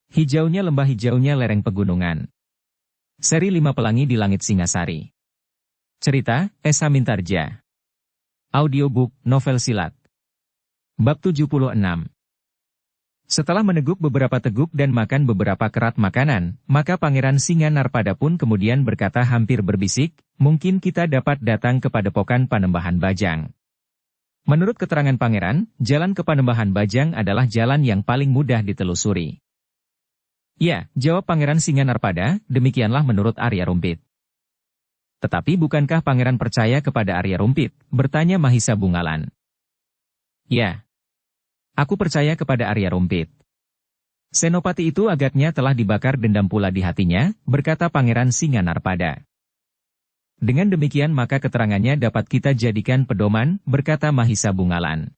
Hijaunya lembah, hijaunya lereng pegunungan. Seri 5 Pelangi di Langit Singasari. Cerita, S. Mintarja. Audiobook, novel silat. Bab 76. Setelah meneguk beberapa teguk dan makan beberapa kerat makanan, maka Pangeran Singanarpada pun kemudian berkata hampir berbisik, mungkin kita dapat datang ke Padepokan Panembahan Bajang. Menurut keterangan Pangeran, jalan ke Panembahan Bajang adalah jalan yang paling mudah ditelusuri. Ya, jawab Pangeran Singanarpada, demikianlah menurut Arya Rumpit. Tetapi bukankah Pangeran percaya kepada Arya Rumpit? Bertanya Mahisa Bungalan. Ya. Aku percaya kepada Arya Rumpit. Senopati itu agaknya telah dibakar dendam pula di hatinya, berkata Pangeran Singanarpada. Dengan demikian maka keterangannya dapat kita jadikan pedoman, berkata Mahisa Bungalan.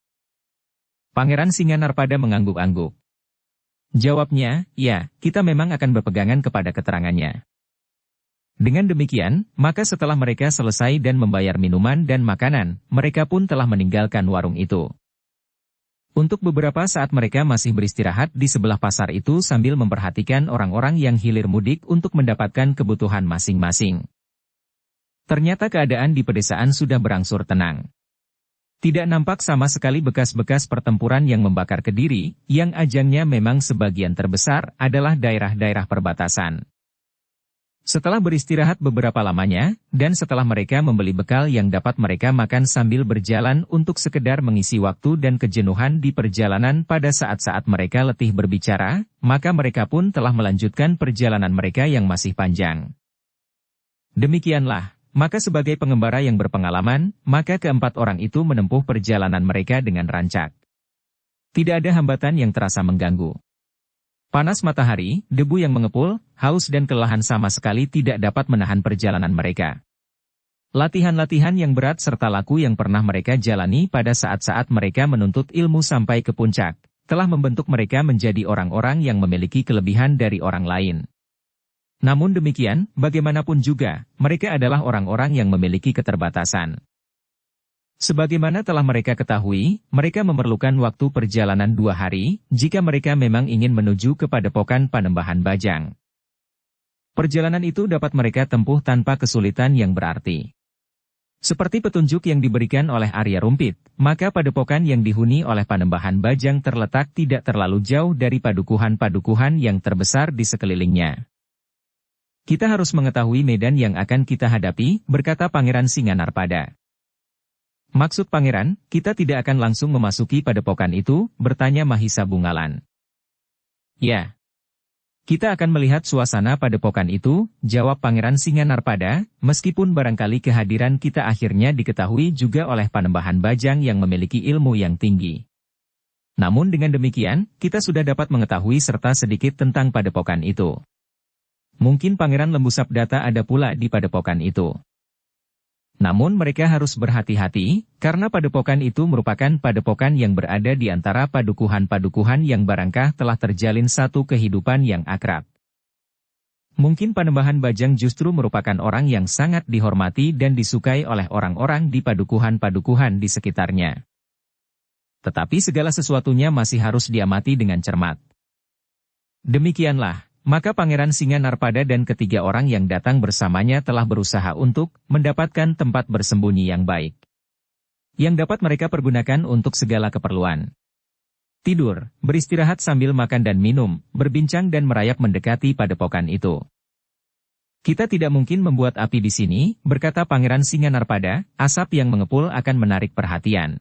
Pangeran Singanarpada mengangguk-angguk. Jawabnya, ya, kita memang akan berpegangan kepada keterangannya. Dengan demikian, maka setelah mereka selesai dan membayar minuman dan makanan, mereka pun telah meninggalkan warung itu. Untuk beberapa saat mereka masih beristirahat di sebelah pasar itu sambil memperhatikan orang-orang yang hilir mudik untuk mendapatkan kebutuhan masing-masing. Ternyata keadaan di pedesaan sudah berangsur tenang. Tidak nampak sama sekali bekas-bekas pertempuran yang membakar Kediri, yang ajangnya memang sebagian terbesar adalah daerah-daerah perbatasan. Setelah beristirahat beberapa lamanya, dan setelah mereka membeli bekal yang dapat mereka makan sambil berjalan untuk sekedar mengisi waktu dan kejenuhan di perjalanan pada saat-saat mereka letih berbicara, maka mereka pun telah melanjutkan perjalanan mereka yang masih panjang. Demikianlah. Maka sebagai pengembara yang berpengalaman, maka keempat orang itu menempuh perjalanan mereka dengan rancak. Tidak ada hambatan yang terasa mengganggu. Panas matahari, debu yang mengepul, haus dan kelelahan sama sekali tidak dapat menahan perjalanan mereka. Latihan-latihan yang berat serta laku yang pernah mereka jalani pada saat-saat mereka menuntut ilmu sampai ke puncak, telah membentuk mereka menjadi orang-orang yang memiliki kelebihan dari orang lain. Namun demikian, bagaimanapun juga, mereka adalah orang-orang yang memiliki keterbatasan. Sebagaimana telah mereka ketahui, mereka memerlukan waktu perjalanan 2 hari, jika mereka memang ingin menuju ke Padepokan Panembahan Bajang. Perjalanan itu dapat mereka tempuh tanpa kesulitan yang berarti. Seperti petunjuk yang diberikan oleh Arya Rumpit, maka padepokan yang dihuni oleh Panembahan Bajang terletak tidak terlalu jauh dari padukuhan-padukuhan yang terbesar di sekelilingnya. Kita harus mengetahui medan yang akan kita hadapi, berkata Pangeran Singanarpada. Maksud Pangeran, kita tidak akan langsung memasuki padepokan itu, bertanya Mahisa Bungalan. Ya. Kita akan melihat suasana padepokan itu, jawab Pangeran Singanarpada, meskipun barangkali kehadiran kita akhirnya diketahui juga oleh Panembahan Bajang yang memiliki ilmu yang tinggi. Namun dengan demikian, kita sudah dapat mengetahui serta sedikit tentang padepokan itu. Mungkin Pangeran Lembu Sabdata ada pula di padepokan itu. Namun mereka harus berhati-hati, karena padepokan itu merupakan padepokan yang berada di antara padukuhan-padukuhan yang barangkah telah terjalin satu kehidupan yang akrab. Mungkin Panembahan Bajang justru merupakan orang yang sangat dihormati dan disukai oleh orang-orang di padukuhan-padukuhan di sekitarnya. Tetapi segala sesuatunya masih harus diamati dengan cermat. Demikianlah. Maka Pangeran Singanarpada dan ketiga orang yang datang bersamanya telah berusaha untuk mendapatkan tempat bersembunyi yang baik, yang dapat mereka pergunakan untuk segala keperluan. Tidur, beristirahat sambil makan dan minum, berbincang dan merayap mendekati padepokan itu. Kita tidak mungkin membuat api di sini, berkata Pangeran Singanarpada, asap yang mengepul akan menarik perhatian.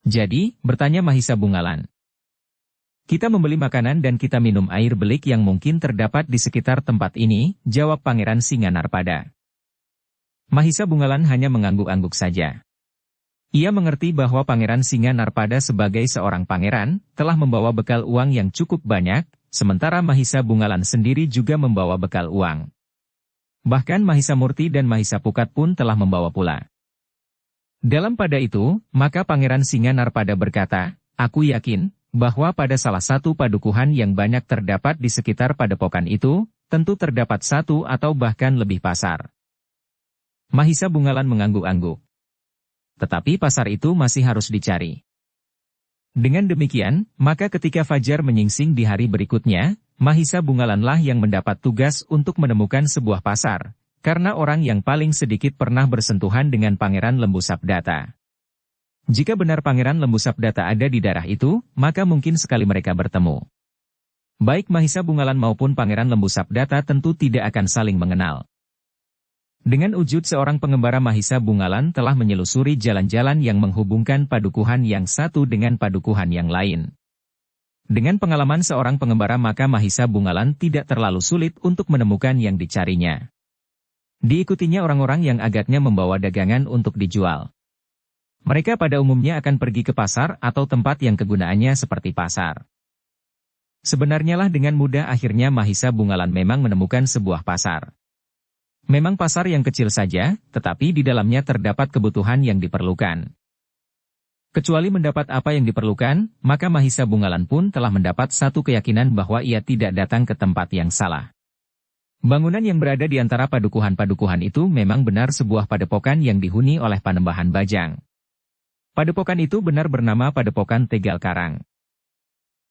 Jadi, bertanya Mahisa Bungalan. Kita membeli makanan dan kita minum air belik yang mungkin terdapat di sekitar tempat ini, jawab Pangeran Singanarpada. Mahisa Bungalan hanya mengangguk-angguk saja. Ia mengerti bahwa Pangeran Singanarpada sebagai seorang pangeran, telah membawa bekal uang yang cukup banyak, sementara Mahisa Bungalan sendiri juga membawa bekal uang. Bahkan Mahisa Murti dan Mahisa Pukat pun telah membawa pula. Dalam pada itu, maka Pangeran Singanarpada berkata, aku yakin, bahwa pada salah satu padukuhan yang banyak terdapat di sekitar padepokan itu, tentu terdapat satu atau bahkan lebih pasar. Mahisa Bungalan mengangguk-angguk. Tetapi pasar itu masih harus dicari. Dengan demikian, maka ketika fajar menyingsing di hari berikutnya, Mahisa Bungalanlah yang mendapat tugas untuk menemukan sebuah pasar, karena orang yang paling sedikit pernah bersentuhan dengan Pangeran Lembu Sabdata. Jika benar Pangeran Lembu Sabdata ada di daerah itu, maka mungkin sekali mereka bertemu. Baik Mahisa Bungalan maupun Pangeran Lembu Sabdata tentu tidak akan saling mengenal. Dengan wujud seorang pengembara, Mahisa Bungalan telah menyelusuri jalan-jalan yang menghubungkan padukuhan yang satu dengan padukuhan yang lain. Dengan pengalaman seorang pengembara, maka Mahisa Bungalan tidak terlalu sulit untuk menemukan yang dicarinya. Diikutinya orang-orang yang agaknya membawa dagangan untuk dijual. Mereka pada umumnya akan pergi ke pasar atau tempat yang kegunaannya seperti pasar. Sebenarnya lah dengan mudah akhirnya Mahisa Bungalan memang menemukan sebuah pasar. Memang pasar yang kecil saja, tetapi di dalamnya terdapat kebutuhan yang diperlukan. Kecuali mendapat apa yang diperlukan, maka Mahisa Bungalan pun telah mendapat satu keyakinan bahwa ia tidak datang ke tempat yang salah. Bangunan yang berada di antara padukuhan-padukuhan itu memang benar sebuah padepokan yang dihuni oleh Panembahan Bajang. Padepokan itu benar bernama Padepokan Tegal Karang.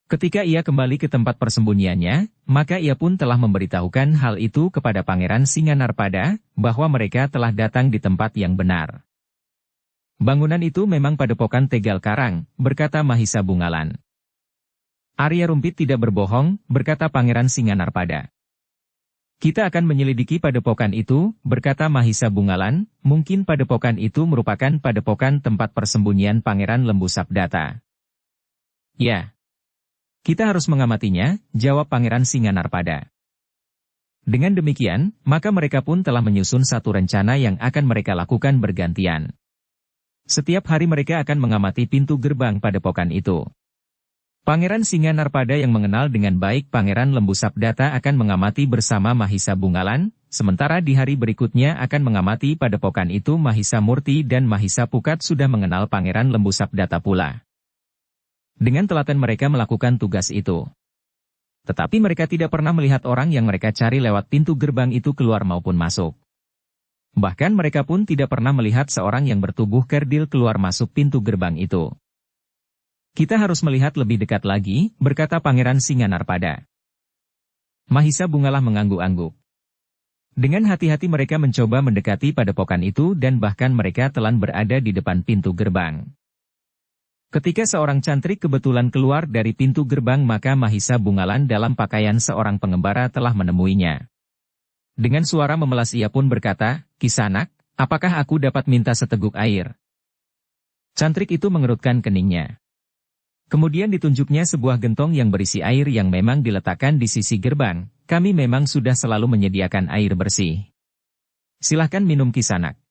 Ketika ia kembali ke tempat persembunyiannya, maka ia pun telah memberitahukan hal itu kepada Pangeran Singanarpada, bahwa mereka telah datang di tempat yang benar. Bangunan itu memang Padepokan Tegal Karang, berkata Mahisa Bungalan. Arya Rumpit tidak berbohong, berkata Pangeran Singanarpada. Kita akan menyelidiki padepokan itu, berkata Mahisa Bungalan, mungkin padepokan itu merupakan padepokan tempat persembunyian Pangeran Lembu Sabdata. Ya. Kita harus mengamatinya, jawab Pangeran Singanarpada. Dengan demikian, maka mereka pun telah menyusun satu rencana yang akan mereka lakukan bergantian. Setiap hari mereka akan mengamati pintu gerbang padepokan itu. Pangeran Singanarpada yang mengenal dengan baik Pangeran Lembu Sabdata akan mengamati bersama Mahisa Bungalan, sementara di hari berikutnya akan mengamati padepokan itu Mahisa Murti dan Mahisa Pukat sudah mengenal Pangeran Lembu Sabdata pula. Dengan telaten mereka melakukan tugas itu. Tetapi mereka tidak pernah melihat orang yang mereka cari lewat pintu gerbang itu keluar maupun masuk. Bahkan mereka pun tidak pernah melihat seorang yang bertubuh kerdil keluar masuk pintu gerbang itu. Kita harus melihat lebih dekat lagi, berkata Pangeran Singanarpada. Mahisa Bungalan mengangguk-angguk. Dengan hati-hati mereka mencoba mendekati padepokan itu dan bahkan mereka telah berada di depan pintu gerbang. Ketika seorang cantrik kebetulan keluar dari pintu gerbang, maka Mahisa Bungalan dalam pakaian seorang pengembara telah menemuinya. Dengan suara memelas ia pun berkata, Kisanak, apakah aku dapat minta seteguk air? Cantrik itu mengerutkan keningnya. Kemudian ditunjuknya sebuah gentong yang berisi air yang memang diletakkan di sisi gerbang. Kami memang sudah selalu menyediakan air bersih. Silahkan minum Kisanak.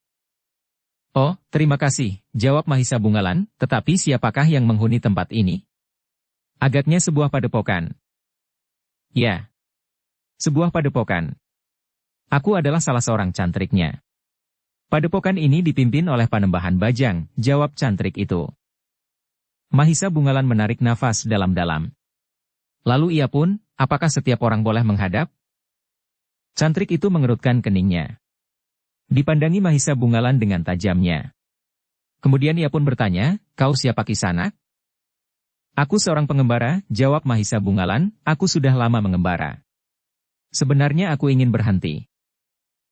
Oh, terima kasih, jawab Mahisa Bungalan, tetapi siapakah yang menghuni tempat ini? Agaknya sebuah padepokan. Ya, sebuah padepokan. Aku adalah salah seorang cantriknya. Padepokan ini dipimpin oleh Panembahan Bajang, jawab cantrik itu. Mahisa Bungalan menarik nafas dalam-dalam. Lalu ia pun, apakah setiap orang boleh menghadap? Cantrik itu mengerutkan keningnya. Dipandangi Mahisa Bungalan dengan tajamnya. Kemudian ia pun bertanya, kau siapa Kisanak? Aku seorang pengembara, jawab Mahisa Bungalan, aku sudah lama mengembara. Sebenarnya aku ingin berhenti.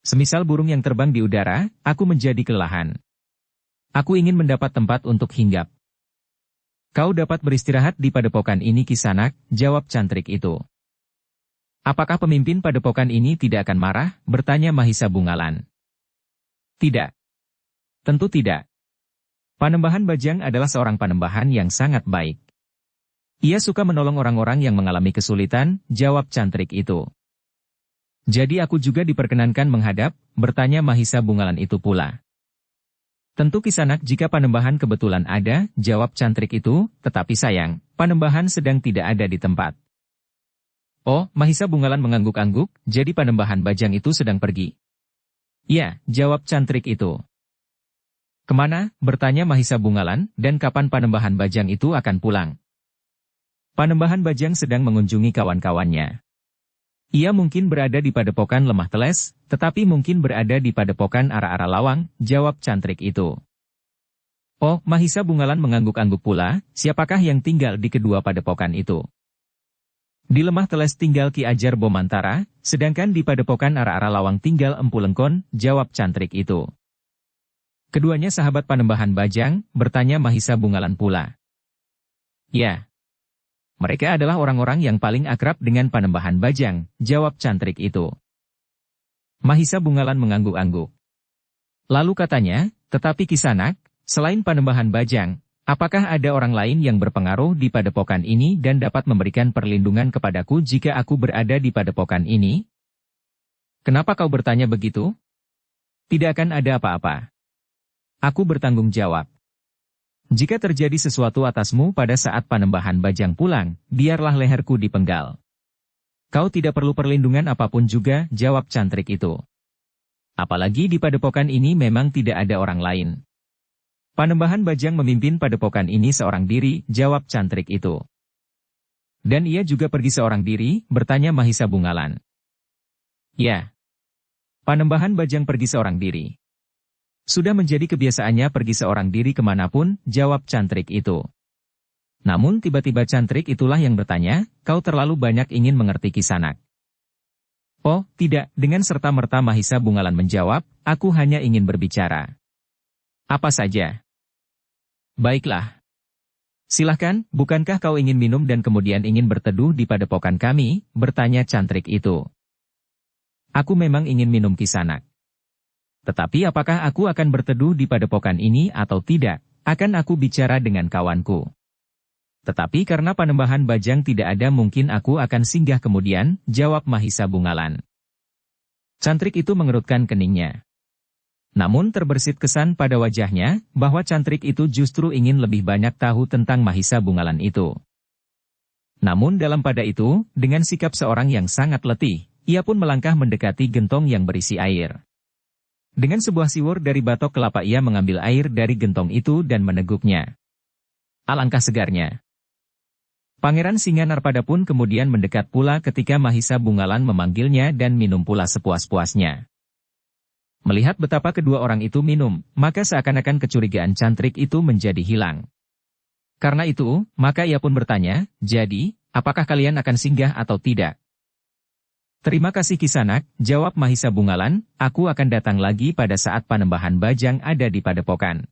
Semisal burung yang terbang di udara, aku menjadi kelelahan. Aku ingin mendapat tempat untuk hinggap. Kau dapat beristirahat di padepokan ini Kisanak, jawab cantrik itu. Apakah pemimpin padepokan ini tidak akan marah? Bertanya Mahisa Bungalan. Tidak. Tentu tidak. Panembahan Bajang adalah seorang panembahan yang sangat baik. Ia suka menolong orang-orang yang mengalami kesulitan, jawab cantrik itu. Jadi aku juga diperkenankan menghadap, bertanya Mahisa Bungalan itu pula. Tentu Kisanak jika Panembahan kebetulan ada, jawab cantrik itu, tetapi sayang, Panembahan sedang tidak ada di tempat. Oh, Mahisa Bungalan mengangguk-angguk, jadi Panembahan Bajang itu sedang pergi. Ya, jawab cantrik itu. Kemana? Bertanya Mahisa Bungalan, dan kapan Panembahan Bajang itu akan pulang? Panembahan Bajang sedang mengunjungi kawan-kawannya. Ia mungkin berada di padepokan Lemah Teles, tetapi mungkin berada di padepokan Ara-Ara Lawang, jawab cantrik itu. Oh, Mahisa Bungalan mengangguk-angguk pula, siapakah yang tinggal di kedua padepokan itu? Di Lemah Teles tinggal Ki Ajar Bomantara, sedangkan di Padepokan Ara-Ara Lawang tinggal Empu Lengkon, jawab cantrik itu. Keduanya sahabat Panembahan Bajang, bertanya Mahisa Bungalan pula. Ya. Mereka adalah orang-orang yang paling akrab dengan Panembahan Bajang, jawab cantrik itu. Mahisa Bungalan mengangguk-angguk. Lalu katanya, tetapi Kisanak, selain Panembahan Bajang, apakah ada orang lain yang berpengaruh di padepokan ini dan dapat memberikan perlindungan kepadaku jika aku berada di padepokan ini? Kenapa kau bertanya begitu? Tidak akan ada apa-apa. Aku bertanggung jawab. Jika terjadi sesuatu atasmu pada saat Panembahan Bajang pulang, biarlah leherku dipenggal. Kau tidak perlu perlindungan apapun juga, jawab cantrik itu. Apalagi di padepokan ini memang tidak ada orang lain. Panembahan Bajang memimpin padepokan ini seorang diri, jawab cantrik itu. Dan ia juga pergi seorang diri, bertanya Mahisa Bungalan. Ya. Panembahan Bajang pergi seorang diri. Sudah menjadi kebiasaannya pergi seorang diri kemanapun, jawab cantrik itu. Namun tiba-tiba cantrik itulah yang bertanya, kau terlalu banyak ingin mengerti Kisanak. Oh, tidak, dengan serta-merta Mahisa Bungalan menjawab, aku hanya ingin berbicara. Apa saja? Baiklah. Silahkan, bukankah kau ingin minum dan kemudian ingin berteduh di padepokan kami, bertanya cantrik itu. Aku memang ingin minum Kisanak. Tetapi apakah aku akan berteduh di padepokan ini atau tidak, akan aku bicara dengan kawanku. Tetapi karena Panembahan Bajang tidak ada mungkin aku akan singgah kemudian, jawab Mahisa Bungalan. Cantrik itu mengerutkan keningnya. Namun terbersit kesan pada wajahnya, bahwa cantrik itu justru ingin lebih banyak tahu tentang Mahisa Bungalan itu. Namun dalam pada itu, dengan sikap seorang yang sangat letih, ia pun melangkah mendekati gentong yang berisi air. Dengan sebuah siwur dari batok kelapa ia mengambil air dari gentong itu dan meneguknya. Alangkah segarnya. Pangeran Singanarpada pun kemudian mendekat pula ketika Mahisa Bungalan memanggilnya dan minum pula sepuas-puasnya. Melihat betapa kedua orang itu minum, maka seakan-akan kecurigaan cantrik itu menjadi hilang. Karena itu, maka ia pun bertanya, jadi, apakah kalian akan singgah atau tidak? Terima kasih Kisanak, jawab Mahisa Bungalan, aku akan datang lagi pada saat Panembahan Bajang ada di padepokan.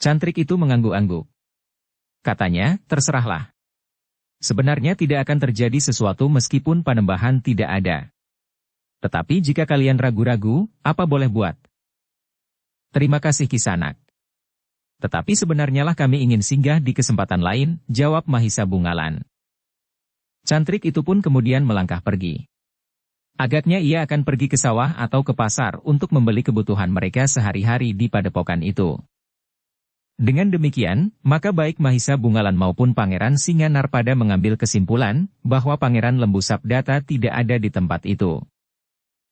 Cantrik itu mengangguk-angguk. Katanya, terserahlah. Sebenarnya tidak akan terjadi sesuatu meskipun Panembahan tidak ada. Tetapi jika kalian ragu-ragu, apa boleh buat? Terima kasih Kisanak. Tetapi sebenarnya lah kami ingin singgah di kesempatan lain, jawab Mahisa Bungalan. Cantrik itu pun kemudian melangkah pergi. Agaknya ia akan pergi ke sawah atau ke pasar untuk membeli kebutuhan mereka sehari-hari di padepokan itu. Dengan demikian, maka baik Mahisa Bungalan maupun Pangeran Singanarpada mengambil kesimpulan bahwa Pangeran Lembu Sabdata tidak ada di tempat itu.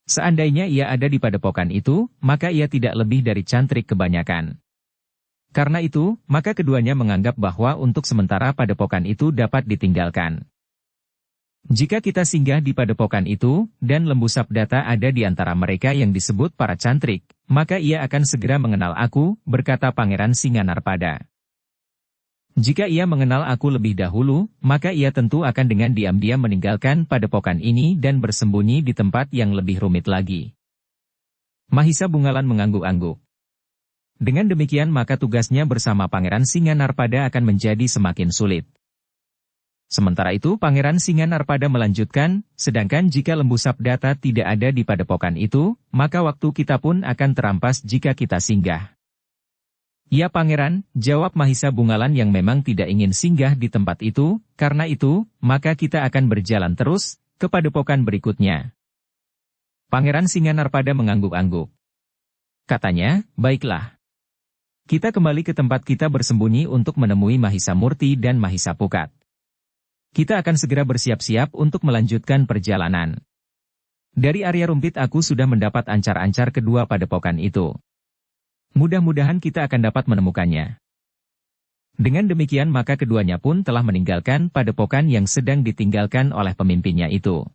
Seandainya ia ada di padepokan itu, maka ia tidak lebih dari cantrik kebanyakan. Karena itu, maka keduanya menganggap bahwa untuk sementara padepokan itu dapat ditinggalkan. Jika kita singgah di padepokan itu, dan Lembu Sabdata ada di antara mereka yang disebut para cantrik, maka ia akan segera mengenal aku, berkata Pangeran Singanarpada. Jika ia mengenal aku lebih dahulu, maka ia tentu akan dengan diam-diam meninggalkan padepokan ini dan bersembunyi di tempat yang lebih rumit lagi. Mahisa Bungalan mengangguk-angguk. Dengan demikian maka tugasnya bersama Pangeran Singanarpada akan menjadi semakin sulit. Sementara itu Pangeran Singanarpada melanjutkan, sedangkan jika Lembu Sabdata tidak ada di padepokan itu, maka waktu kita pun akan terampas jika kita singgah. Ya Pangeran, jawab Mahisa Bungalan yang memang tidak ingin singgah di tempat itu, karena itu, maka kita akan berjalan terus, ke padepokan berikutnya. Pangeran Singanarpada mengangguk-angguk. Katanya, baiklah. Kita kembali ke tempat kita bersembunyi untuk menemui Mahisa Murti dan Mahisa Pukat. Kita akan segera bersiap-siap untuk melanjutkan perjalanan. Dari area rumpit aku sudah mendapat ancar-ancar kedua padepokan itu. Mudah-mudahan kita akan dapat menemukannya. Dengan demikian maka keduanya pun telah meninggalkan padepokan yang sedang ditinggalkan oleh pemimpinnya itu.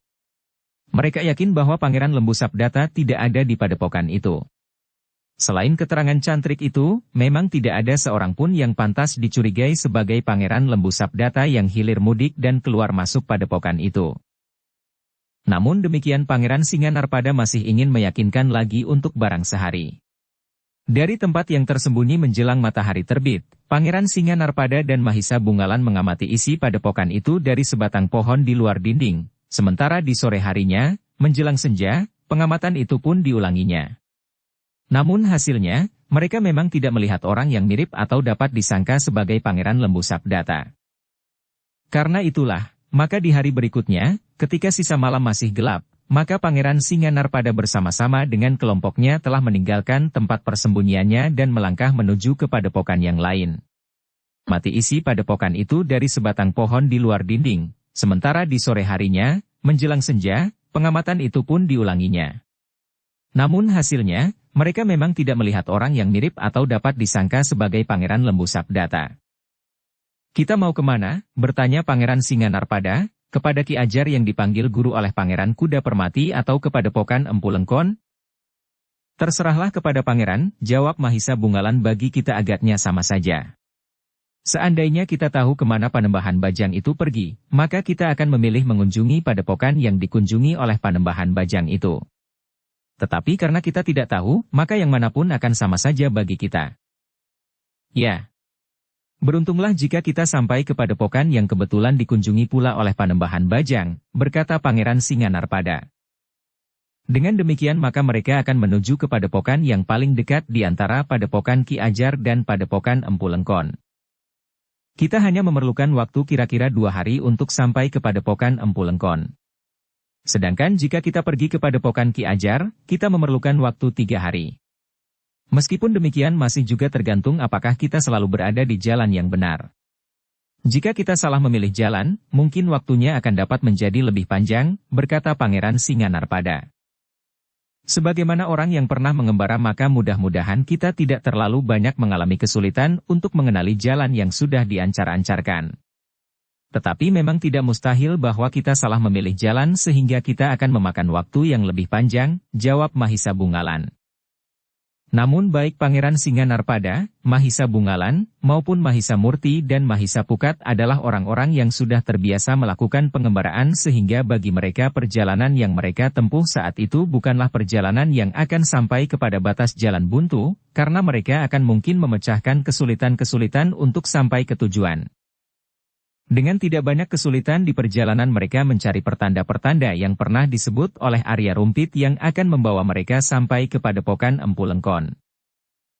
Mereka yakin bahwa Pangeran Lembu Sabdata tidak ada di padepokan itu. Selain keterangan cantrik itu, memang tidak ada seorang pun yang pantas dicurigai sebagai Pangeran Lembu Sabdata yang hilir mudik dan keluar masuk padepokan itu. Namun demikian Pangeran Singanarpada masih ingin meyakinkan lagi untuk barang sehari. Dari tempat yang tersembunyi menjelang matahari terbit, Pangeran Singanarpada dan Mahisa Bungalan mengamati isi padepokan itu dari sebatang pohon di luar dinding. Sementara di sore harinya, menjelang senja, pengamatan itu pun diulanginya. Namun hasilnya, mereka memang tidak melihat orang yang mirip atau dapat disangka sebagai Pangeran Lembu Sabdata. Karena itulah, maka di hari berikutnya, ketika sisa malam masih gelap, maka Pangeran Singanarpada bersama-sama dengan kelompoknya telah meninggalkan tempat persembunyiannya dan melangkah menuju ke padepokan yang lain. Mati isi padepokan itu dari sebatang pohon di luar dinding, sementara di sore harinya, menjelang senja, pengamatan itu pun diulanginya. Namun hasilnya, mereka memang tidak melihat orang yang mirip atau dapat disangka sebagai Pangeran Lembu Sabdata. "Kita mau kemana?" bertanya Pangeran Singanarpada, kepada Ki Ajar yang dipanggil guru oleh Pangeran Kuda Permati atau ke padepokan Empu Lengkon. "Terserahlah kepada Pangeran," jawab Mahisa Bungalan, "bagi kita agaknya sama saja. Seandainya kita tahu kemana Panembahan Bajang itu pergi, maka kita akan memilih mengunjungi padepokan yang dikunjungi oleh Panembahan Bajang itu. Tetapi karena kita tidak tahu, maka yang manapun akan sama saja bagi kita. Ya, beruntunglah jika kita sampai ke padepokan yang kebetulan dikunjungi pula oleh Panembahan Bajang," berkata Pangeran Singanarpada. Dengan demikian maka mereka akan menuju ke padepokan yang paling dekat di antara padepokan Ki Ajar dan padepokan Empu Lengkon. Kita hanya memerlukan waktu kira-kira 2 hari untuk sampai ke padepokan Empu Lengkon. Sedangkan jika kita pergi ke padepokan Ki Ajar, kita memerlukan waktu 3 hari. Meskipun demikian masih juga tergantung apakah kita selalu berada di jalan yang benar. Jika kita salah memilih jalan, mungkin waktunya akan dapat menjadi lebih panjang, berkata Pangeran Singanarpada. Sebagaimana orang yang pernah mengembara maka mudah-mudahan kita tidak terlalu banyak mengalami kesulitan untuk mengenali jalan yang sudah diancar-ancarkan. Tetapi memang tidak mustahil bahwa kita salah memilih jalan sehingga kita akan memakan waktu yang lebih panjang, jawab Mahisa Bungalan. Namun baik Pangeran Singanarpada, Mahisa Bungalan, maupun Mahisa Murti dan Mahisa Pukat adalah orang-orang yang sudah terbiasa melakukan pengembaraan sehingga bagi mereka perjalanan yang mereka tempuh saat itu bukanlah perjalanan yang akan sampai kepada batas jalan buntu, karena mereka akan mungkin memecahkan kesulitan-kesulitan untuk sampai ke tujuan. Dengan tidak banyak kesulitan di perjalanan mereka mencari pertanda-pertanda yang pernah disebut oleh Arya Rumpit yang akan membawa mereka sampai ke padepokan Empu Lengkon.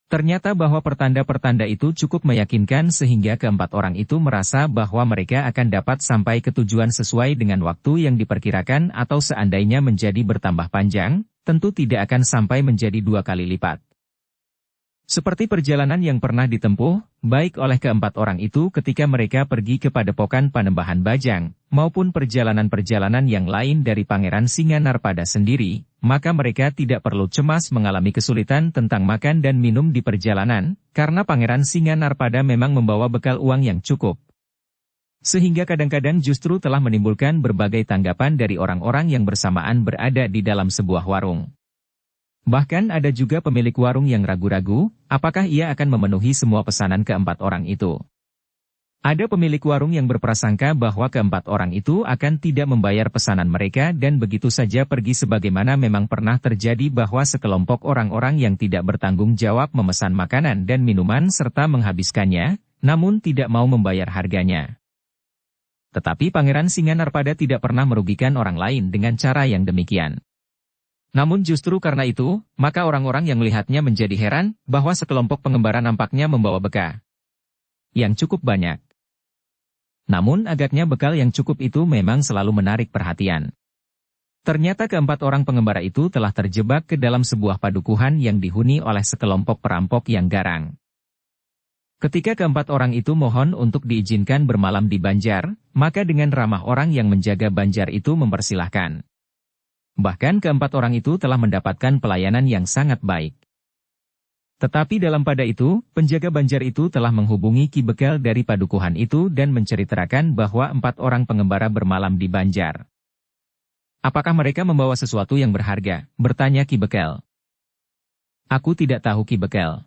Ternyata bahwa pertanda-pertanda itu cukup meyakinkan sehingga keempat orang itu merasa bahwa mereka akan dapat sampai ke tujuan sesuai dengan waktu yang diperkirakan atau seandainya menjadi bertambah panjang, tentu tidak akan sampai menjadi 2 kali lipat. Seperti perjalanan yang pernah ditempuh, baik oleh keempat orang itu ketika mereka pergi ke padepokan Panembahan Bajang, maupun perjalanan-perjalanan yang lain dari Pangeran Singanarpada sendiri, maka mereka tidak perlu cemas mengalami kesulitan tentang makan dan minum di perjalanan, karena Pangeran Singanarpada memang membawa bekal uang yang cukup. Sehingga kadang-kadang justru telah menimbulkan berbagai tanggapan dari orang-orang yang bersamaan berada di dalam sebuah warung. Bahkan ada juga pemilik warung yang ragu-ragu, apakah ia akan memenuhi semua pesanan keempat orang itu. Ada pemilik warung yang berprasangka bahwa keempat orang itu akan tidak membayar pesanan mereka dan begitu saja pergi sebagaimana memang pernah terjadi bahwa sekelompok orang-orang yang tidak bertanggung jawab memesan makanan dan minuman serta menghabiskannya, namun tidak mau membayar harganya. Tetapi Pangeran Singanarpada tidak pernah merugikan orang lain dengan cara yang demikian. Namun justru karena itu, maka orang-orang yang melihatnya menjadi heran, bahwa sekelompok pengembara nampaknya membawa bekal yang cukup banyak. Namun agaknya bekal yang cukup itu memang selalu menarik perhatian. Ternyata keempat orang pengembara itu telah terjebak ke dalam sebuah padukuhan yang dihuni oleh sekelompok perampok yang garang. Ketika keempat orang itu mohon untuk diizinkan bermalam di Banjar, maka dengan ramah orang yang menjaga Banjar itu mempersilahkan. Bahkan keempat orang itu telah mendapatkan pelayanan yang sangat baik. Tetapi dalam pada itu, penjaga Banjar itu telah menghubungi Ki Bekel dari padukuhan itu dan menceritakan bahwa 4 orang pengembara bermalam di Banjar. Apakah mereka membawa sesuatu yang berharga? Bertanya Ki Bekel. Aku tidak tahu Ki Bekel.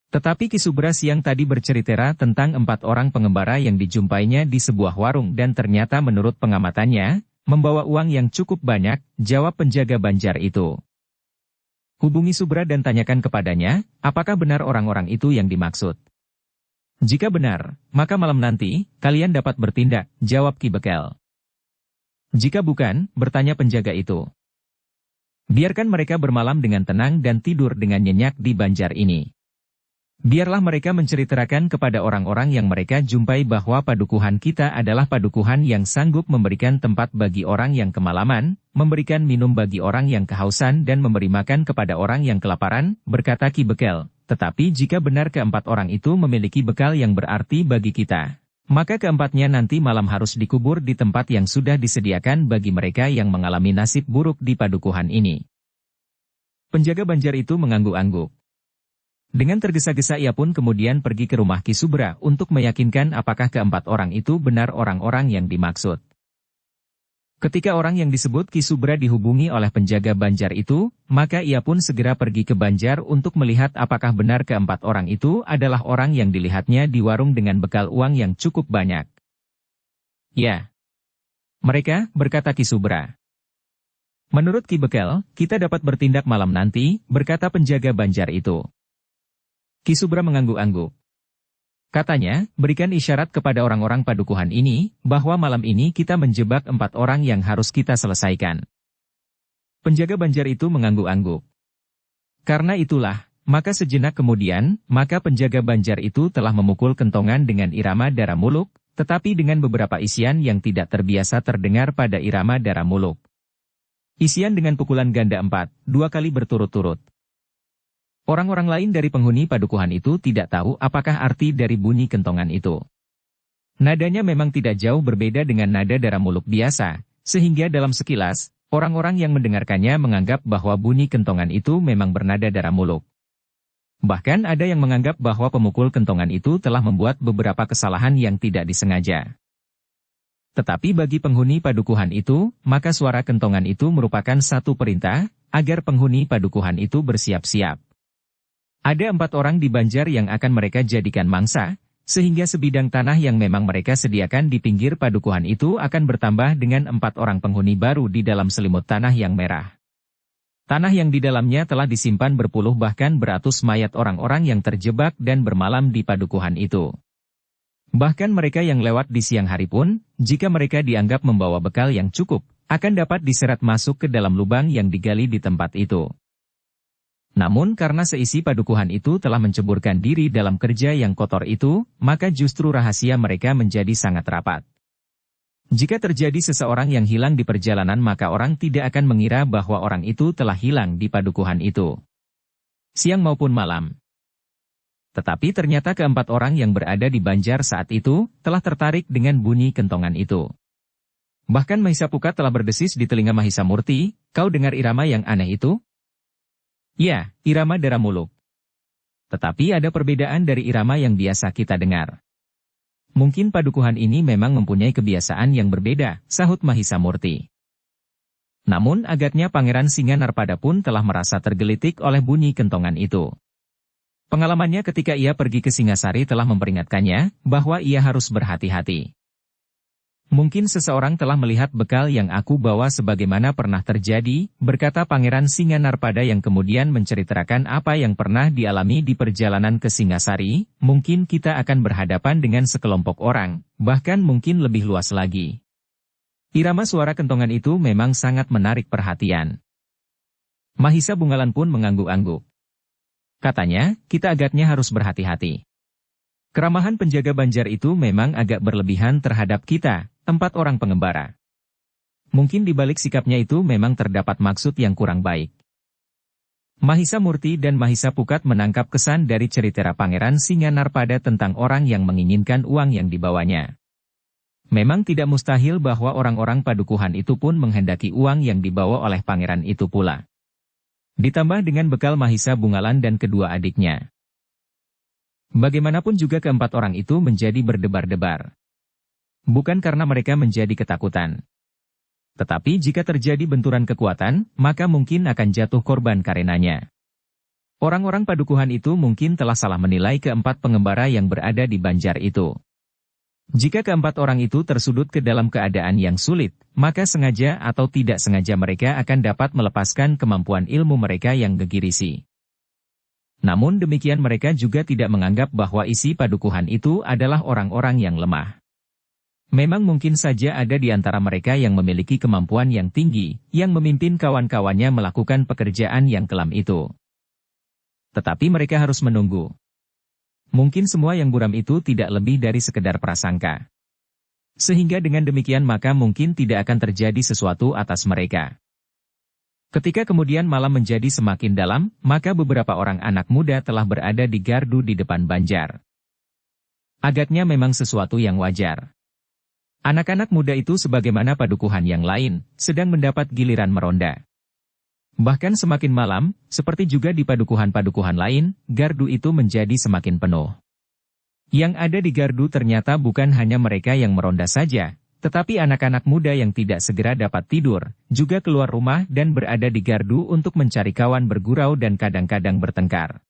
Tetapi Ki Subra siang tadi bercerita tentang 4 orang pengembara yang dijumpainya di sebuah warung dan ternyata menurut pengamatannya, membawa uang yang cukup banyak, jawab penjaga Banjar itu. Hubungi Subra dan tanyakan kepadanya, apakah benar orang-orang itu yang dimaksud. Jika benar, maka malam nanti, kalian dapat bertindak, jawab Ki Bekel. Jika bukan, bertanya penjaga itu. Biarkan mereka bermalam dengan tenang dan tidur dengan nyenyak di Banjar ini. Biarlah mereka menceritakan kepada orang-orang yang mereka jumpai bahwa padukuhan kita adalah padukuhan yang sanggup memberikan tempat bagi orang yang kemalaman, memberikan minum bagi orang yang kehausan dan memberi makan kepada orang yang kelaparan, berkata Ki Bekel. Tetapi jika benar keempat orang itu memiliki bekal yang berarti bagi kita, maka keempatnya nanti malam harus dikubur di tempat yang sudah disediakan bagi mereka yang mengalami nasib buruk di padukuhan ini. Penjaga Banjar itu mengangguk-angguk. Dengan tergesa-gesa ia pun kemudian pergi ke rumah Ki Subra untuk meyakinkan apakah keempat orang itu benar orang-orang yang dimaksud. Ketika orang yang disebut Ki Subra dihubungi oleh penjaga Banjar itu, maka ia pun segera pergi ke Banjar untuk melihat apakah benar keempat orang itu adalah orang yang dilihatnya di warung dengan bekal uang yang cukup banyak. Ya, mereka, berkata Ki Subra. Menurut Ki Bekel, kita dapat bertindak malam nanti, berkata penjaga Banjar itu. Ki Subra mengangguk-angguk. Katanya, berikan isyarat kepada orang-orang padukuhan ini, bahwa malam ini kita menjebak 4 orang yang harus kita selesaikan. Penjaga Banjar itu mengangguk-angguk. Karena itulah, maka sejenak kemudian, maka penjaga Banjar itu telah memukul kentongan dengan irama Dara Muluk, tetapi dengan beberapa isian yang tidak terbiasa terdengar pada irama Dara Muluk. Isian dengan pukulan ganda 4, 2 kali berturut-turut. Orang-orang lain dari penghuni padukuhan itu tidak tahu apakah arti dari bunyi kentongan itu. Nadanya memang tidak jauh berbeda dengan nada Dara Muluk biasa, sehingga dalam sekilas, orang-orang yang mendengarkannya menganggap bahwa bunyi kentongan itu memang bernada Dara Muluk. Bahkan ada yang menganggap bahwa pemukul kentongan itu telah membuat beberapa kesalahan yang tidak disengaja. Tetapi bagi penghuni padukuhan itu, maka suara kentongan itu merupakan satu perintah, agar penghuni padukuhan itu bersiap-siap. Ada 4 orang di Banjar yang akan mereka jadikan mangsa, sehingga sebidang tanah yang memang mereka sediakan di pinggir padukuhan itu akan bertambah dengan 4 orang penghuni baru di dalam selimut tanah yang merah. Tanah yang di dalamnya telah disimpan berpuluh bahkan beratus mayat orang-orang yang terjebak dan bermalam di padukuhan itu. Bahkan mereka yang lewat di siang hari pun, jika mereka dianggap membawa bekal yang cukup, akan dapat diseret masuk ke dalam lubang yang digali di tempat itu. Namun karena seisi padukuhan itu telah menceburkan diri dalam kerja yang kotor itu, maka justru rahasia mereka menjadi sangat rapat. Jika terjadi seseorang yang hilang di perjalanan maka orang tidak akan mengira bahwa orang itu telah hilang di padukuhan itu, siang maupun malam. Tetapi ternyata keempat orang yang berada di Banjar saat itu, telah tertarik dengan bunyi kentongan itu. Bahkan Mahisa Pukat telah berdesis di telinga Mahisa Murti, kau dengar irama yang aneh itu? Ya, irama Dara Muluk. Tetapi ada perbedaan dari irama yang biasa kita dengar. Mungkin padukuhan ini memang mempunyai kebiasaan yang berbeda, sahut Mahisa Murti. Namun agaknya Pangeran Singanarpada pun telah merasa tergelitik oleh bunyi kentongan itu. Pengalamannya ketika ia pergi ke Singasari telah memperingatkannya, bahwa ia harus berhati-hati. Mungkin seseorang telah melihat bekal yang aku bawa sebagaimana pernah terjadi, berkata Pangeran Singanarpada yang kemudian menceritakan apa yang pernah dialami di perjalanan ke Singasari, mungkin kita akan berhadapan dengan sekelompok orang, bahkan mungkin lebih luas lagi. Irama suara kentongan itu memang sangat menarik perhatian. Mahisa Bungalan pun mengangguk-angguk. Katanya, kita agaknya harus berhati-hati. Keramahan penjaga Banjar itu memang agak berlebihan terhadap kita, 4 orang pengembara. Mungkin di balik sikapnya itu memang terdapat maksud yang kurang baik. Mahisa Murti dan Mahisa Pukat menangkap kesan dari cerita Pangeran Singanarpada tentang orang yang menginginkan uang yang dibawanya. Memang tidak mustahil bahwa orang-orang padukuhan itu pun menghendaki uang yang dibawa oleh pangeran itu pula. Ditambah dengan bekal Mahisa Bungalan dan kedua adiknya. Bagaimanapun juga keempat orang itu menjadi berdebar-debar. Bukan karena mereka menjadi ketakutan. Tetapi jika terjadi benturan kekuatan, maka mungkin akan jatuh korban karenanya. Orang-orang padukuhan itu mungkin telah salah menilai keempat pengembara yang berada di Banjar itu. Jika keempat orang itu tersudut ke dalam keadaan yang sulit, maka sengaja atau tidak sengaja mereka akan dapat melepaskan kemampuan ilmu mereka yang gegirisi. Namun demikian mereka juga tidak menganggap bahwa isi padukuhan itu adalah orang-orang yang lemah. Memang mungkin saja ada di antara mereka yang memiliki kemampuan yang tinggi, yang memimpin kawan-kawannya melakukan pekerjaan yang kelam itu. Tetapi mereka harus menunggu. Mungkin semua yang buram itu tidak lebih dari sekedar prasangka. Sehingga dengan demikian maka mungkin tidak akan terjadi sesuatu atas mereka. Ketika kemudian malam menjadi semakin dalam, maka beberapa orang anak muda telah berada di gardu di depan Banjar. Agaknya memang sesuatu yang wajar. Anak-anak muda itu sebagaimana padukuhan yang lain, sedang mendapat giliran meronda. Bahkan semakin malam, seperti juga di padukuhan-padukuhan lain, gardu itu menjadi semakin penuh. Yang ada di gardu ternyata bukan hanya mereka yang meronda saja, tetapi anak-anak muda yang tidak segera dapat tidur, juga keluar rumah dan berada di gardu untuk mencari kawan bergurau dan kadang-kadang bertengkar.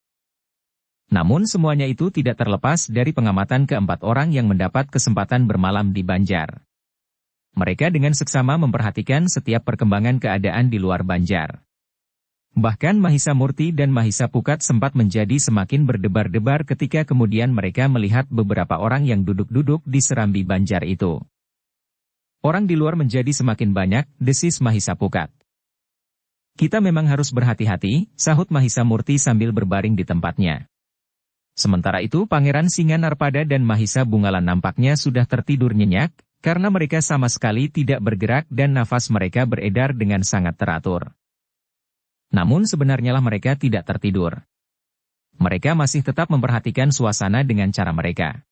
Namun semuanya itu tidak terlepas dari pengamatan keempat orang yang mendapat kesempatan bermalam di Banjar. Mereka dengan seksama memperhatikan setiap perkembangan keadaan di luar Banjar. Bahkan Mahisa Murti dan Mahisa Pukat sempat menjadi semakin berdebar-debar ketika kemudian mereka melihat beberapa orang yang duduk-duduk di serambi Banjar itu. Orang di luar menjadi semakin banyak, desis Mahisa Pukat. Kita memang harus berhati-hati, sahut Mahisa Murti sambil berbaring di tempatnya. Sementara itu Pangeran Singanarpada dan Mahisa Bungalan nampaknya sudah tertidur nyenyak, karena mereka sama sekali tidak bergerak dan nafas mereka beredar dengan sangat teratur. Namun sebenarnya lah mereka tidak tertidur. Mereka masih tetap memperhatikan suasana dengan cara mereka.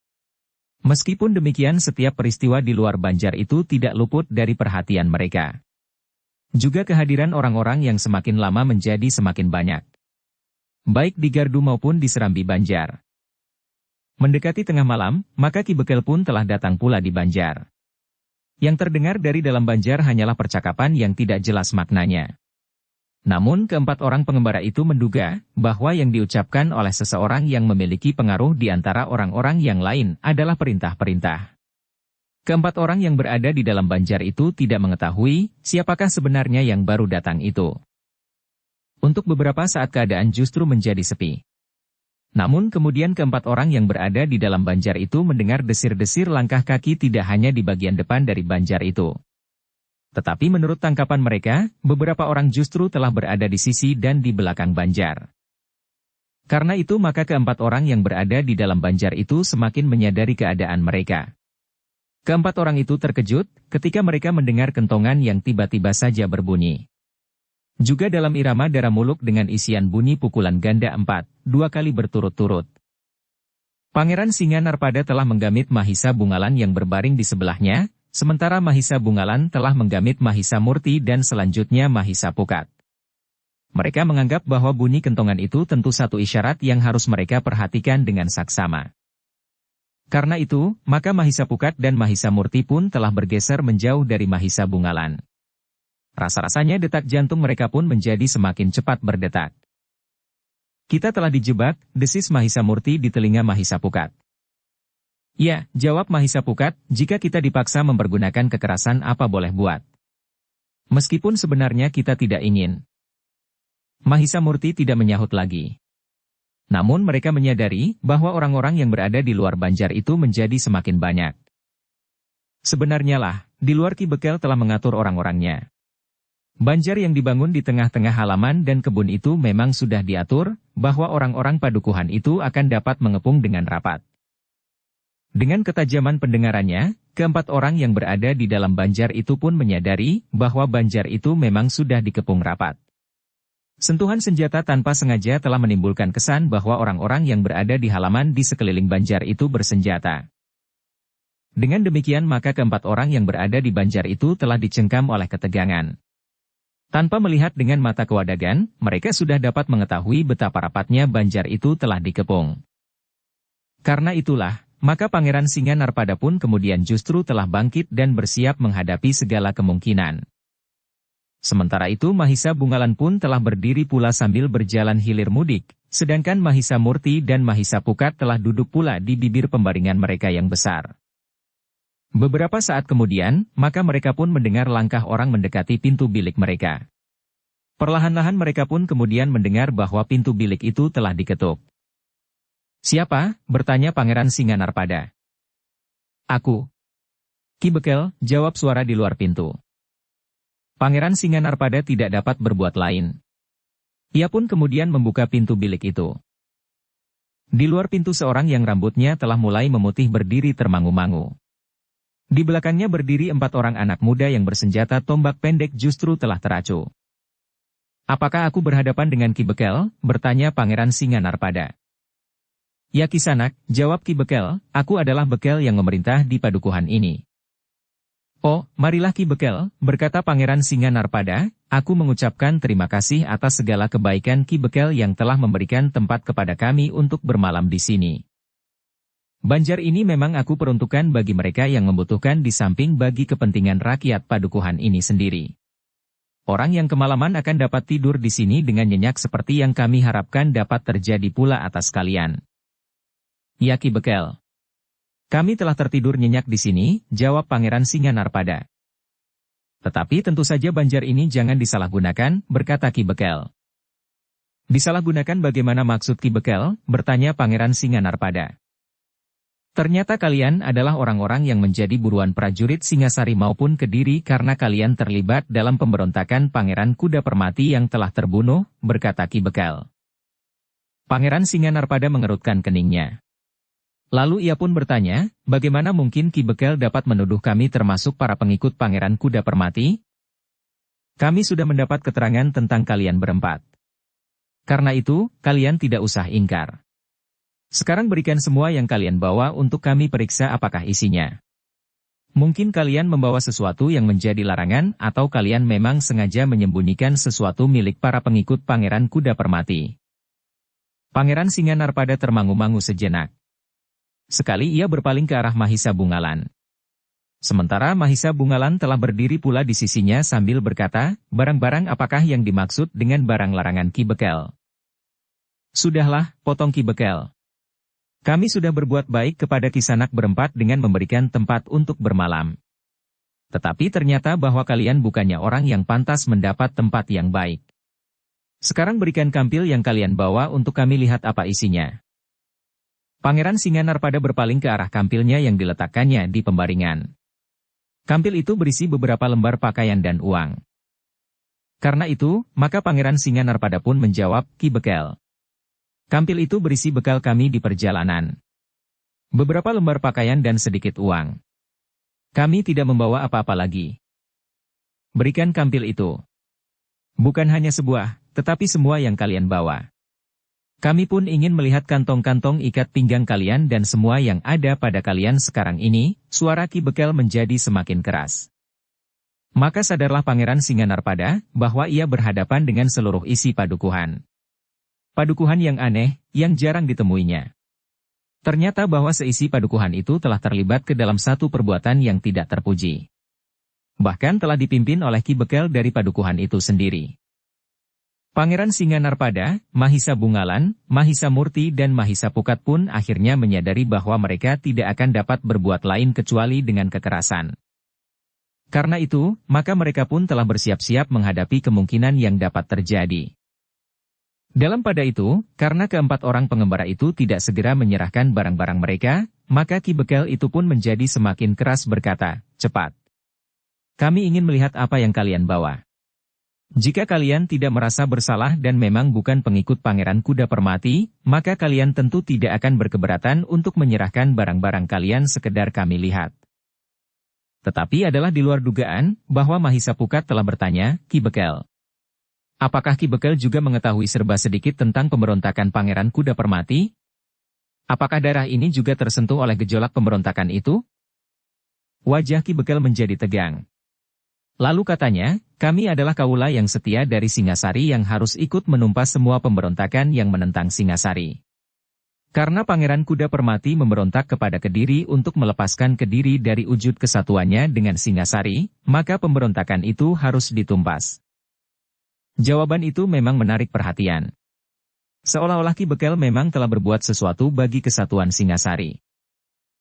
Meskipun demikian setiap peristiwa di luar Banjar itu tidak luput dari perhatian mereka. Juga kehadiran orang-orang yang semakin lama menjadi semakin banyak. Baik di gardu maupun di serambi Banjar. Mendekati tengah malam, maka Ki Bekel pun telah datang pula di Banjar. Yang terdengar dari dalam Banjar hanyalah percakapan yang tidak jelas maknanya. Namun keempat orang pengembara itu menduga bahwa yang diucapkan oleh seseorang yang memiliki pengaruh di antara orang-orang yang lain adalah perintah-perintah. Keempat orang yang berada di dalam Banjar itu tidak mengetahui siapakah sebenarnya yang baru datang itu. Untuk beberapa saat keadaan justru menjadi sepi. Namun kemudian keempat orang yang berada di dalam Banjar itu mendengar desir-desir langkah kaki tidak hanya di bagian depan dari Banjar itu. Tetapi menurut tangkapan mereka, beberapa orang justru telah berada di sisi dan di belakang Banjar. Karena itu maka keempat orang yang berada di dalam Banjar itu semakin menyadari keadaan mereka. Keempat orang itu terkejut ketika mereka mendengar kentongan yang tiba-tiba saja berbunyi. Juga dalam irama Dara Muluk dengan isian bunyi pukulan ganda 4, 2 kali berturut-turut. Pangeran Singanarpada telah menggamit Mahisa Bungalan yang berbaring di sebelahnya, sementara Mahisa Bungalan telah menggamit Mahisa Murti dan selanjutnya Mahisa Pukat. Mereka menganggap bahwa bunyi kentongan itu tentu satu isyarat yang harus mereka perhatikan dengan saksama. Karena itu, maka Mahisa Pukat dan Mahisa Murti pun telah bergeser menjauh dari Mahisa Bungalan. Rasa-rasanya detak jantung mereka pun menjadi semakin cepat berdetak. Kita telah dijebak, desis Mahisa Murti di telinga Mahisa Pukat. Ya, jawab Mahisa Pukat, jika kita dipaksa mempergunakan kekerasan apa boleh buat. Meskipun sebenarnya kita tidak ingin. Mahisa Murti tidak menyahut lagi. Namun mereka menyadari bahwa orang-orang yang berada di luar Banjar itu menjadi semakin banyak. Sebenarnya lah, di luar Ki Bekel telah mengatur orang-orangnya. Banjar yang dibangun di tengah-tengah halaman dan kebun itu memang sudah diatur, bahwa orang-orang padukuhan itu akan dapat mengepung dengan rapat. Dengan ketajaman pendengarannya, keempat orang yang berada di dalam Banjar itu pun menyadari bahwa Banjar itu memang sudah dikepung rapat. Sentuhan senjata tanpa sengaja telah menimbulkan kesan bahwa orang-orang yang berada di halaman di sekeliling Banjar itu bersenjata. Dengan demikian maka keempat orang yang berada di Banjar itu telah dicengkam oleh ketegangan. Tanpa melihat dengan mata kewadagan, mereka sudah dapat mengetahui betapa rapatnya Banjar itu telah dikepung. Karena itulah, maka Pangeran Singanarpada pun kemudian justru telah bangkit dan bersiap menghadapi segala kemungkinan. Sementara itu Mahisa Bungalan pun telah berdiri pula sambil berjalan hilir mudik, sedangkan Mahisa Murti dan Mahisa Pukat telah duduk pula di bibir pembaringan mereka yang besar. Beberapa saat kemudian, maka mereka pun mendengar langkah orang mendekati pintu bilik mereka. Perlahan-lahan mereka pun kemudian mendengar bahwa pintu bilik itu telah diketuk. "Siapa?" bertanya Pangeran Singanarpada. "Aku." "Ki Bekel," jawab suara di luar pintu. Pangeran Singanarpada tidak dapat berbuat lain. Ia pun kemudian membuka pintu bilik itu. Di luar pintu seorang yang rambutnya telah mulai memutih berdiri termangu-mangu. Di belakangnya berdiri 4 orang anak muda yang bersenjata tombak pendek justru telah teracu. "Apakah aku berhadapan dengan Ki Bekel?" bertanya Pangeran Singanarpada. "Ya Kisanak," jawab Ki Bekel, "aku adalah Bekel yang memerintah di padukuhan ini." "Oh, marilah Ki Bekel," berkata Pangeran Singanarpada, "aku mengucapkan terima kasih atas segala kebaikan Ki Bekel yang telah memberikan tempat kepada kami untuk bermalam di sini. Banjar ini memang aku peruntukkan bagi mereka yang membutuhkan di samping bagi kepentingan rakyat padukuhan ini sendiri. Orang yang kemalaman akan dapat tidur di sini dengan nyenyak seperti yang kami harapkan dapat terjadi pula atas kalian." "Ya Ki Bekel. Kami telah tertidur nyenyak di sini," jawab Pangeran Singanarpada. "Tetapi tentu saja Banjar ini jangan disalahgunakan," berkata Ki Bekel. "Disalahgunakan bagaimana maksud Ki Bekel?" bertanya Pangeran Singanarpada. "Ternyata kalian adalah orang-orang yang menjadi buruan prajurit Singasari maupun Kediri karena kalian terlibat dalam pemberontakan Pangeran Kuda Permati yang telah terbunuh," berkata Ki Bekel. Pangeran Singanarpada mengerutkan keningnya. Lalu ia pun bertanya, "Bagaimana mungkin Ki Bekel dapat menuduh kami termasuk para pengikut Pangeran Kuda Permati? Kami sudah mendapat keterangan tentang kalian berempat. Karena itu, kalian tidak usah ingkar. Sekarang berikan semua yang kalian bawa untuk kami periksa apakah isinya. Mungkin kalian membawa sesuatu yang menjadi larangan atau kalian memang sengaja menyembunyikan sesuatu milik para pengikut Pangeran Kuda Permati." Pangeran Singanarpada termangu-mangu sejenak. Sekali ia berpaling ke arah Mahisa Bungalan. Sementara Mahisa Bungalan telah berdiri pula di sisinya sambil berkata, "Barang-barang apakah yang dimaksud dengan barang larangan Ki Bekel?" "Sudahlah, potong Ki Bekel. Kami sudah berbuat baik kepada Kisanak berempat dengan memberikan tempat untuk bermalam. Tetapi ternyata bahwa kalian bukannya orang yang pantas mendapat tempat yang baik. Sekarang berikan kampil yang kalian bawa untuk kami lihat apa isinya." Pangeran Singanarpada berpaling ke arah kampilnya yang diletakkannya di pembaringan. Kampil itu berisi beberapa lembar pakaian dan uang. Karena itu, maka Pangeran Singanarpada pun menjawab, "Ki Bekel. Kampil itu berisi bekal kami di perjalanan. Beberapa lembar pakaian dan sedikit uang. Kami tidak membawa apa-apa lagi. Berikan kampil itu. Bukan hanya sebuah, tetapi semua yang kalian bawa. Kami pun ingin melihat kantong-kantong ikat pinggang kalian dan semua yang ada pada kalian sekarang ini." Suara Ki Bekel menjadi semakin keras. Maka sadarlah Pangeran Singanarpada bahwa ia berhadapan dengan seluruh isi padukuhan. Padukuhan yang aneh, yang jarang ditemuinya. Ternyata bahwa seisi padukuhan itu telah terlibat ke dalam satu perbuatan yang tidak terpuji. Bahkan telah dipimpin oleh Ki Bekel dari padukuhan itu sendiri. Pangeran Singanarpada, Mahisa Bungalan, Mahisa Murti dan Mahisa Pukat pun akhirnya menyadari bahwa mereka tidak akan dapat berbuat lain kecuali dengan kekerasan. Karena itu, maka mereka pun telah bersiap-siap menghadapi kemungkinan yang dapat terjadi. Dalam pada itu, karena keempat orang pengembara itu tidak segera menyerahkan barang-barang mereka, maka Ki Bekel itu pun menjadi semakin keras berkata, "Cepat. Kami ingin melihat apa yang kalian bawa. Jika kalian tidak merasa bersalah dan memang bukan pengikut Pangeran Kuda Permati, maka kalian tentu tidak akan berkeberatan untuk menyerahkan barang-barang kalian sekedar kami lihat." Tetapi adalah di luar dugaan, bahwa Mahisa Pukat telah bertanya, "Ki Bekel. Apakah Ki Bekel juga mengetahui serba sedikit tentang pemberontakan Pangeran Kuda Permati? Apakah daerah ini juga tersentuh oleh gejolak pemberontakan itu?" Wajah Ki Bekel menjadi tegang. Lalu katanya, "Kami adalah kaula yang setia dari Singasari yang harus ikut menumpas semua pemberontakan yang menentang Singasari. Karena Pangeran Kuda Permati memberontak kepada Kediri untuk melepaskan Kediri dari wujud kesatuannya dengan Singasari, maka pemberontakan itu harus ditumpas. Jawaban itu memang menarik perhatian. Seolah-olah Ki Bekel memang telah berbuat sesuatu bagi kesatuan Singasari.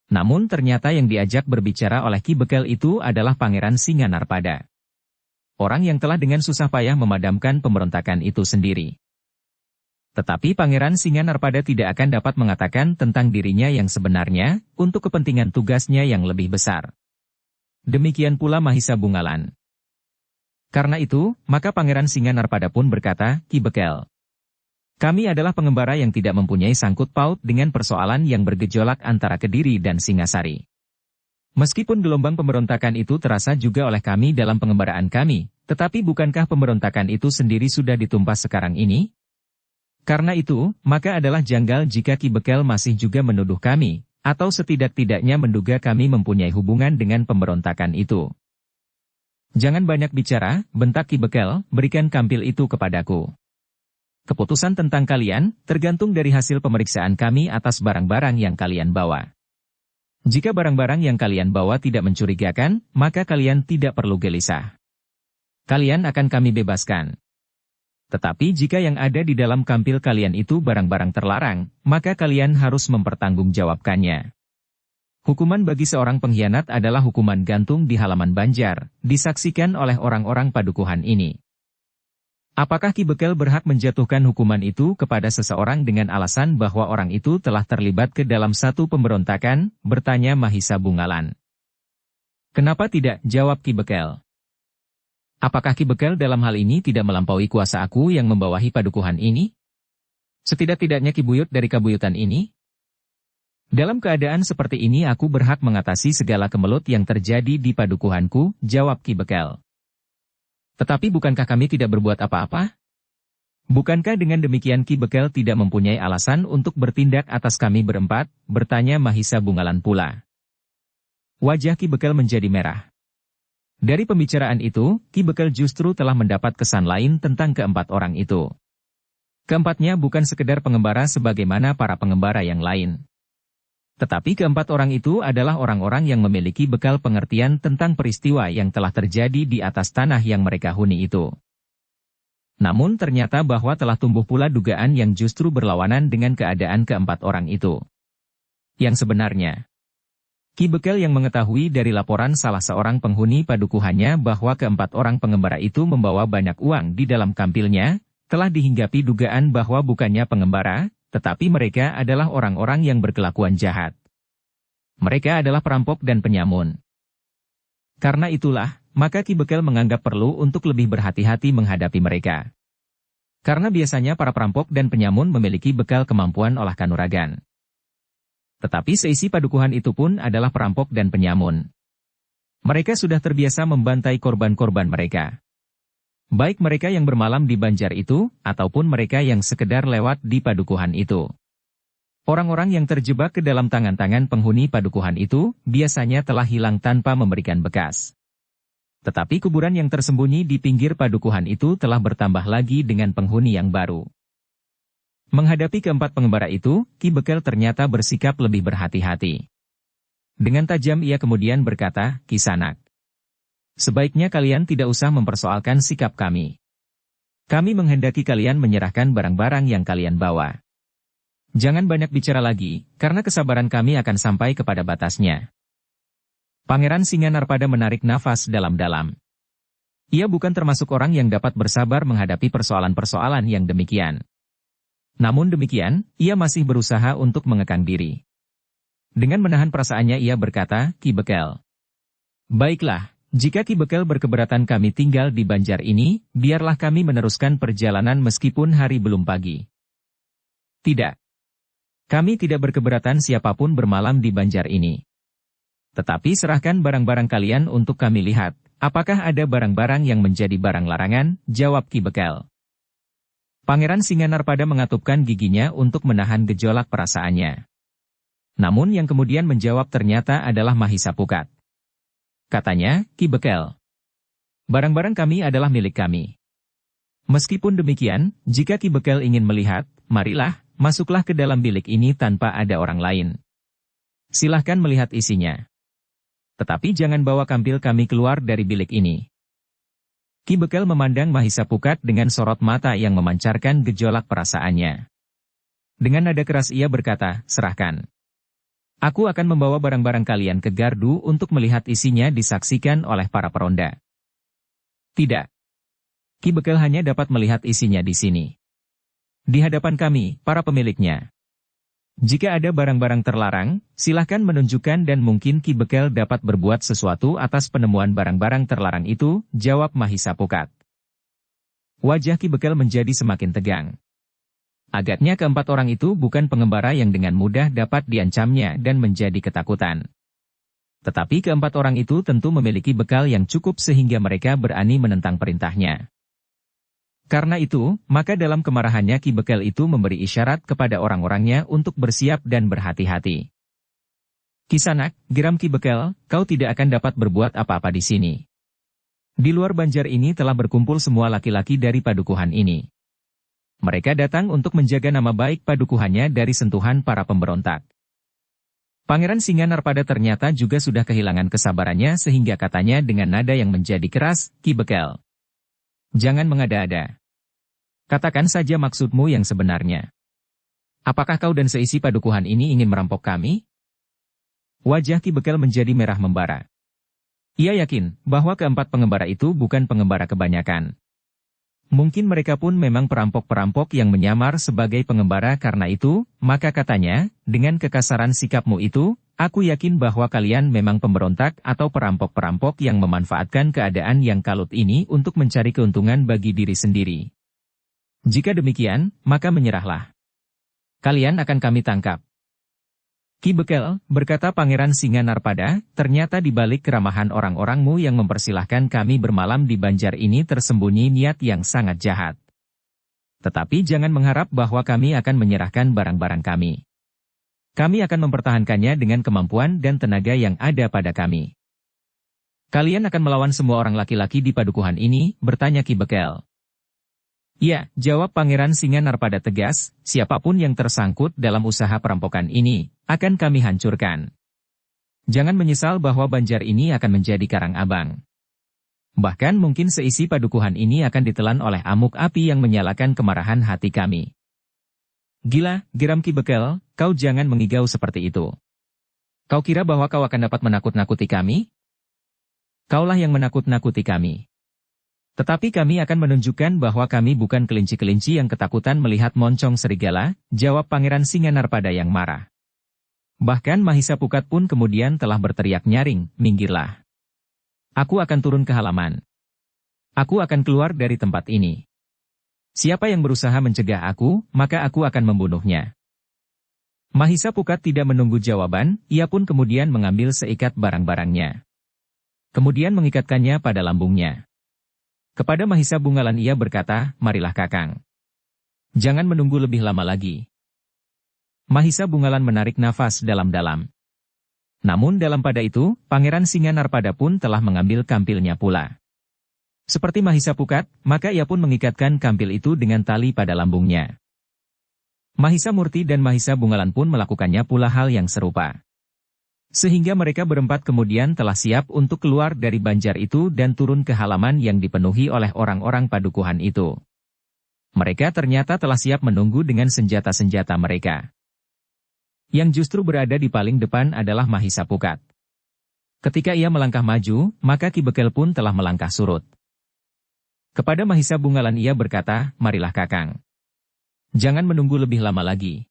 Namun ternyata yang diajak berbicara oleh Ki Bekel itu adalah Pangeran Singanarpada. Orang yang telah dengan susah payah memadamkan pemberontakan itu sendiri. Tetapi Pangeran Singanarpada tidak akan dapat mengatakan tentang dirinya yang sebenarnya, untuk kepentingan tugasnya yang lebih besar. Demikian pula Mahisa Bungalan. Karena itu, maka Pangeran Singanarpada pun berkata, Ki Bekel, kami adalah pengembara yang tidak mempunyai sangkut paut dengan persoalan yang bergejolak antara Kediri dan Singasari. Meskipun gelombang pemberontakan itu terasa juga oleh kami dalam pengembaraan kami, tetapi bukankah pemberontakan itu sendiri sudah ditumpas sekarang ini? Karena itu, maka adalah janggal jika Ki Bekel masih juga menuduh kami, atau setidak-tidaknya menduga kami mempunyai hubungan dengan pemberontakan itu. Jangan banyak bicara, bentak Ki Bekel, berikan kampil itu kepadaku. Keputusan tentang kalian, tergantung dari hasil pemeriksaan kami atas barang-barang yang kalian bawa. Jika barang-barang yang kalian bawa tidak mencurigakan, maka kalian tidak perlu gelisah. Kalian akan kami bebaskan. Tetapi jika yang ada di dalam kampil kalian itu barang-barang terlarang, maka kalian harus mempertanggungjawabkannya. Hukuman bagi seorang pengkhianat adalah hukuman gantung di halaman Banjar, disaksikan oleh orang-orang padukuhan ini. Apakah Ki Bekel berhak menjatuhkan hukuman itu kepada seseorang dengan alasan bahwa orang itu telah terlibat ke dalam satu pemberontakan? Bertanya Mahisa Bungalan. Kenapa tidak? Jawab Ki Bekel. Apakah Ki Bekel dalam hal ini tidak melampaui kuasa aku yang membawahi padukuhan ini? Setidak-tidaknya Ki Buyut dari kabuyutan ini? Dalam keadaan seperti ini aku berhak mengatasi segala kemelut yang terjadi di padukuhanku, jawab Ki Bekel. Tetapi bukankah kami tidak berbuat apa-apa? Bukankah dengan demikian Ki Bekel tidak mempunyai alasan untuk bertindak atas kami berempat? Bertanya Mahisa Bungalan pula. Wajah Ki Bekel menjadi merah. Dari pembicaraan itu, Ki Bekel justru telah mendapat kesan lain tentang keempat orang itu. Keempatnya bukan sekedar pengembara sebagaimana para pengembara yang lain. Tetapi keempat orang itu adalah orang-orang yang memiliki bekal pengertian tentang peristiwa yang telah terjadi di atas tanah yang mereka huni itu. Namun ternyata bahwa telah tumbuh pula dugaan yang justru berlawanan dengan keadaan keempat orang itu. Yang sebenarnya, Ki Bekel yang mengetahui dari laporan salah seorang penghuni padukuhannya bahwa keempat orang pengembara itu membawa banyak uang di dalam kampilnya, telah dihinggapi dugaan bahwa bukannya pengembara, tetapi mereka adalah orang-orang yang berkelakuan jahat. Mereka adalah perampok dan penyamun. Karena itulah, maka Ki Bekel menganggap perlu untuk lebih berhati-hati menghadapi mereka. Karena biasanya para perampok dan penyamun memiliki bekal kemampuan olah kanuragan. Tetapi seisi padukuhan itu pun adalah perampok dan penyamun. Mereka sudah terbiasa membantai korban-korban mereka. Baik mereka yang bermalam di Banjar itu, ataupun mereka yang sekedar lewat di padukuhan itu. Orang-orang yang terjebak ke dalam tangan-tangan penghuni padukuhan itu, biasanya telah hilang tanpa memberikan bekas. Tetapi kuburan yang tersembunyi di pinggir padukuhan itu telah bertambah lagi dengan penghuni yang baru. Menghadapi keempat pengembara itu, Ki Bekel ternyata bersikap lebih berhati-hati. Dengan tajam ia kemudian berkata, Kisanak, sebaiknya kalian tidak usah mempersoalkan sikap kami. Kami menghendaki kalian menyerahkan barang-barang yang kalian bawa. Jangan banyak bicara lagi, karena kesabaran kami akan sampai kepada batasnya. Pangeran Singanarpada menarik nafas dalam-dalam. Ia bukan termasuk orang yang dapat bersabar menghadapi persoalan-persoalan yang demikian. Namun demikian, ia masih berusaha untuk mengekang diri. Dengan menahan perasaannya ia berkata, Ki Bekel, baiklah. Jika Ki Bekel berkeberatan kami tinggal di Banjar ini, biarlah kami meneruskan perjalanan meskipun hari belum pagi. Tidak. Kami tidak berkeberatan siapapun bermalam di Banjar ini. Tetapi serahkan barang-barang kalian untuk kami lihat, apakah ada barang-barang yang menjadi barang larangan, jawab Ki Bekel. Pangeran Singanarpada mengatupkan giginya untuk menahan gejolak perasaannya. Namun yang kemudian menjawab ternyata adalah Mahisa Pukat. Katanya, Ki Bekel, barang-barang kami adalah milik kami. Meskipun demikian, jika Ki Bekel ingin melihat, marilah, masuklah ke dalam bilik ini tanpa ada orang lain. Silahkan melihat isinya. Tetapi jangan bawa kampil kami keluar dari bilik ini. Ki Bekel memandang Mahisa Pukat dengan sorot mata yang memancarkan gejolak perasaannya. Dengan nada keras ia berkata, serahkan. Aku akan membawa barang-barang kalian ke gardu untuk melihat isinya disaksikan oleh para peronda. Tidak. Ki Bekel hanya dapat melihat isinya di sini. Di hadapan kami, para pemiliknya. Jika ada barang-barang terlarang, silahkan menunjukkan dan mungkin Ki Bekel dapat berbuat sesuatu atas penemuan barang-barang terlarang itu, jawab Mahisa Pukat. Wajah Ki Bekel menjadi semakin tegang. Agaknya keempat orang itu bukan pengembara yang dengan mudah dapat diancamnya dan menjadi ketakutan. Tetapi keempat orang itu tentu memiliki bekal yang cukup sehingga mereka berani menentang perintahnya. Karena itu, maka dalam kemarahannya Ki Bekel itu memberi isyarat kepada orang-orangnya untuk bersiap dan berhati-hati. Kisanak, geram Ki Bekel, kau tidak akan dapat berbuat apa-apa di sini. Di luar banjar ini telah berkumpul semua laki-laki dari padukuhan ini. Mereka datang untuk menjaga nama baik padukuhannya dari sentuhan para pemberontak. Pangeran Singanarpada ternyata juga sudah kehilangan kesabarannya sehingga katanya dengan nada yang menjadi keras, Ki Bekel. Jangan mengada-ada. Katakan saja maksudmu yang sebenarnya. Apakah kau dan seisi padukuhan ini ingin merampok kami? Wajah Ki Bekel menjadi merah membara. Ia yakin bahwa keempat pengembara itu bukan pengembara kebanyakan. Mungkin mereka pun memang perampok-perampok yang menyamar sebagai pengembara karena itu, maka katanya, dengan kekasaran sikapmu itu, aku yakin bahwa kalian memang pemberontak atau perampok-perampok yang memanfaatkan keadaan yang kalut ini untuk mencari keuntungan bagi diri sendiri. Jika demikian, maka menyerahlah. Kalian akan kami tangkap. Ki Bekel, berkata Pangeran Singanarpada, ternyata di balik keramahan orang-orangmu yang mempersilahkan kami bermalam di banjar ini tersembunyi niat yang sangat jahat. Tetapi jangan mengharap bahwa kami akan menyerahkan barang-barang kami. Kami akan mempertahankannya dengan kemampuan dan tenaga yang ada pada kami. Kalian akan melawan semua orang laki-laki di padukuhan ini, bertanya Ki Bekel. Ya, jawab Pangeran Singanarpada tegas, siapapun yang tersangkut dalam usaha perampokan ini, akan kami hancurkan. Jangan menyesal bahwa banjar ini akan menjadi karang abang. Bahkan mungkin seisi padukuhan ini akan ditelan oleh amuk api yang menyalakan kemarahan hati kami. Gila, geram Ki Bekel, kau jangan mengigau seperti itu. Kau kira bahwa kau akan dapat menakut-nakuti kami? Kaulah yang menakut-nakuti kami. Tetapi kami akan menunjukkan bahwa kami bukan kelinci-kelinci yang ketakutan melihat moncong serigala, jawab Pangeran Singanarpada yang marah. Bahkan Mahisa Pukat pun kemudian telah berteriak nyaring, minggirlah. Aku akan turun ke halaman. Aku akan keluar dari tempat ini. Siapa yang berusaha mencegah aku, maka aku akan membunuhnya. Mahisa Pukat tidak menunggu jawaban, ia pun kemudian mengambil seikat barang-barangnya. Kemudian mengikatkannya pada lambungnya. Kepada Mahisa Bungalan ia berkata, marilah Kakang. Jangan menunggu lebih lama lagi. Mahisa Bungalan menarik nafas dalam-dalam. Namun dalam pada itu, Pangeran Singanarpada pun telah mengambil kampilnya pula. Seperti Mahisa Pukat, maka ia pun mengikatkan kampil itu dengan tali pada lambungnya. Mahisa Murti dan Mahisa Bungalan pun melakukannya pula hal yang serupa. Sehingga mereka berempat kemudian telah siap untuk keluar dari banjar itu dan turun ke halaman yang dipenuhi oleh orang-orang padukuhan itu. Mereka ternyata telah siap menunggu dengan senjata-senjata mereka. Yang justru berada di paling depan adalah Mahisa Pukat. Ketika ia melangkah maju, maka Ki Bekel pun telah melangkah surut. Kepada Mahisa Bungalan ia berkata, marilah Kakang. Jangan menunggu lebih lama lagi.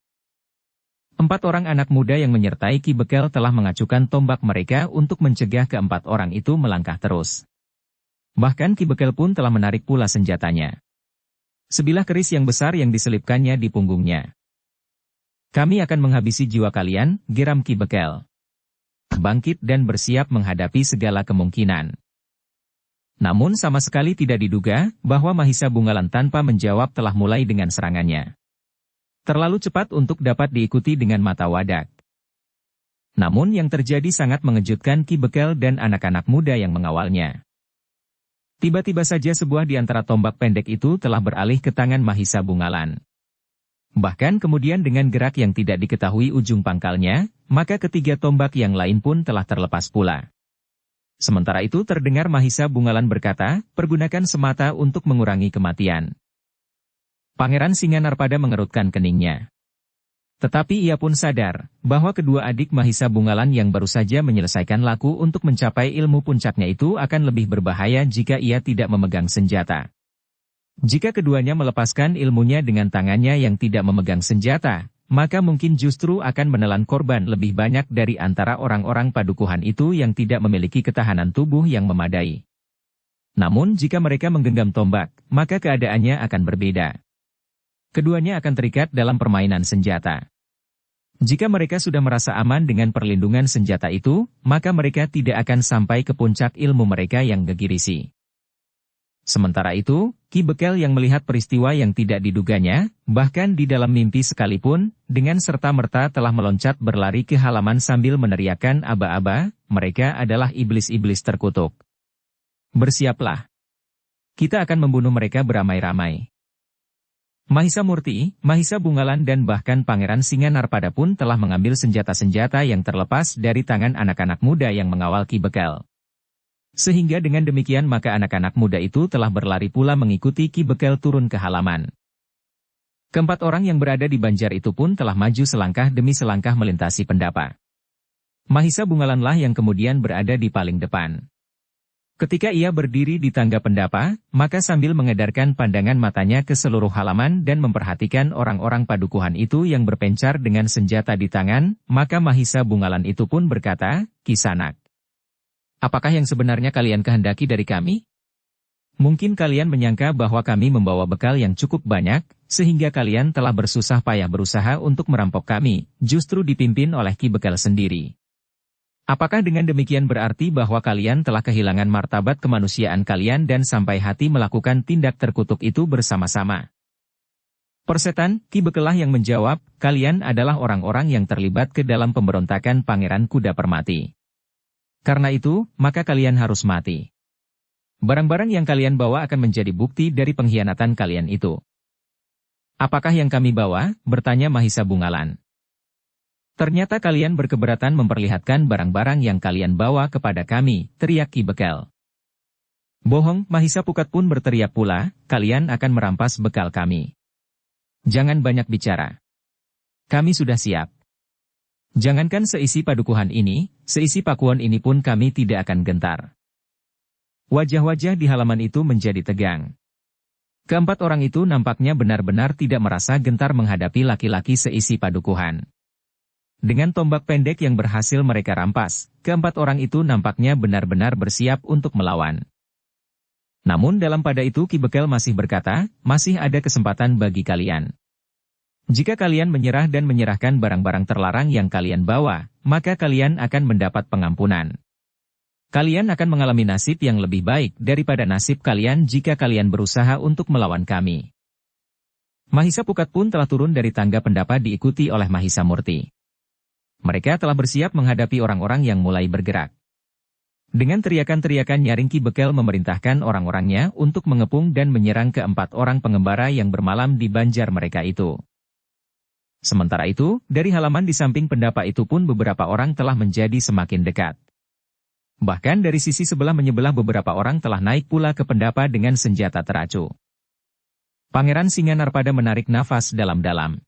4 orang anak muda yang menyertai Ki Bekel telah mengacukan tombak mereka untuk mencegah keempat orang itu melangkah terus. Bahkan Ki Bekel pun telah menarik pula senjatanya. Sebilah keris yang besar yang diselipkannya di punggungnya. Kami akan menghabisi jiwa kalian, geram Ki Bekel. Bangkit dan bersiap menghadapi segala kemungkinan. Namun sama sekali tidak diduga bahwa Mahisa Bungalan tanpa menjawab telah mulai dengan serangannya. Terlalu cepat untuk dapat diikuti dengan mata wadak. Namun yang terjadi sangat mengejutkan Ki Bekel dan anak-anak muda yang mengawalnya. Tiba-tiba saja sebuah di antara tombak pendek itu telah beralih ke tangan Mahisa Bungalan. Bahkan kemudian dengan gerak yang tidak diketahui ujung pangkalnya, maka ketiga tombak yang lain pun telah terlepas pula. Sementara itu terdengar Mahisa Bungalan berkata, pergunakan semata untuk mengurangi kematian. Pangeran Singanarpada mengerutkan keningnya. Tetapi ia pun sadar, bahwa kedua adik Mahisa Bungalan yang baru saja menyelesaikan laku untuk mencapai ilmu puncaknya itu akan lebih berbahaya jika ia tidak memegang senjata. Jika keduanya melepaskan ilmunya dengan tangannya yang tidak memegang senjata, maka mungkin justru akan menelan korban lebih banyak dari antara orang-orang padukuhan itu yang tidak memiliki ketahanan tubuh yang memadai. Namun jika mereka menggenggam tombak, maka keadaannya akan berbeda. Keduanya akan terikat dalam permainan senjata. Jika mereka sudah merasa aman dengan perlindungan senjata itu, maka mereka tidak akan sampai ke puncak ilmu mereka yang gegirisi. Sementara itu, Ki Bekel yang melihat peristiwa yang tidak diduganya, bahkan di dalam mimpi sekalipun, dengan serta-merta telah meloncat berlari ke halaman sambil meneriakkan aba-aba, mereka adalah iblis-iblis terkutuk. Bersiaplah. Kita akan membunuh mereka beramai-ramai. Mahisa Murti, Mahisa Bungalan dan bahkan Pangeran Singanarpada pun telah mengambil senjata-senjata yang terlepas dari tangan anak-anak muda yang mengawal Ki Bekel. Sehingga dengan demikian maka anak-anak muda itu telah berlari pula mengikuti Ki Bekel turun ke halaman. Keempat orang yang berada di banjar itu pun telah maju selangkah demi selangkah melintasi pendapa. Mahisa Bungalanlah yang kemudian berada di paling depan. Ketika ia berdiri di tangga pendapa, maka sambil mengedarkan pandangan matanya ke seluruh halaman dan memperhatikan orang-orang padukuhan itu yang berpencar dengan senjata di tangan, maka Mahisa Bungalan itu pun berkata, Kisanak, apakah yang sebenarnya kalian kehendaki dari kami? Mungkin kalian menyangka bahwa kami membawa bekal yang cukup banyak, sehingga kalian telah bersusah payah berusaha untuk merampok kami, justru dipimpin oleh Ki Bekel sendiri. Apakah dengan demikian berarti bahwa kalian telah kehilangan martabat kemanusiaan kalian dan sampai hati melakukan tindak terkutuk itu bersama-sama? Persetan, Ki Bekelah yang menjawab, kalian adalah orang-orang yang terlibat ke dalam pemberontakan Pangeran Kuda Permati. Karena itu, maka kalian harus mati. Barang-barang yang kalian bawa akan menjadi bukti dari pengkhianatan kalian itu. Apakah yang kami bawa? Bertanya Mahisa Bungalan. Ternyata kalian berkeberatan memperlihatkan barang-barang yang kalian bawa kepada kami, teriak Ki Bekel. Bohong, Mahisa Pukat pun berteriak pula, kalian akan merampas bekal kami. Jangan banyak bicara. Kami sudah siap. Jangankan seisi padukuhan ini, seisi pakuan ini pun kami tidak akan gentar. Wajah-wajah di halaman itu menjadi tegang. Keempat orang itu nampaknya benar-benar tidak merasa gentar menghadapi laki-laki seisi padukuhan. Dengan tombak pendek yang berhasil mereka rampas, keempat orang itu nampaknya benar-benar bersiap untuk melawan. Namun dalam pada itu Ki Bekel masih berkata, masih ada kesempatan bagi kalian. Jika kalian menyerah dan menyerahkan barang-barang terlarang yang kalian bawa, maka kalian akan mendapat pengampunan. Kalian akan mengalami nasib yang lebih baik daripada nasib kalian jika kalian berusaha untuk melawan kami. Mahisa Pukat pun telah turun dari tangga pendapa diikuti oleh Mahisa Murti. Mereka telah bersiap menghadapi orang-orang yang mulai bergerak. Dengan teriakan-teriakan nyaring Ki Bekel memerintahkan orang-orangnya untuk mengepung dan menyerang keempat orang pengembara yang bermalam di banjar mereka itu. Sementara itu, dari halaman di samping pendapa itu pun beberapa orang telah menjadi semakin dekat. Bahkan dari sisi sebelah menyebelah beberapa orang telah naik pula ke pendapa dengan senjata teracu. Pangeran Singanarpada menarik nafas dalam-dalam.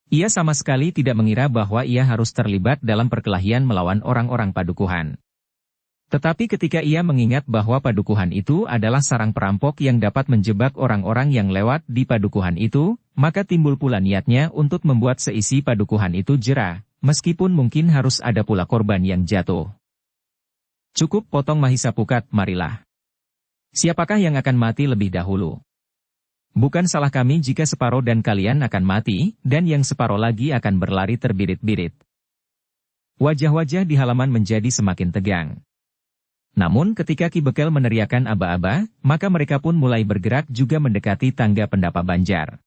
Ia sama sekali tidak mengira bahwa ia harus terlibat dalam perkelahian melawan orang-orang padukuhan. Tetapi ketika ia mengingat bahwa padukuhan itu adalah sarang perampok yang dapat menjebak orang-orang yang lewat di padukuhan itu, maka timbul pula niatnya untuk membuat seisi padukuhan itu jera, meskipun mungkin harus ada pula korban yang jatuh. Cukup, potong Mahisa Pukat, marilah. Siapakah yang akan mati lebih dahulu? Bukan salah kami jika separuh dan kalian akan mati, dan yang separuh lagi akan berlari terbirit-birit. Wajah-wajah di halaman menjadi semakin tegang. Namun ketika Ki Bekel meneriakkan aba-aba, maka mereka pun mulai bergerak juga mendekati tangga pendapa banjar.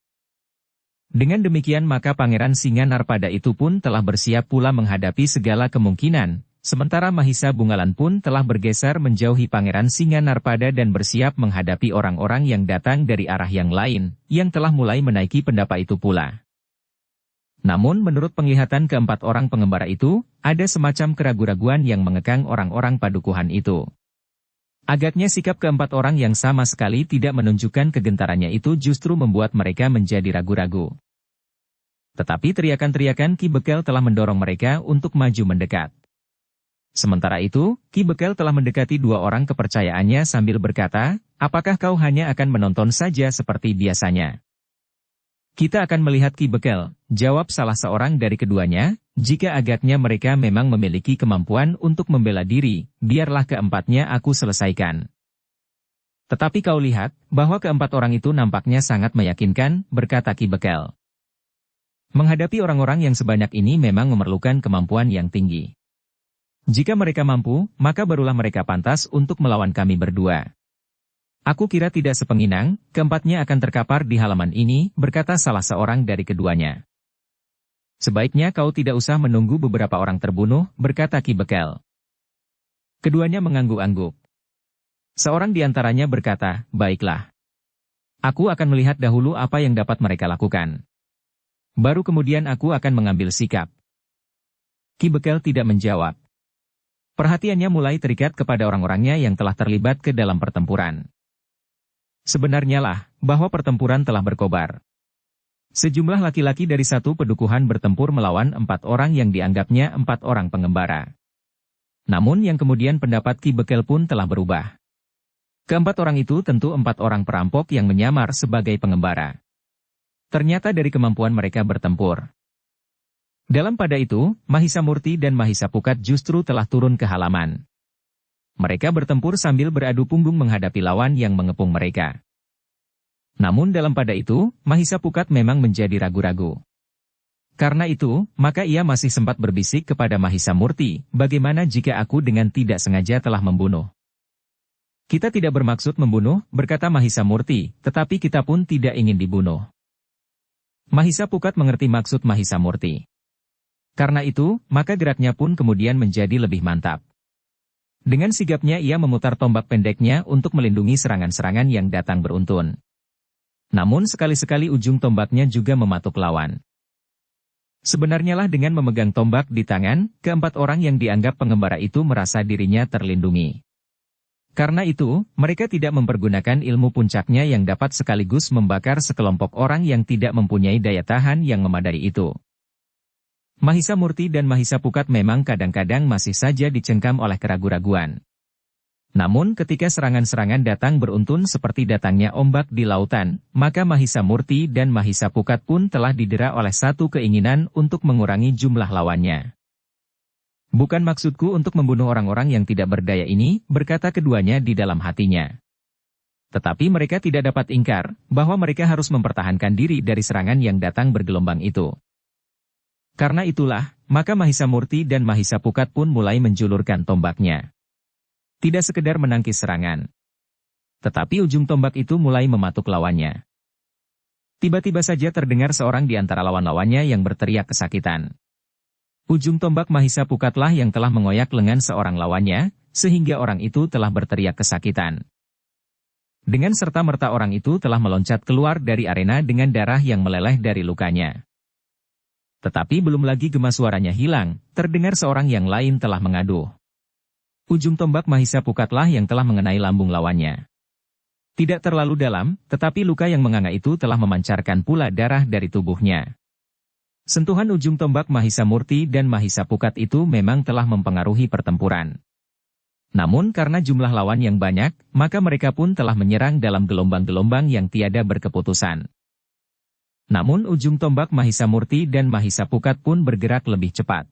Dengan demikian maka Pangeran Singanarpada itu pun telah bersiap pula menghadapi segala kemungkinan. Sementara Mahisa Bungalan pun telah bergeser menjauhi Pangeran Singanarpada dan bersiap menghadapi orang-orang yang datang dari arah yang lain, yang telah mulai menaiki pendapa itu pula. Namun menurut penglihatan keempat orang pengembara itu, ada semacam keraguan-raguan yang mengekang orang-orang padukuhan itu. Agaknya sikap keempat orang yang sama sekali tidak menunjukkan kegentarannya itu justru membuat mereka menjadi ragu-ragu. Tetapi teriakan-teriakan Ki Bekel telah mendorong mereka untuk maju mendekat. Sementara itu, Ki Bekel telah mendekati dua orang kepercayaannya sambil berkata, "Apakah kau hanya akan menonton saja seperti biasanya?" "Kita akan melihat Ki Bekel," jawab salah seorang dari keduanya, "jika agaknya mereka memang memiliki kemampuan untuk membela diri, biarlah keempatnya aku selesaikan." "Tetapi kau lihat, bahwa keempat orang itu nampaknya sangat meyakinkan," berkata Ki Bekel. "Menghadapi orang-orang yang sebanyak ini memang memerlukan kemampuan yang tinggi. Jika mereka mampu, maka barulah mereka pantas untuk melawan kami berdua." "Aku kira tidak sepenginang, keempatnya akan terkapar di halaman ini," berkata salah seorang dari keduanya. "Sebaiknya kau tidak usah menunggu beberapa orang terbunuh," berkata Ki Bekel. Keduanya mengangguk-angguk. Seorang di antaranya berkata, "Baiklah. Aku akan melihat dahulu apa yang dapat mereka lakukan. Baru kemudian aku akan mengambil sikap." Ki Bekel tidak menjawab. Perhatiannya mulai terikat kepada orang-orangnya yang telah terlibat ke dalam pertempuran. Sebenarnya lah, bahwa pertempuran telah berkobar. Sejumlah laki-laki dari satu pedukuhan bertempur melawan 4 orang yang dianggapnya 4 orang pengembara. Namun yang kemudian pendapat Ki Bekel pun telah berubah. Keempat orang itu tentu 4 orang perampok yang menyamar sebagai pengembara. Ternyata dari kemampuan mereka bertempur. Dalam pada itu, Mahisa Murti dan Mahisa Pukat justru telah turun ke halaman. Mereka bertempur sambil beradu punggung menghadapi lawan yang mengepung mereka. Namun dalam pada itu, Mahisa Pukat memang menjadi ragu-ragu. Karena itu, maka ia masih sempat berbisik kepada Mahisa Murti, "Bagaimana jika aku dengan tidak sengaja telah membunuh?" "Kita tidak bermaksud membunuh," berkata Mahisa Murti, "tetapi kita pun tidak ingin dibunuh." Mahisa Pukat mengerti maksud Mahisa Murti. Karena itu, maka geraknya pun kemudian menjadi lebih mantap. Dengan sigapnya ia memutar tombak pendeknya untuk melindungi serangan-serangan yang datang beruntun. Namun sekali-sekali ujung tombaknya juga mematuk lawan. Sebenarnya lah dengan memegang tombak di tangan, keempat orang yang dianggap pengembara itu merasa dirinya terlindungi. Karena itu, mereka tidak mempergunakan ilmu puncaknya yang dapat sekaligus membakar sekelompok orang yang tidak mempunyai daya tahan yang memadai itu. Mahisa Murti dan Mahisa Pukat memang kadang-kadang masih saja dicengkam oleh keraguan-raguan. Namun ketika serangan-serangan datang beruntun seperti datangnya ombak di lautan, maka Mahisa Murti dan Mahisa Pukat pun telah didera oleh satu keinginan untuk mengurangi jumlah lawannya. "Bukan maksudku untuk membunuh orang-orang yang tidak berdaya ini," berkata keduanya di dalam hatinya. Tetapi mereka tidak dapat ingkar, bahwa mereka harus mempertahankan diri dari serangan yang datang bergelombang itu. Karena itulah, maka Mahisa Murti dan Mahisa Pukat pun mulai menjulurkan tombaknya. Tidak sekedar menangkis serangan. Tetapi ujung tombak itu mulai mematuk lawannya. Tiba-tiba saja terdengar seorang di antara lawan-lawannya yang berteriak kesakitan. Ujung tombak Mahisa Pukatlah yang telah mengoyak lengan seorang lawannya, sehingga orang itu telah berteriak kesakitan. Dengan serta-merta orang itu telah meloncat keluar dari arena dengan darah yang meleleh dari lukanya. Tetapi belum lagi gema suaranya hilang, terdengar seorang yang lain telah mengaduh. Ujung tombak Mahisa Pukatlah yang telah mengenai lambung lawannya. Tidak terlalu dalam, tetapi luka yang menganga itu telah memancarkan pula darah dari tubuhnya. Sentuhan ujung tombak Mahisa Murti dan Mahisa Pukat itu memang telah mempengaruhi pertempuran. Namun karena jumlah lawan yang banyak, maka mereka pun telah menyerang dalam gelombang-gelombang yang tiada berkeputusan. Namun ujung tombak Mahisa Murti dan Mahisa Pukat pun bergerak lebih cepat.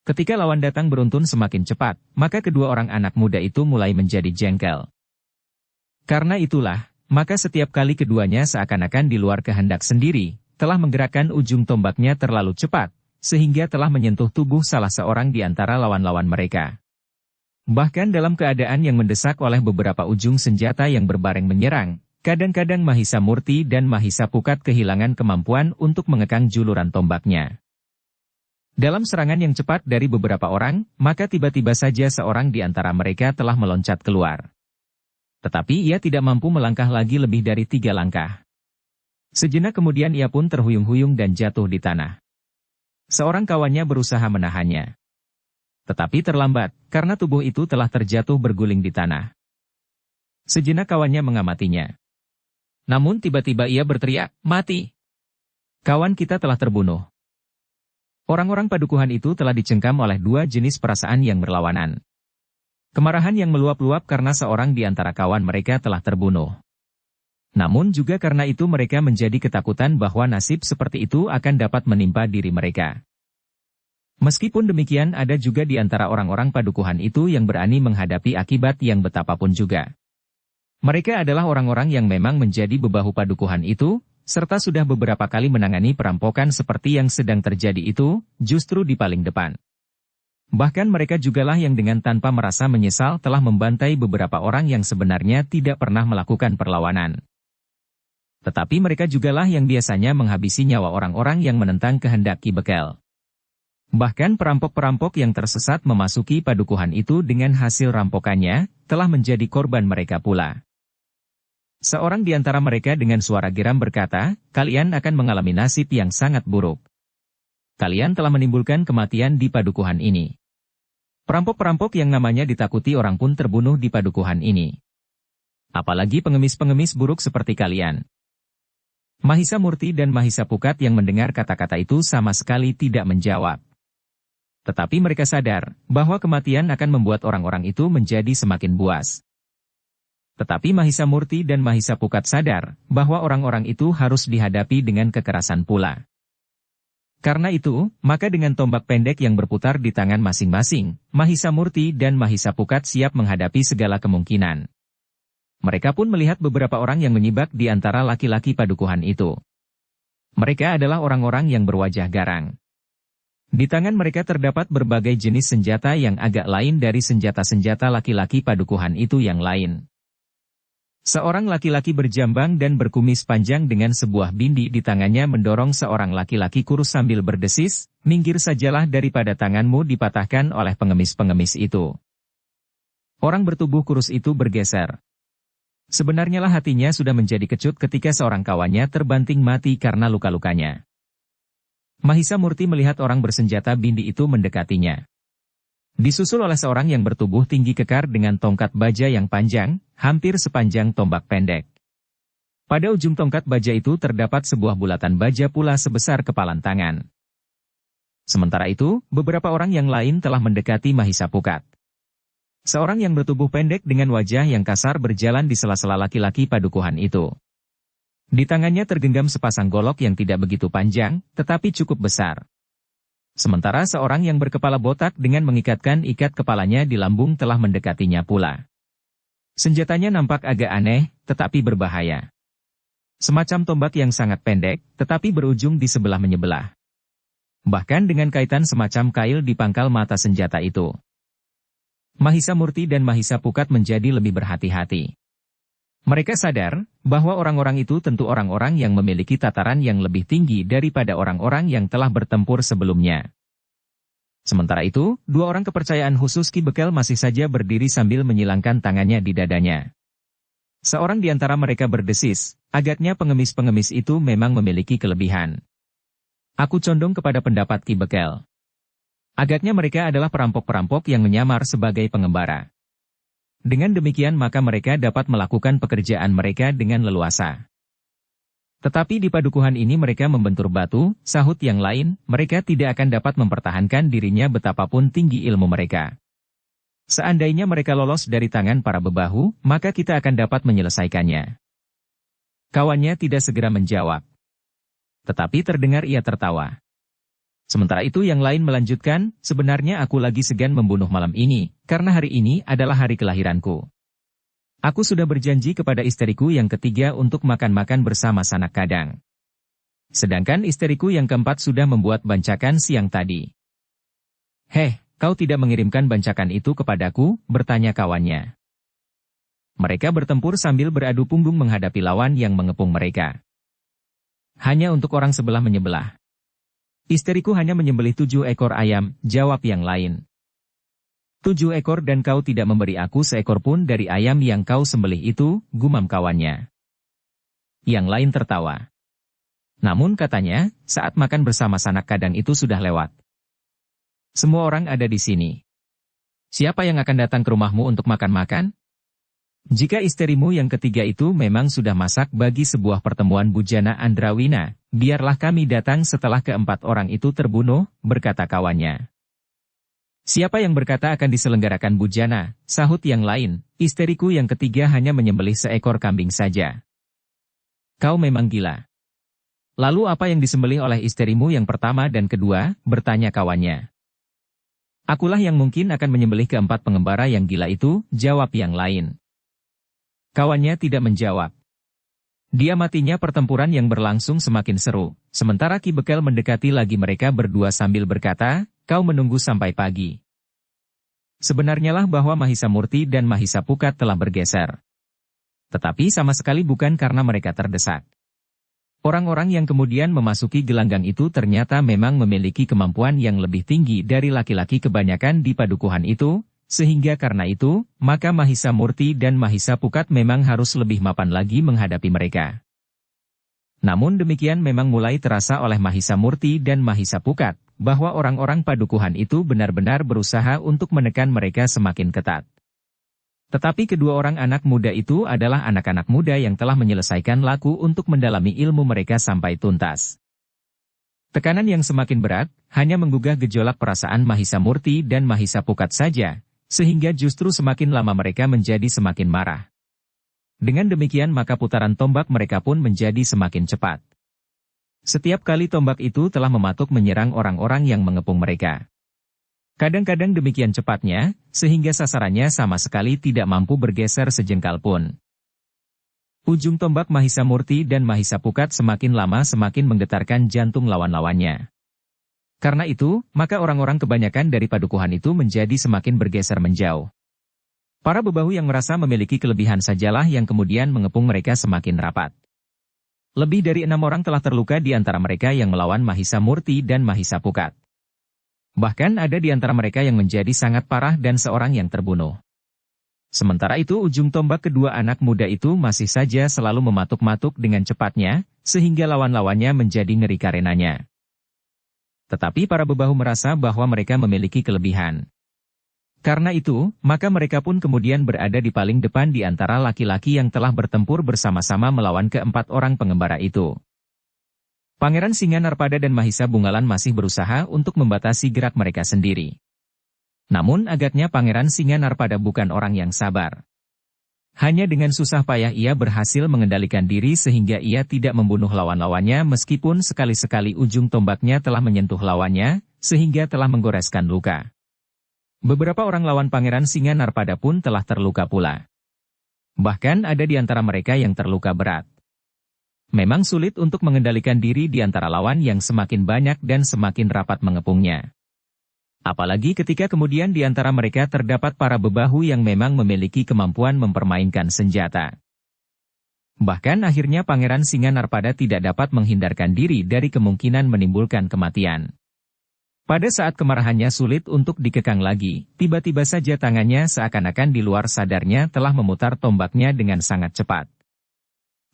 Ketika lawan datang beruntun semakin cepat, maka kedua orang anak muda itu mulai menjadi jengkel. Karena itulah, maka setiap kali keduanya seakan-akan di luar kehendak sendiri, telah menggerakkan ujung tombaknya terlalu cepat, sehingga telah menyentuh tubuh salah seorang di antara lawan-lawan mereka. Bahkan dalam keadaan yang mendesak oleh beberapa ujung senjata yang berbareng menyerang, kadang-kadang Mahisa Murti dan Mahisa Pukat kehilangan kemampuan untuk mengekang juluran tombaknya. Dalam serangan yang cepat dari beberapa orang, maka tiba-tiba saja seorang di antara mereka telah meloncat keluar. Tetapi ia tidak mampu melangkah lagi lebih dari 3 langkah. Sejenak kemudian ia pun terhuyung-huyung dan jatuh di tanah. Seorang kawannya berusaha menahannya. Tetapi terlambat, karena tubuh itu telah terjatuh berguling di tanah. Sejenak kawannya mengamatinya. Namun tiba-tiba ia berteriak, "Mati! Kawan kita telah terbunuh." Orang-orang padukuhan itu telah dicengkam oleh dua jenis perasaan yang berlawanan. Kemarahan yang meluap-luap karena seorang di antara kawan mereka telah terbunuh. Namun juga karena itu mereka menjadi ketakutan bahwa nasib seperti itu akan dapat menimpa diri mereka. Meskipun demikian ada juga di antara orang-orang padukuhan itu yang berani menghadapi akibat yang betapapun juga. Mereka adalah orang-orang yang memang menjadi bebahu padukuhan itu, serta sudah beberapa kali menangani perampokan seperti yang sedang terjadi itu, justru di paling depan. Bahkan mereka jugalah yang dengan tanpa merasa menyesal telah membantai beberapa orang yang sebenarnya tidak pernah melakukan perlawanan. Tetapi mereka jugalah yang biasanya menghabisi nyawa orang-orang yang menentang kehendak Ki Bekel. Bahkan perampok-perampok yang tersesat memasuki padukuhan itu dengan hasil rampokannya, telah menjadi korban mereka pula. Seorang di antara mereka dengan suara geram berkata, "Kalian akan mengalami nasib yang sangat buruk. Kalian telah menimbulkan kematian di padukuhan ini." Perampok-perampok yang namanya ditakuti orang pun terbunuh di padukuhan ini. Apalagi pengemis-pengemis buruk seperti kalian. Mahisa Murti dan Mahisa Pukat yang mendengar kata-kata itu sama sekali tidak menjawab. Tetapi mereka sadar bahwa kematian akan membuat orang-orang itu menjadi semakin buas. Tetapi Mahisa Murti dan Mahisa Pukat sadar bahwa orang-orang itu harus dihadapi dengan kekerasan pula. Karena itu, maka dengan tombak pendek yang berputar di tangan masing-masing, Mahisa Murti dan Mahisa Pukat siap menghadapi segala kemungkinan. Mereka pun melihat beberapa orang yang menyibak di antara laki-laki padukuhan itu. Mereka adalah orang-orang yang berwajah garang. Di tangan mereka terdapat berbagai jenis senjata yang agak lain dari senjata-senjata laki-laki padukuhan itu yang lain. Seorang laki-laki berjambang dan berkumis panjang dengan sebuah bindi di tangannya mendorong seorang laki-laki kurus sambil berdesis, "Minggir sajalah daripada tanganmu dipatahkan oleh pengemis-pengemis itu." Orang bertubuh kurus itu bergeser. Sebenarnya lah hatinya sudah menjadi kecut ketika seorang kawannya terbanting mati karena luka-lukanya. Mahisa Murti melihat orang bersenjata bindi itu mendekatinya. Disusul oleh seorang yang bertubuh tinggi kekar dengan tongkat baja yang panjang, hampir sepanjang tombak pendek. Pada ujung tongkat baja itu terdapat sebuah bulatan baja pula sebesar kepalan tangan. Sementara itu, beberapa orang yang lain telah mendekati Mahisa Pukat. Seorang yang bertubuh pendek dengan wajah yang kasar berjalan di sela-sela laki-laki padukuhan itu. Di tangannya tergenggam sepasang golok yang tidak begitu panjang, tetapi cukup besar. Sementara seorang yang berkepala botak dengan mengikatkan ikat kepalanya di lambung telah mendekatinya pula. Senjatanya nampak agak aneh, tetapi berbahaya. Semacam tombak yang sangat pendek, tetapi berujung di sebelah menyebelah. Bahkan dengan kaitan semacam kail di pangkal mata senjata itu. Mahisa Murti dan Mahisa Pukat menjadi lebih berhati-hati. Mereka sadar bahwa orang-orang itu tentu orang-orang yang memiliki tataran yang lebih tinggi daripada orang-orang yang telah bertempur sebelumnya. Sementara itu, dua orang kepercayaan khusus Ki Bekel masih saja berdiri sambil menyilangkan tangannya di dadanya. Seorang di antara mereka berdesis, agaknya pengemis-pengemis itu memang memiliki kelebihan. Aku condong kepada pendapat Ki Bekel. Agaknya mereka adalah perampok-perampok yang menyamar sebagai pengembara. Dengan demikian maka mereka dapat melakukan pekerjaan mereka dengan leluasa. Tetapi di padukuhan ini mereka membentur batu, sahut yang lain, mereka tidak akan dapat mempertahankan dirinya betapapun tinggi ilmu mereka. Seandainya mereka lolos dari tangan para bebahu, maka kita akan dapat menyelesaikannya. Kawannya tidak segera menjawab. Tetapi terdengar ia tertawa. Sementara itu yang lain melanjutkan, sebenarnya aku lagi segan membunuh malam ini, karena hari ini adalah hari kelahiranku. Aku sudah berjanji kepada istriku yang ketiga untuk makan-makan bersama sanak kadang. Sedangkan istriku yang keempat sudah membuat bancakan siang tadi. Heh, kau tidak mengirimkan bancakan itu kepadaku, bertanya kawannya. Mereka bertempur sambil beradu punggung menghadapi lawan yang mengepung mereka. Hanya untuk orang sebelah menyebelah. Istriku hanya menyembelih 7 ekor ayam, jawab yang lain. 7 ekor dan kau tidak memberi aku seekor pun dari ayam yang kau sembelih itu, gumam kawannya. Yang lain tertawa. Namun katanya, saat makan bersama sanak kadang itu sudah lewat. Semua orang ada di sini. Siapa yang akan datang ke rumahmu untuk makan-makan? Jika istrimu yang ketiga itu memang sudah masak bagi sebuah pertemuan bujana Andrawina, biarlah kami datang setelah keempat orang itu terbunuh, berkata kawannya. Siapa yang berkata akan diselenggarakan bujana, sahut yang lain, istriku yang ketiga hanya menyembelih seekor kambing saja. Kau memang gila. Lalu apa yang disembelih oleh istrimu yang pertama dan kedua, bertanya kawannya. Akulah yang mungkin akan menyembelih keempat pengembara yang gila itu, jawab yang lain. Kawannya tidak menjawab. Dia matinya pertempuran yang berlangsung semakin seru, sementara Ki Bekel mendekati lagi mereka berdua sambil berkata, kau menunggu sampai pagi. Sebenarnya lah bahwa Mahisa Murti dan Mahisa Pukat telah bergeser. Tetapi sama sekali bukan karena mereka terdesak. Orang-orang yang kemudian memasuki gelanggang itu ternyata memang memiliki kemampuan yang lebih tinggi dari laki-laki kebanyakan di padukuhan itu, sehingga karena itu, maka Mahisa Murti dan Mahisa Pukat memang harus lebih mapan lagi menghadapi mereka. Namun demikian memang mulai terasa oleh Mahisa Murti dan Mahisa Pukat, bahwa orang-orang padukuhan itu benar-benar berusaha untuk menekan mereka semakin ketat. Tetapi kedua orang anak muda itu adalah anak-anak muda yang telah menyelesaikan laku untuk mendalami ilmu mereka sampai tuntas. Tekanan yang semakin berat, hanya menggugah gejolak perasaan Mahisa Murti dan Mahisa Pukat saja, sehingga justru semakin lama mereka menjadi semakin marah. Dengan demikian maka putaran tombak mereka pun menjadi semakin cepat. Setiap kali tombak itu telah mematuk menyerang orang-orang yang mengepung mereka. Kadang-kadang demikian cepatnya, sehingga sasarannya sama sekali tidak mampu bergeser sejengkal pun. Ujung tombak Mahisa Murti dan Mahisa Pukat semakin lama semakin menggetarkan jantung lawan-lawannya. Karena itu, maka orang-orang kebanyakan dari padukuhan itu menjadi semakin bergeser menjauh. Para bebahu yang merasa memiliki kelebihan sajalah yang kemudian mengepung mereka semakin rapat. Lebih dari 6 orang telah terluka di antara mereka yang melawan Mahisa Murti dan Mahisa Pukat. Bahkan ada di antara mereka yang menjadi sangat parah dan seorang yang terbunuh. Sementara itu ujung tombak kedua anak muda itu masih saja selalu mematuk-matuk dengan cepatnya, sehingga lawan-lawannya menjadi ngeri karenanya. Tetapi para bebahu merasa bahwa mereka memiliki kelebihan. Karena itu, maka mereka pun kemudian berada di paling depan di antara laki-laki yang telah bertempur bersama-sama melawan keempat orang pengembara itu. Pangeran Singanarpada dan Mahisa Bungalan masih berusaha untuk membatasi gerak mereka sendiri. Namun agaknya Pangeran Singanarpada bukan orang yang sabar. Hanya dengan susah payah ia berhasil mengendalikan diri sehingga ia tidak membunuh lawan-lawannya meskipun sekali-sekali ujung tombaknya telah menyentuh lawannya, sehingga telah menggoreskan luka. Beberapa orang lawan Pangeran Singanarpada pun telah terluka pula. Bahkan ada di antara mereka yang terluka berat. Memang sulit untuk mengendalikan diri di antara lawan yang semakin banyak dan semakin rapat mengepungnya. Apalagi ketika kemudian di antara mereka terdapat para bebahu yang memang memiliki kemampuan mempermainkan senjata. Bahkan akhirnya Pangeran Singanarpada tidak dapat menghindarkan diri dari kemungkinan menimbulkan kematian. Pada saat kemarahannya sulit untuk dikekang lagi, tiba-tiba saja tangannya seakan-akan di luar sadarnya telah memutar tombaknya dengan sangat cepat.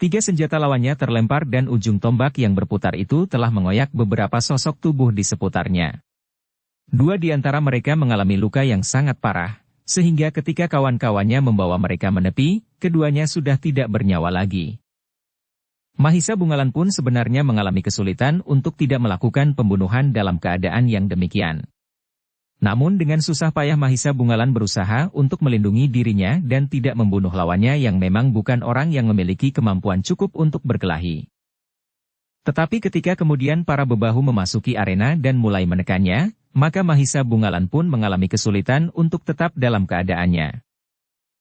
3 senjata lawannya terlempar dan ujung tombak yang berputar itu telah mengoyak beberapa sosok tubuh di seputarnya. 2 di antara mereka mengalami luka yang sangat parah, sehingga ketika kawan-kawannya membawa mereka menepi, keduanya sudah tidak bernyawa lagi. Mahisa Bungalan pun sebenarnya mengalami kesulitan untuk tidak melakukan pembunuhan dalam keadaan yang demikian. Namun dengan susah payah Mahisa Bungalan berusaha untuk melindungi dirinya dan tidak membunuh lawannya yang memang bukan orang yang memiliki kemampuan cukup untuk berkelahi. Tetapi ketika kemudian para bebahu memasuki arena dan mulai menekannya, maka Mahisa Bungalan pun mengalami kesulitan untuk tetap dalam keadaannya.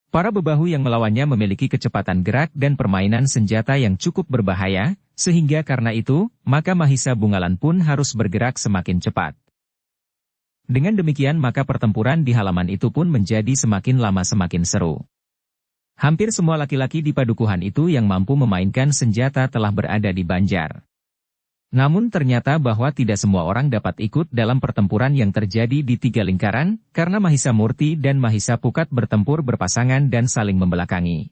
Para bebahu yang melawannya memiliki kecepatan gerak dan permainan senjata yang cukup berbahaya, sehingga karena itu, maka Mahisa Bungalan pun harus bergerak semakin cepat. Dengan demikian maka pertempuran di halaman itu pun menjadi semakin lama semakin seru. Hampir semua laki-laki di padukuhan itu yang mampu memainkan senjata telah berada di Banjar. Namun ternyata bahwa tidak semua orang dapat ikut dalam pertempuran yang terjadi di 3 lingkaran, karena Mahisa Murti dan Mahisa Pukat bertempur berpasangan dan saling membelakangi.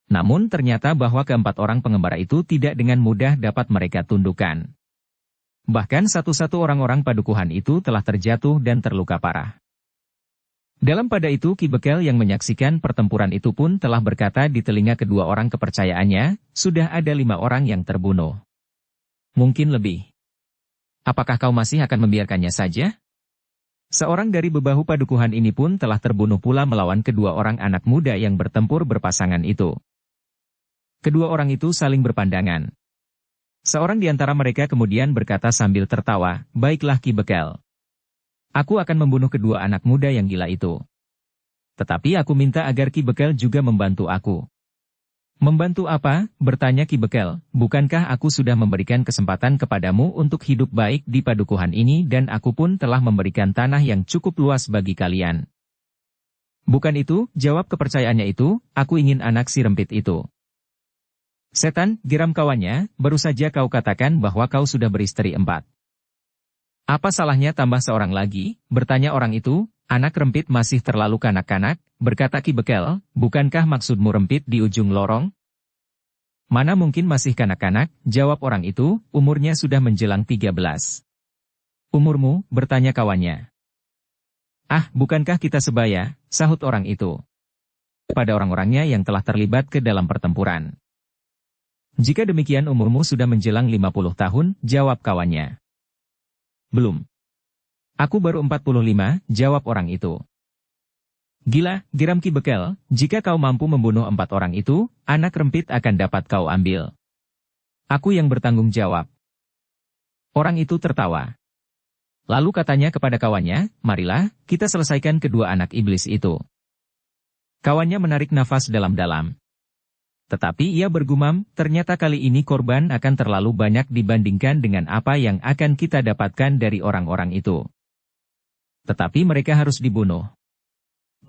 Namun ternyata bahwa keempat orang pengembara itu tidak dengan mudah dapat mereka tundukkan. Bahkan satu-satu orang-orang padukuhan itu telah terjatuh dan terluka parah. Dalam pada itu Ki Bekel yang menyaksikan pertempuran itu pun telah berkata di telinga kedua orang kepercayaannya, sudah ada 5 orang yang terbunuh. Mungkin lebih. Apakah kau masih akan membiarkannya saja? Seorang dari bebahu padukuhan ini pun telah terbunuh pula melawan kedua orang anak muda yang bertempur berpasangan itu. Kedua orang itu saling berpandangan. Seorang di antara mereka kemudian berkata sambil tertawa, baiklah Ki Bekel. Aku akan membunuh kedua anak muda yang gila itu. Tetapi aku minta agar Ki Bekel juga membantu aku. Membantu apa? Bertanya Ki Bekel, bukankah aku sudah memberikan kesempatan kepadamu untuk hidup baik di padukuhan ini dan aku pun telah memberikan tanah yang cukup luas bagi kalian. Bukan itu, jawab kepercayaannya itu, aku ingin anak si rempit itu. Setan, geram kawannya, baru saja kau katakan bahwa kau sudah beristri 4. Apa salahnya tambah seorang lagi? Bertanya orang itu, anak rempit masih terlalu kanak-kanak, berkata Ki Bekel, bukankah maksudmu rempit di ujung lorong? Mana mungkin masih kanak-kanak, jawab orang itu, umurnya sudah menjelang 13. Umurmu, bertanya kawannya. Ah, bukankah kita sebaya, sahut orang itu. Pada orang-orangnya yang telah terlibat ke dalam pertempuran. Jika demikian umurmu sudah menjelang 50 tahun, jawab kawannya. Belum. Aku baru 45, jawab orang itu. Gila, geram Ki Bekel, jika kau mampu membunuh 4 orang itu, anak rempit akan dapat kau ambil. Aku yang bertanggung jawab. Orang itu tertawa. Lalu katanya kepada kawannya, marilah, kita selesaikan kedua anak iblis itu. Kawannya menarik nafas dalam-dalam. Tetapi ia bergumam, ternyata kali ini korban akan terlalu banyak dibandingkan dengan apa yang akan kita dapatkan dari orang-orang itu. Tetapi mereka harus dibunuh.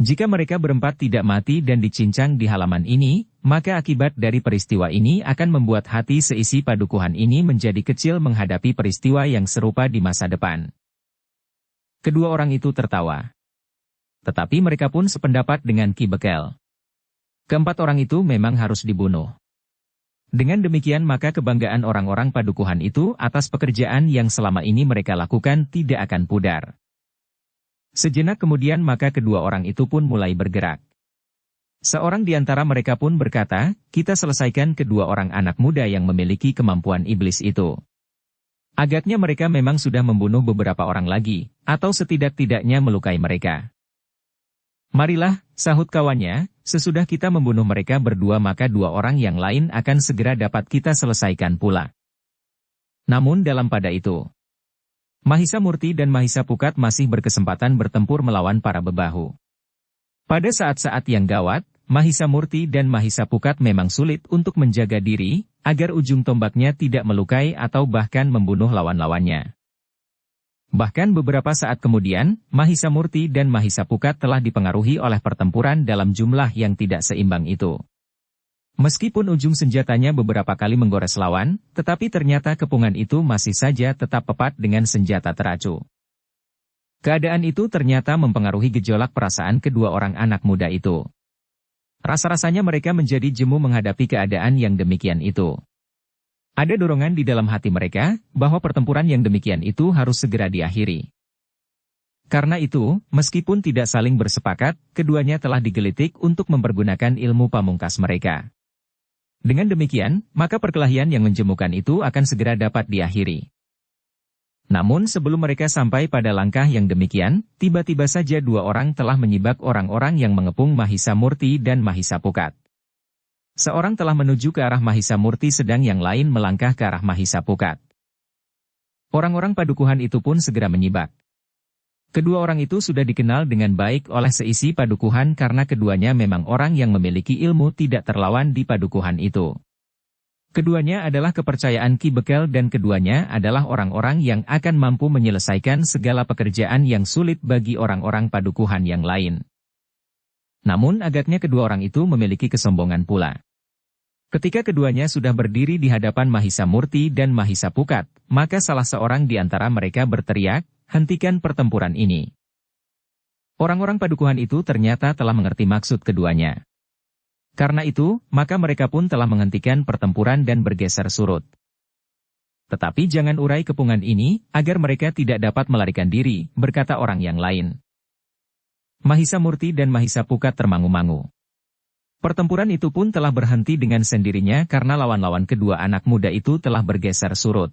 Jika mereka berempat tidak mati dan dicincang di halaman ini, maka akibat dari peristiwa ini akan membuat hati seisi padukuhan ini menjadi kecil menghadapi peristiwa yang serupa di masa depan. Kedua orang itu tertawa. Tetapi mereka pun sependapat dengan Ki Bekel. Keempat orang itu memang harus dibunuh. Dengan demikian maka kebanggaan orang-orang padukuhan itu atas pekerjaan yang selama ini mereka lakukan tidak akan pudar. Sejenak kemudian maka kedua orang itu pun mulai bergerak. Seorang di antara mereka pun berkata, kita selesaikan kedua orang anak muda yang memiliki kemampuan iblis itu. Agaknya mereka memang sudah membunuh beberapa orang lagi, atau setidak-tidaknya melukai mereka. Marilah, sahut kawannya, sesudah kita membunuh mereka berdua maka 2 orang yang lain akan segera dapat kita selesaikan pula. Namun dalam pada itu, Mahisa Murti dan Mahisa Pukat masih berkesempatan bertempur melawan para bebahu. Pada saat-saat yang gawat, Mahisa Murti dan Mahisa Pukat memang sulit untuk menjaga diri, agar ujung tombaknya tidak melukai atau bahkan membunuh lawan-lawannya. Bahkan beberapa saat kemudian, Mahisa Murti dan Mahisa Pukat telah dipengaruhi oleh pertempuran dalam jumlah yang tidak seimbang itu. Meskipun ujung senjatanya beberapa kali menggores lawan, tetapi ternyata kepungan itu masih saja tetap pepat dengan senjata teracu. Keadaan itu ternyata mempengaruhi gejolak perasaan kedua orang anak muda itu. Rasa-rasanya mereka menjadi jemu menghadapi keadaan yang demikian itu. Ada dorongan di dalam hati mereka, bahwa pertempuran yang demikian itu harus segera diakhiri. Karena itu, meskipun tidak saling bersepakat, keduanya telah digelitik untuk mempergunakan ilmu pamungkas mereka. Dengan demikian, maka perkelahian yang menjemukan itu akan segera dapat diakhiri. Namun sebelum mereka sampai pada langkah yang demikian, tiba-tiba saja 2 orang telah menyibak orang-orang yang mengepung Mahisa Murti dan Mahisa Pukat. Seorang telah menuju ke arah Mahisa Murti sedang yang lain melangkah ke arah Mahisa Pukat. Orang-orang padukuhan itu pun segera menyibak. Kedua orang itu sudah dikenal dengan baik oleh seisi padukuhan karena keduanya memang orang yang memiliki ilmu tidak terlawan di padukuhan itu. Keduanya adalah kepercayaan Ki Bekel dan keduanya adalah orang-orang yang akan mampu menyelesaikan segala pekerjaan yang sulit bagi orang-orang padukuhan yang lain. Namun agaknya kedua orang itu memiliki kesombongan pula. Ketika keduanya sudah berdiri di hadapan Mahisa Murti dan Mahisa Pukat, maka salah seorang di antara mereka berteriak, hentikan pertempuran ini. Orang-orang padukuhan itu ternyata telah mengerti maksud keduanya. Karena itu, maka mereka pun telah menghentikan pertempuran dan bergeser surut. Tetapi jangan urai kepungan ini, agar mereka tidak dapat melarikan diri, berkata orang yang lain. Mahisa Murti dan Mahisa Pukat termangu-mangu. Pertempuran itu pun telah berhenti dengan sendirinya karena lawan-lawan kedua anak muda itu telah bergeser surut.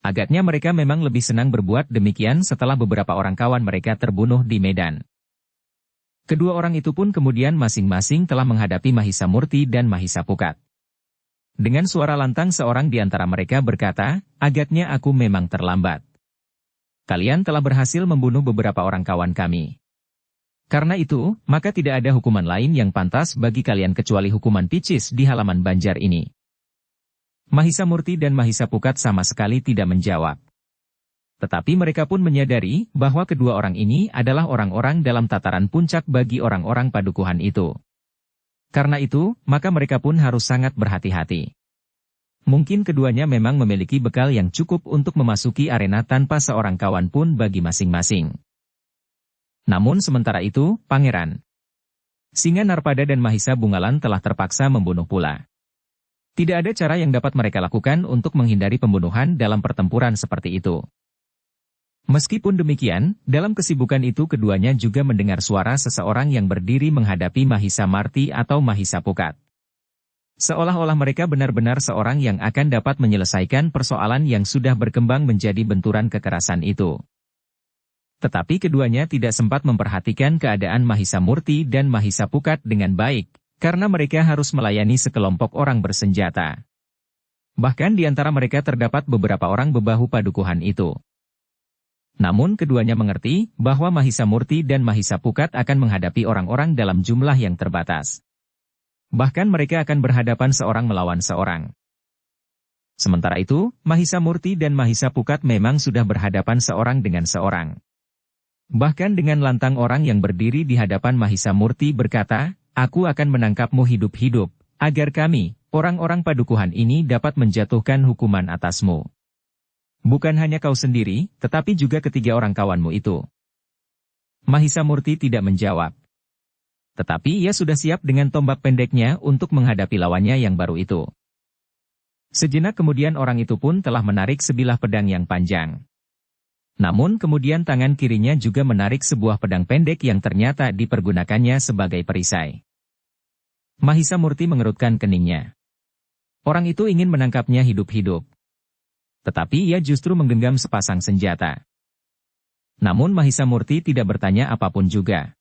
Agaknya mereka memang lebih senang berbuat demikian setelah beberapa orang kawan mereka terbunuh di medan. Kedua orang itu pun kemudian masing-masing telah menghadapi Mahisa Murti dan Mahisa Pukat. Dengan suara lantang seorang di antara mereka berkata, agaknya aku memang terlambat. Kalian telah berhasil membunuh beberapa orang kawan kami. Karena itu, maka tidak ada hukuman lain yang pantas bagi kalian kecuali hukuman picis di halaman banjar ini. Mahisa Murti dan Mahisa Pukat sama sekali tidak menjawab. Tetapi mereka pun menyadari bahwa kedua orang ini adalah orang-orang dalam tataran puncak bagi orang-orang padukuhan itu. Karena itu, maka mereka pun harus sangat berhati-hati. Mungkin keduanya memang memiliki bekal yang cukup untuk memasuki arena tanpa seorang kawan pun bagi masing-masing. Namun sementara itu, Pangeran Singa Narpada dan Mahisa Bungalan telah terpaksa membunuh pula. Tidak ada cara yang dapat mereka lakukan untuk menghindari pembunuhan dalam pertempuran seperti itu. Meskipun demikian, dalam kesibukan itu keduanya juga mendengar suara seseorang yang berdiri menghadapi Mahisa Marti atau Mahisa Pukat. Seolah-olah mereka benar-benar seorang yang akan dapat menyelesaikan persoalan yang sudah berkembang menjadi benturan kekerasan itu. Tetapi keduanya tidak sempat memperhatikan keadaan Mahisa Murti dan Mahisa Pukat dengan baik, karena mereka harus melayani sekelompok orang bersenjata. Bahkan di antara mereka terdapat beberapa orang bebahu padukuhan itu. Namun keduanya mengerti bahwa Mahisa Murti dan Mahisa Pukat akan menghadapi orang-orang dalam jumlah yang terbatas. Bahkan mereka akan berhadapan seorang melawan seorang. Sementara itu, Mahisa Murti dan Mahisa Pukat memang sudah berhadapan seorang dengan seorang. Bahkan dengan lantang orang yang berdiri di hadapan Mahisa Murti berkata, aku akan menangkapmu hidup-hidup, agar kami, orang-orang padukuhan ini dapat menjatuhkan hukuman atasmu. Bukan hanya kau sendiri, tetapi juga ketiga orang kawanmu itu. Mahisa Murti tidak menjawab. Tetapi ia sudah siap dengan tombak pendeknya untuk menghadapi lawannya yang baru itu. Sejenak kemudian orang itu pun telah menarik sebilah pedang yang panjang. Namun kemudian tangan kirinya juga menarik sebuah pedang pendek yang ternyata dipergunakannya sebagai perisai. Mahisa Murti mengerutkan keningnya. Orang itu ingin menangkapnya hidup-hidup. Tetapi ia justru menggenggam sepasang senjata. Namun Mahisa Murti tidak bertanya apapun juga.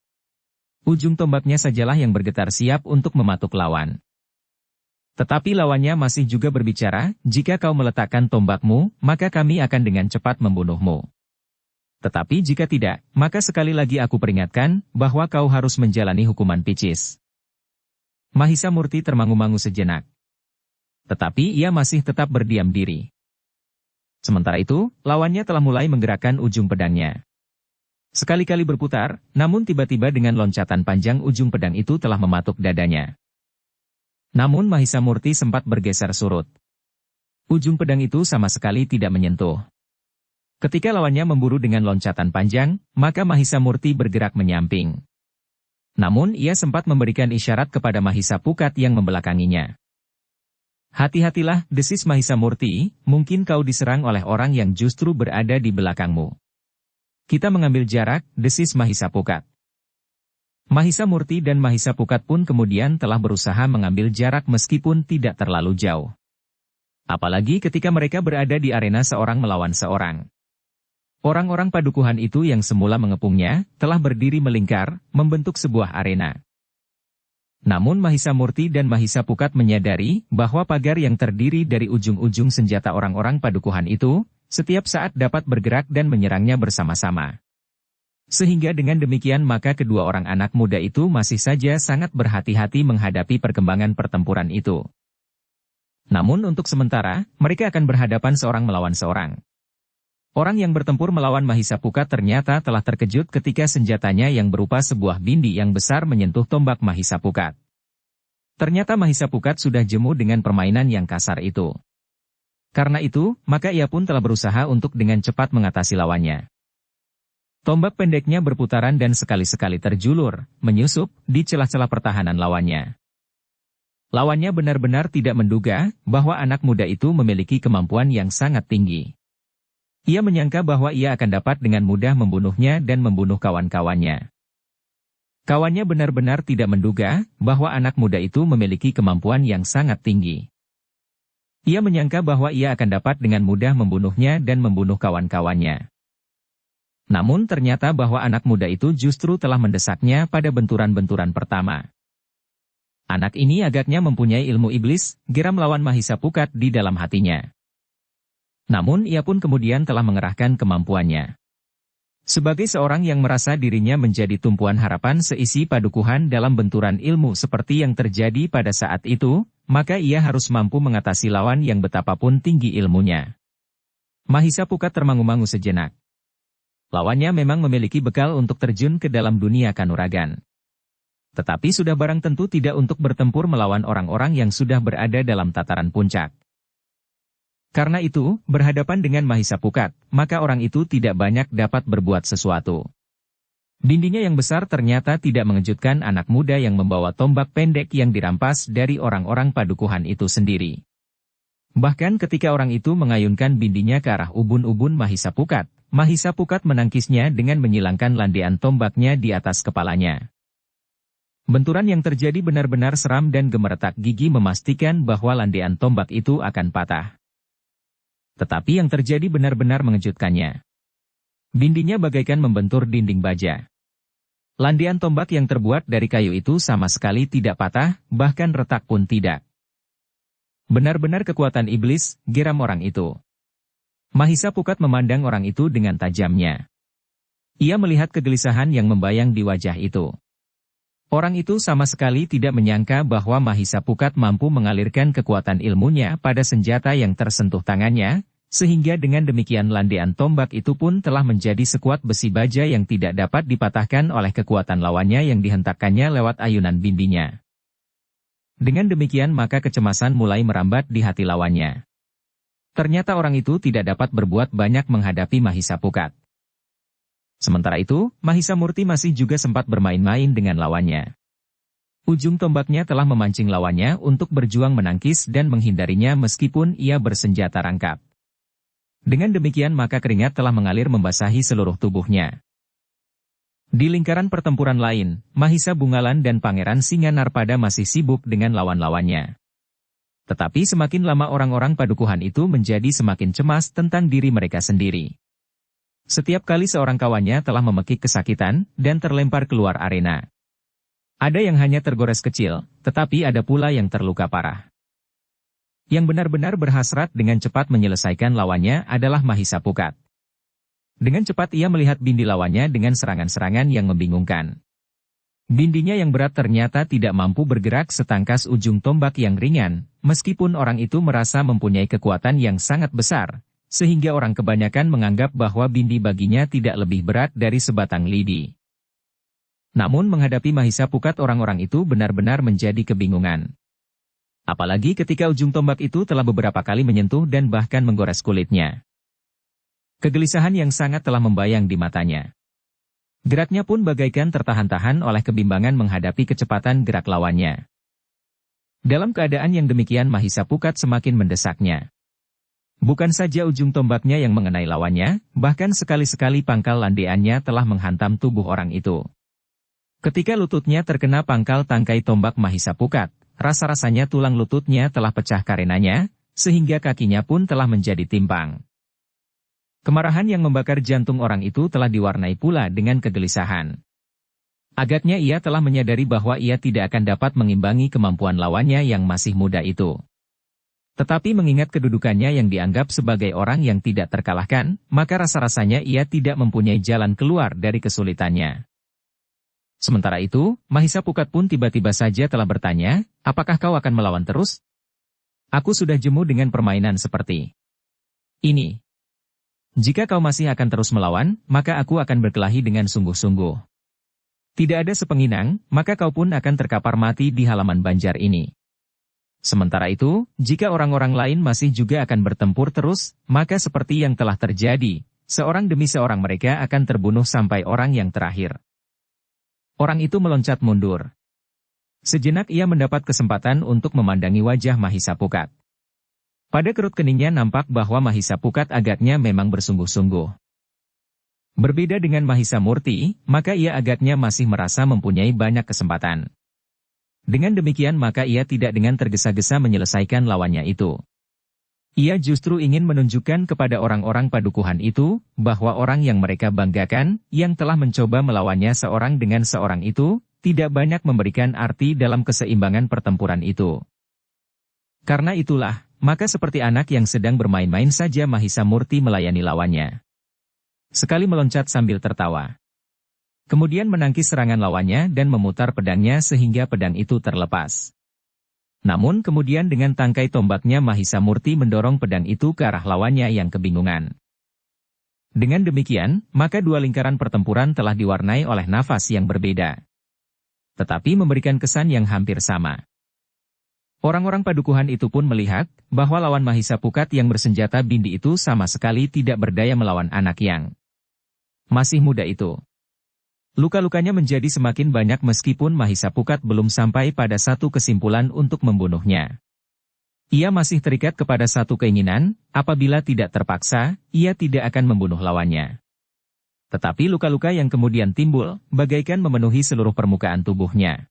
Ujung tombaknya sajalah yang bergetar siap untuk mematuk lawan. Tetapi lawannya masih juga berbicara, jika kau meletakkan tombakmu, maka kami akan dengan cepat membunuhmu. Tetapi jika tidak, maka sekali lagi aku peringatkan, bahwa kau harus menjalani hukuman picis. Mahisa Murti termangu-mangu sejenak. Tetapi ia masih tetap berdiam diri. Sementara itu, lawannya telah mulai menggerakkan ujung pedangnya. Sekali-kali berputar, namun tiba-tiba dengan loncatan panjang ujung pedang itu telah mematuk dadanya. Namun Mahisa Murti sempat bergeser surut. Ujung pedang itu sama sekali tidak menyentuh. Ketika lawannya memburu dengan loncatan panjang, maka Mahisa Murti bergerak menyamping. Namun ia sempat memberikan isyarat kepada Mahisa Pukat yang membelakanginya. Hati-hatilah, desis Mahisa Murti, mungkin kau diserang oleh orang yang justru berada di belakangmu. Kita mengambil jarak, desis Mahisa Pukat. Mahisa Murti dan Mahisa Pukat pun kemudian telah berusaha mengambil jarak meskipun tidak terlalu jauh. Apalagi ketika mereka berada di arena seorang melawan seorang. Orang-orang padukuhan itu yang semula mengepungnya, telah berdiri melingkar, membentuk sebuah arena. Namun Mahisa Murti dan Mahisa Pukat menyadari bahwa pagar yang terdiri dari ujung-ujung senjata orang-orang padukuhan itu, setiap saat dapat bergerak dan menyerangnya bersama-sama. Sehingga dengan demikian maka kedua orang anak muda itu masih saja sangat berhati-hati menghadapi perkembangan pertempuran itu. Namun untuk sementara, mereka akan berhadapan seorang melawan seorang. Orang yang bertempur melawan Mahisa Pukat ternyata telah terkejut ketika senjatanya yang berupa sebuah bindi yang besar menyentuh tombak Mahisa Pukat. Ternyata Mahisa Pukat sudah jemu dengan permainan yang kasar itu. Karena itu, maka ia pun telah berusaha untuk dengan cepat mengatasi lawannya. Tombak pendeknya berputaran dan sekali-sekali terjulur, menyusup, di celah-celah pertahanan lawannya. Lawannya benar-benar tidak menduga bahwa anak muda itu memiliki kemampuan yang sangat tinggi. Ia menyangka bahwa ia akan dapat dengan mudah membunuhnya dan membunuh kawan-kawannya. Kawannya benar-benar tidak menduga bahwa anak muda itu memiliki kemampuan yang sangat tinggi. Ia menyangka bahwa ia akan dapat dengan mudah membunuhnya dan membunuh kawan-kawannya. Namun ternyata bahwa anak muda itu justru telah mendesaknya pada benturan-benturan pertama. Anak ini agaknya mempunyai ilmu iblis, geram lawan Mahisa Pukat di dalam hatinya. Namun ia pun kemudian telah mengerahkan kemampuannya. Sebagai seorang yang merasa dirinya menjadi tumpuan harapan seisi padukuhan dalam benturan ilmu seperti yang terjadi pada saat itu, maka ia harus mampu mengatasi lawan yang betapapun tinggi ilmunya. Mahisa Pukat termangu-mangu sejenak. Lawannya memang memiliki bekal untuk terjun ke dalam dunia kanuragan. Tetapi sudah barang tentu tidak untuk bertempur melawan orang-orang yang sudah berada dalam tataran puncak. Karena itu, berhadapan dengan Mahisa Pukat, maka orang itu tidak banyak dapat berbuat sesuatu. Dindinya yang besar ternyata tidak mengejutkan anak muda yang membawa tombak pendek yang dirampas dari orang-orang padukuhan itu sendiri. Bahkan ketika orang itu mengayunkan bindinya ke arah ubun-ubun Mahisa Pukat menangkisnya dengan menyilangkan landean tombaknya di atas kepalanya. Benturan yang terjadi benar-benar seram dan gemeretak gigi memastikan bahwa landean tombak itu akan patah. Tetapi yang terjadi benar-benar mengejutkannya. Bindinya bagaikan membentur dinding baja. Landean tombak yang terbuat dari kayu itu sama sekali tidak patah, bahkan retak pun tidak. Benar-benar kekuatan iblis, geram orang itu. Mahisa Pukat memandang orang itu dengan tajamnya. Ia melihat kegelisahan yang membayang di wajah itu. Orang itu sama sekali tidak menyangka bahwa Mahisa Pukat mampu mengalirkan kekuatan ilmunya pada senjata yang tersentuh tangannya, sehingga dengan demikian landean tombak itu pun telah menjadi sekuat besi baja yang tidak dapat dipatahkan oleh kekuatan lawannya yang dihentakkannya lewat ayunan bindinya. Dengan demikian maka kecemasan mulai merambat di hati lawannya. Ternyata orang itu tidak dapat berbuat banyak menghadapi Mahisa Pukat. Sementara itu, Mahisa Murti masih juga sempat bermain-main dengan lawannya. Ujung tombaknya telah memancing lawannya untuk berjuang menangkis dan menghindarinya meskipun ia bersenjata rangkap. Dengan demikian maka keringat telah mengalir membasahi seluruh tubuhnya. Di lingkaran pertempuran lain, Mahisa Bungalan dan Pangeran Singanarpada masih sibuk dengan lawan-lawannya. Tetapi semakin lama orang-orang padukuhan itu menjadi semakin cemas tentang diri mereka sendiri. Setiap kali seorang kawannya telah memekik kesakitan dan terlempar keluar arena. Ada yang hanya tergores kecil, tetapi ada pula yang terluka parah. Yang benar-benar berhasrat dengan cepat menyelesaikan lawannya adalah Mahisa Pukat. Dengan cepat ia melihat bindi lawannya dengan serangan-serangan yang membingungkan. Bindinya yang berat ternyata tidak mampu bergerak setangkas ujung tombak yang ringan, meskipun orang itu merasa mempunyai kekuatan yang sangat besar, sehingga orang kebanyakan menganggap bahwa bindi baginya tidak lebih berat dari sebatang lidi. Namun menghadapi Mahisa Pukat orang-orang itu benar-benar menjadi kebingungan. Apalagi ketika ujung tombak itu telah beberapa kali menyentuh dan bahkan menggores kulitnya. Kegelisahan yang sangat telah membayang di matanya. Geraknya pun bagaikan tertahan-tahan oleh kebimbangan menghadapi kecepatan gerak lawannya. Dalam keadaan yang demikian Mahisa Pukat semakin mendesaknya. Bukan saja ujung tombaknya yang mengenai lawannya, bahkan sekali-sekali pangkal landeannya telah menghantam tubuh orang itu. Ketika lututnya terkena pangkal tangkai tombak Mahisa Pukat, rasa-rasanya tulang lututnya telah pecah karenanya, sehingga kakinya pun telah menjadi timpang. Kemarahan yang membakar jantung orang itu telah diwarnai pula dengan kegelisahan. Agaknya ia telah menyadari bahwa ia tidak akan dapat mengimbangi kemampuan lawannya yang masih muda itu. Tetapi mengingat kedudukannya yang dianggap sebagai orang yang tidak terkalahkan, maka rasa-rasanya ia tidak mempunyai jalan keluar dari kesulitannya. Sementara itu, Mahisa Pukat pun tiba-tiba saja telah bertanya, apakah kau akan melawan terus? Aku sudah jemu dengan permainan seperti ini. Jika kau masih akan terus melawan, maka aku akan berkelahi dengan sungguh-sungguh. Tidak ada sepenginang, maka kau pun akan terkapar mati di halaman banjar ini. Sementara itu, jika orang-orang lain masih juga akan bertempur terus, maka seperti yang telah terjadi, seorang demi seorang mereka akan terbunuh sampai orang yang terakhir. Orang itu meloncat mundur. Sejenak ia mendapat kesempatan untuk memandangi wajah Mahisa Pukat. Pada kerut keningnya nampak bahwa Mahisa Pukat agaknya memang bersungguh-sungguh. Berbeda dengan Mahisa Murti, maka ia agaknya masih merasa mempunyai banyak kesempatan. Dengan demikian maka ia tidak dengan tergesa-gesa menyelesaikan lawannya itu. Ia justru ingin menunjukkan kepada orang-orang padukuhan itu, bahwa orang yang mereka banggakan, yang telah mencoba melawannya seorang dengan seorang itu, tidak banyak memberikan arti dalam keseimbangan pertempuran itu. Karena itulah, maka seperti anak yang sedang bermain-main saja Mahisa Murti melayani lawannya. Sekali meloncat sambil tertawa. Kemudian menangkis serangan lawannya dan memutar pedangnya sehingga pedang itu terlepas. Namun kemudian dengan tangkai tombaknya Mahisa Murti mendorong pedang itu ke arah lawannya yang kebingungan. Dengan demikian, maka dua lingkaran pertempuran telah diwarnai oleh nafas yang berbeda, tetapi memberikan kesan yang hampir sama. Orang-orang padukuhan itu pun melihat, bahwa lawan Mahisa Pukat yang bersenjata bindi itu sama sekali tidak berdaya melawan anak yang masih muda itu. Luka-lukanya menjadi semakin banyak meskipun Mahisa Pukat belum sampai pada satu kesimpulan untuk membunuhnya. Ia masih terikat kepada satu keinginan, apabila tidak terpaksa, ia tidak akan membunuh lawannya. Tetapi luka-luka yang kemudian timbul, bagaikan memenuhi seluruh permukaan tubuhnya.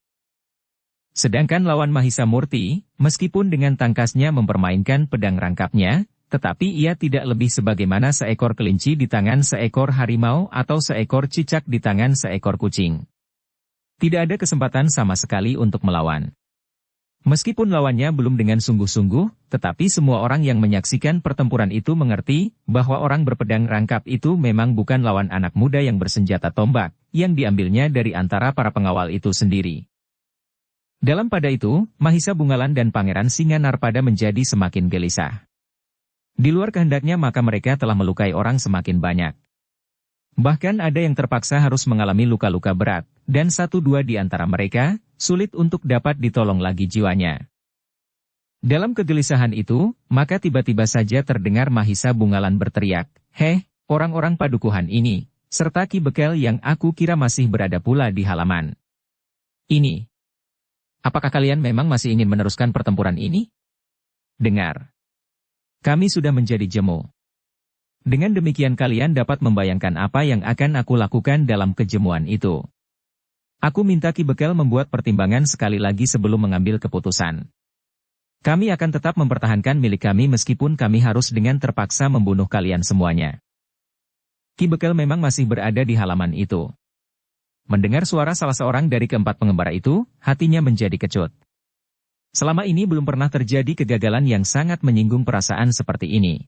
Sedangkan lawan Mahisa Murti, meskipun dengan tangkasnya mempermainkan pedang rangkapnya, tetapi ia tidak lebih sebagaimana seekor kelinci di tangan seekor harimau atau seekor cicak di tangan seekor kucing. Tidak ada kesempatan sama sekali untuk melawan. Meskipun lawannya belum dengan sungguh-sungguh, tetapi semua orang yang menyaksikan pertempuran itu mengerti, bahwa orang berpedang rangkap itu memang bukan lawan anak muda yang bersenjata tombak, yang diambilnya dari antara para pengawal itu sendiri. Dalam pada itu, Mahisa Bungalan dan Pangeran Singanarpada menjadi semakin gelisah. Di luar kehendaknya maka mereka telah melukai orang semakin banyak. Bahkan ada yang terpaksa harus mengalami luka-luka berat, dan satu dua di antara mereka, sulit untuk dapat ditolong lagi jiwanya. Dalam kegelisahan itu, maka tiba-tiba saja terdengar Mahisa Bungalan berteriak, "Heh, orang-orang padukuhan ini, serta Ki Bekel yang aku kira masih berada pula di halaman ini. Apakah kalian memang masih ingin meneruskan pertempuran ini? Dengar. Kami sudah menjadi jemu. Dengan demikian kalian dapat membayangkan apa yang akan aku lakukan dalam kejemuan itu. Aku minta Ki Bekel membuat pertimbangan sekali lagi sebelum mengambil keputusan. Kami akan tetap mempertahankan milik kami meskipun kami harus dengan terpaksa membunuh kalian semuanya." Ki Bekel memang masih berada di halaman itu. Mendengar suara salah seorang dari keempat pengembara itu, hatinya menjadi kecut. Selama ini belum pernah terjadi kegagalan yang sangat menyinggung perasaan seperti ini.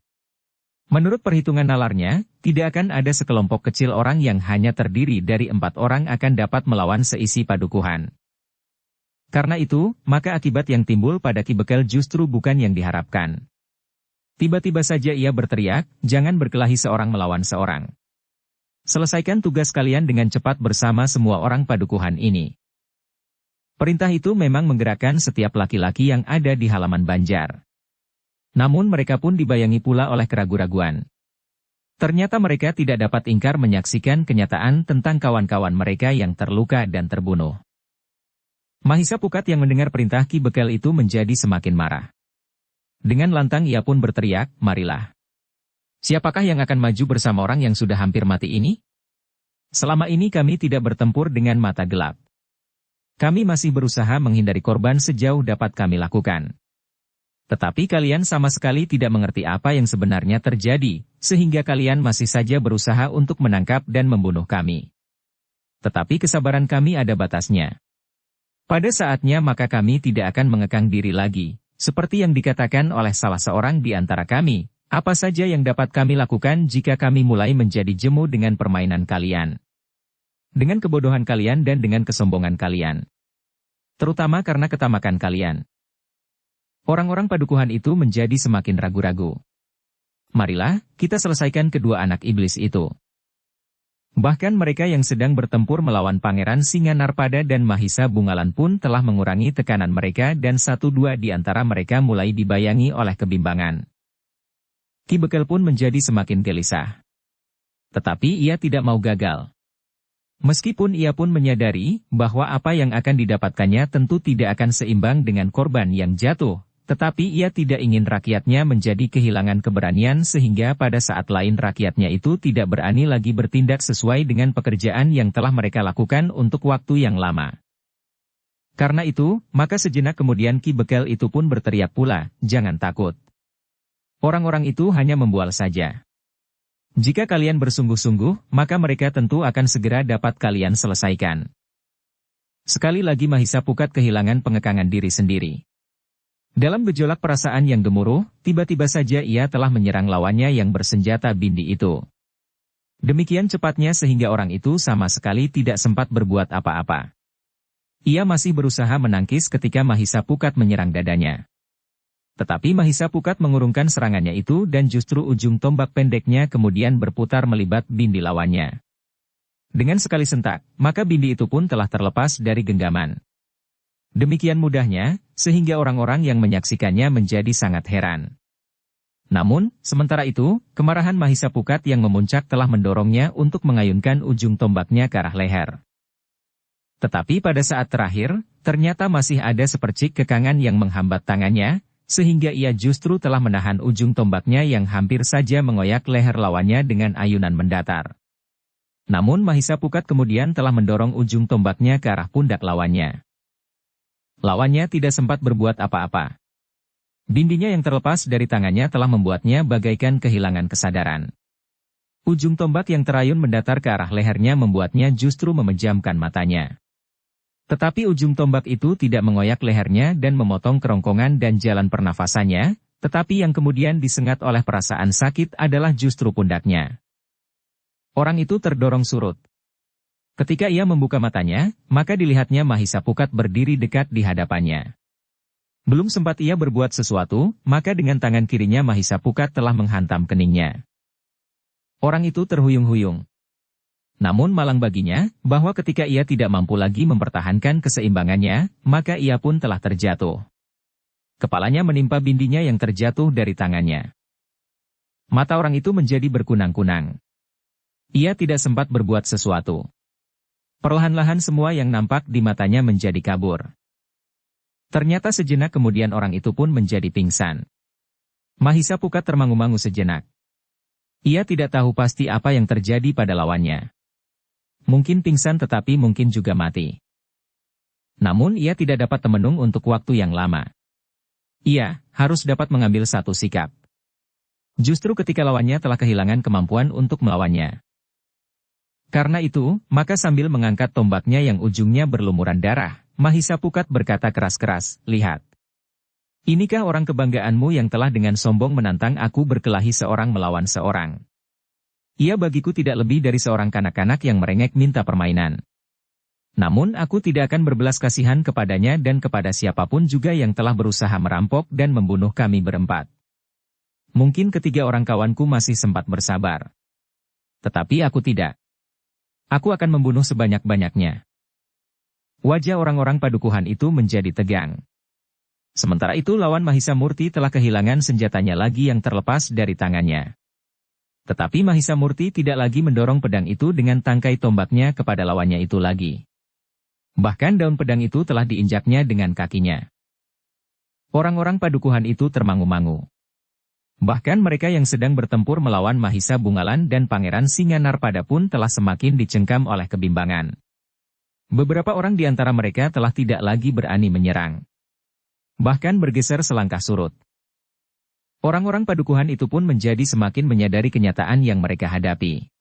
Menurut perhitungan nalarnya, tidak akan ada sekelompok kecil orang yang hanya terdiri dari 4 orang akan dapat melawan seisi padukuhan. Karena itu, maka akibat yang timbul pada Ki Bekel justru bukan yang diharapkan. Tiba-tiba saja ia berteriak, "Jangan berkelahi seorang melawan seorang. Selesaikan tugas kalian dengan cepat bersama semua orang padukuhan ini." Perintah itu memang menggerakkan setiap laki-laki yang ada di halaman Banjar. Namun mereka pun dibayangi pula oleh keraguan-raguan. Ternyata mereka tidak dapat ingkar menyaksikan kenyataan tentang kawan-kawan mereka yang terluka dan terbunuh. Mahisa Pukat yang mendengar perintah Ki Bekel itu menjadi semakin marah. Dengan lantang ia pun berteriak, "Marilah. Siapakah yang akan maju bersama orang yang sudah hampir mati ini? Selama ini kami tidak bertempur dengan mata gelap. Kami masih berusaha menghindari korban sejauh dapat kami lakukan. Tetapi kalian sama sekali tidak mengerti apa yang sebenarnya terjadi, sehingga kalian masih saja berusaha untuk menangkap dan membunuh kami. Tetapi kesabaran kami ada batasnya. Pada saatnya maka kami tidak akan mengekang diri lagi, seperti yang dikatakan oleh salah seorang di antara kami, apa saja yang dapat kami lakukan jika kami mulai menjadi jemu dengan permainan kalian. Dengan kebodohan kalian dan dengan kesombongan kalian. Terutama karena ketamakan kalian." Orang-orang padukuhan itu menjadi semakin ragu-ragu. Marilah, kita selesaikan kedua anak iblis itu. Bahkan mereka yang sedang bertempur melawan Pangeran Singanarpada dan Mahisa Bungalan pun telah mengurangi tekanan mereka dan satu dua di antara mereka mulai dibayangi oleh kebimbangan. Ki Bekel pun menjadi semakin gelisah. Tetapi ia tidak mau gagal. Meskipun ia pun menyadari bahwa apa yang akan didapatkannya tentu tidak akan seimbang dengan korban yang jatuh, tetapi ia tidak ingin rakyatnya menjadi kehilangan keberanian sehingga pada saat lain rakyatnya itu tidak berani lagi bertindak sesuai dengan pekerjaan yang telah mereka lakukan untuk waktu yang lama. Karena itu, maka sejenak kemudian Ki Bekel itu pun berteriak pula, "Jangan takut. Orang-orang itu hanya membual saja. Jika kalian bersungguh-sungguh, maka mereka tentu akan segera dapat kalian selesaikan." Sekali lagi Mahisa Pukat kehilangan pengekangan diri sendiri. Dalam gejolak perasaan yang gemuruh, tiba-tiba saja ia telah menyerang lawannya yang bersenjata bindi itu. Demikian cepatnya sehingga orang itu sama sekali tidak sempat berbuat apa-apa. Ia masih berusaha menangkis ketika Mahisa Pukat menyerang dadanya. Tetapi Mahisa Pukat mengurungkan serangannya itu dan justru ujung tombak pendeknya kemudian berputar melibat bindi lawannya. Dengan sekali sentak, maka bindi itu pun telah terlepas dari genggaman. Demikian mudahnya, sehingga orang-orang yang menyaksikannya menjadi sangat heran. Namun, sementara itu, kemarahan Mahisa Pukat yang memuncak telah mendorongnya untuk mengayunkan ujung tombaknya ke arah leher. Tetapi pada saat terakhir, ternyata masih ada sepercik kekangan yang menghambat tangannya, sehingga ia justru telah menahan ujung tombaknya yang hampir saja mengoyak leher lawannya dengan ayunan mendatar. Namun Mahisa Pukat kemudian telah mendorong ujung tombaknya ke arah pundak lawannya. Lawannya tidak sempat berbuat apa-apa. Bindinya yang terlepas dari tangannya telah membuatnya bagaikan kehilangan kesadaran. Ujung tombak yang terayun mendatar ke arah lehernya membuatnya justru memejamkan matanya. Tetapi ujung tombak itu tidak mengoyak lehernya dan memotong kerongkongan dan jalan pernafasannya, tetapi yang kemudian disengat oleh perasaan sakit adalah justru pundaknya. Orang itu terdorong surut. Ketika ia membuka matanya, maka dilihatnya Mahisa Pukat berdiri dekat di hadapannya. Belum sempat ia berbuat sesuatu, maka dengan tangan kirinya Mahisa Pukat telah menghantam keningnya. Orang itu terhuyung-huyung. Namun malang baginya, bahwa ketika ia tidak mampu lagi mempertahankan keseimbangannya, maka ia pun telah terjatuh. Kepalanya menimpa bindinya yang terjatuh dari tangannya. Mata orang itu menjadi berkunang-kunang. Ia tidak sempat berbuat sesuatu. Perlahan-lahan semua yang nampak di matanya menjadi kabur. Ternyata sejenak kemudian orang itu pun menjadi pingsan. Mahisa Pukat termangu-mangu sejenak. Ia tidak tahu pasti apa yang terjadi pada lawannya. Mungkin pingsan tetapi mungkin juga mati. Namun ia tidak dapat temenung untuk waktu yang lama. Ia harus dapat mengambil satu sikap. Justru ketika lawannya telah kehilangan kemampuan untuk melawannya. Karena itu, maka sambil mengangkat tombaknya yang ujungnya berlumuran darah, Mahisa Pukat berkata keras-keras, "Lihat. Inikah orang kebanggaanmu yang telah dengan sombong menantang aku berkelahi seorang melawan seorang? Ia bagiku tidak lebih dari seorang kanak-kanak yang merengek minta permainan. Namun aku tidak akan berbelas kasihan kepadanya dan kepada siapapun juga yang telah berusaha merampok dan membunuh kami berempat. Mungkin ketiga orang kawanku masih sempat bersabar. Tetapi aku tidak. Aku akan membunuh sebanyak-banyaknya." Wajah orang-orang padukuhan itu menjadi tegang. Sementara itu lawan Mahisa Murti telah kehilangan senjatanya lagi yang terlepas dari tangannya. Tetapi Mahisa Murti tidak lagi mendorong pedang itu dengan tangkai tombaknya kepada lawannya itu lagi. Bahkan daun pedang itu telah diinjaknya dengan kakinya. Orang-orang padukuhan itu termangu-mangu. Bahkan mereka yang sedang bertempur melawan Mahisa Bungalan dan Pangeran Singanarpada pun telah semakin dicengkam oleh kebimbangan. Beberapa orang di antara mereka telah tidak lagi berani menyerang. Bahkan bergeser selangkah surut. Orang-orang padukuhan itu pun menjadi semakin menyadari kenyataan yang mereka hadapi.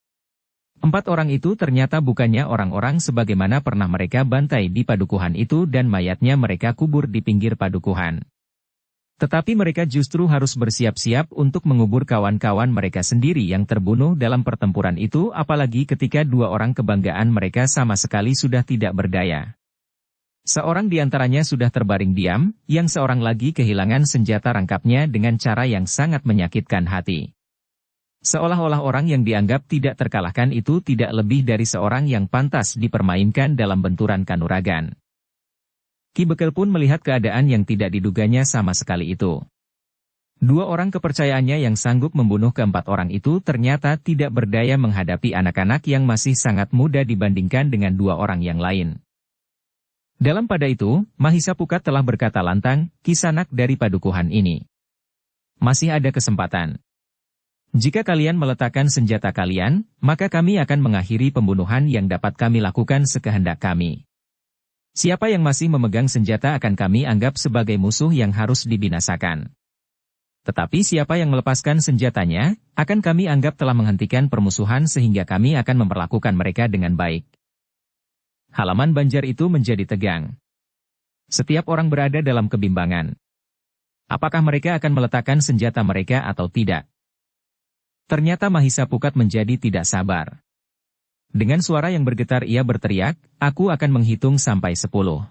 4 orang itu ternyata bukannya orang-orang sebagaimana pernah mereka bantai di padukuhan itu dan mayatnya mereka kubur di pinggir padukuhan. Tetapi mereka justru harus bersiap-siap untuk mengubur kawan-kawan mereka sendiri yang terbunuh dalam pertempuran itu, apalagi ketika 2 orang kebanggaan mereka sama sekali sudah tidak berdaya. Seorang di antaranya sudah terbaring diam, yang seorang lagi kehilangan senjata rangkapnya dengan cara yang sangat menyakitkan hati. Seolah-olah orang yang dianggap tidak terkalahkan itu tidak lebih dari seorang yang pantas dipermainkan dalam benturan kanuragan. Ki Bekel pun melihat keadaan yang tidak diduganya sama sekali itu. Dua orang kepercayaannya yang sanggup membunuh keempat orang itu ternyata tidak berdaya menghadapi anak-anak yang masih sangat muda dibandingkan dengan dua orang yang lain. Dalam pada itu, Mahisa Pukat telah berkata lantang, "Kisanak dari padukuhan ini. Masih ada kesempatan. Jika kalian meletakkan senjata kalian, maka kami akan mengakhiri pembunuhan yang dapat kami lakukan sekehendak kami. Siapa yang masih memegang senjata akan kami anggap sebagai musuh yang harus dibinasakan. Tetapi siapa yang melepaskan senjatanya, akan kami anggap telah menghentikan permusuhan sehingga kami akan memperlakukan mereka dengan baik." Halaman Banjar itu menjadi tegang. Setiap orang berada dalam kebimbangan. Apakah mereka akan meletakkan senjata mereka atau tidak? Ternyata Mahisa Pukat menjadi tidak sabar. Dengan suara yang bergetar ia berteriak, "Aku akan menghitung sampai 10.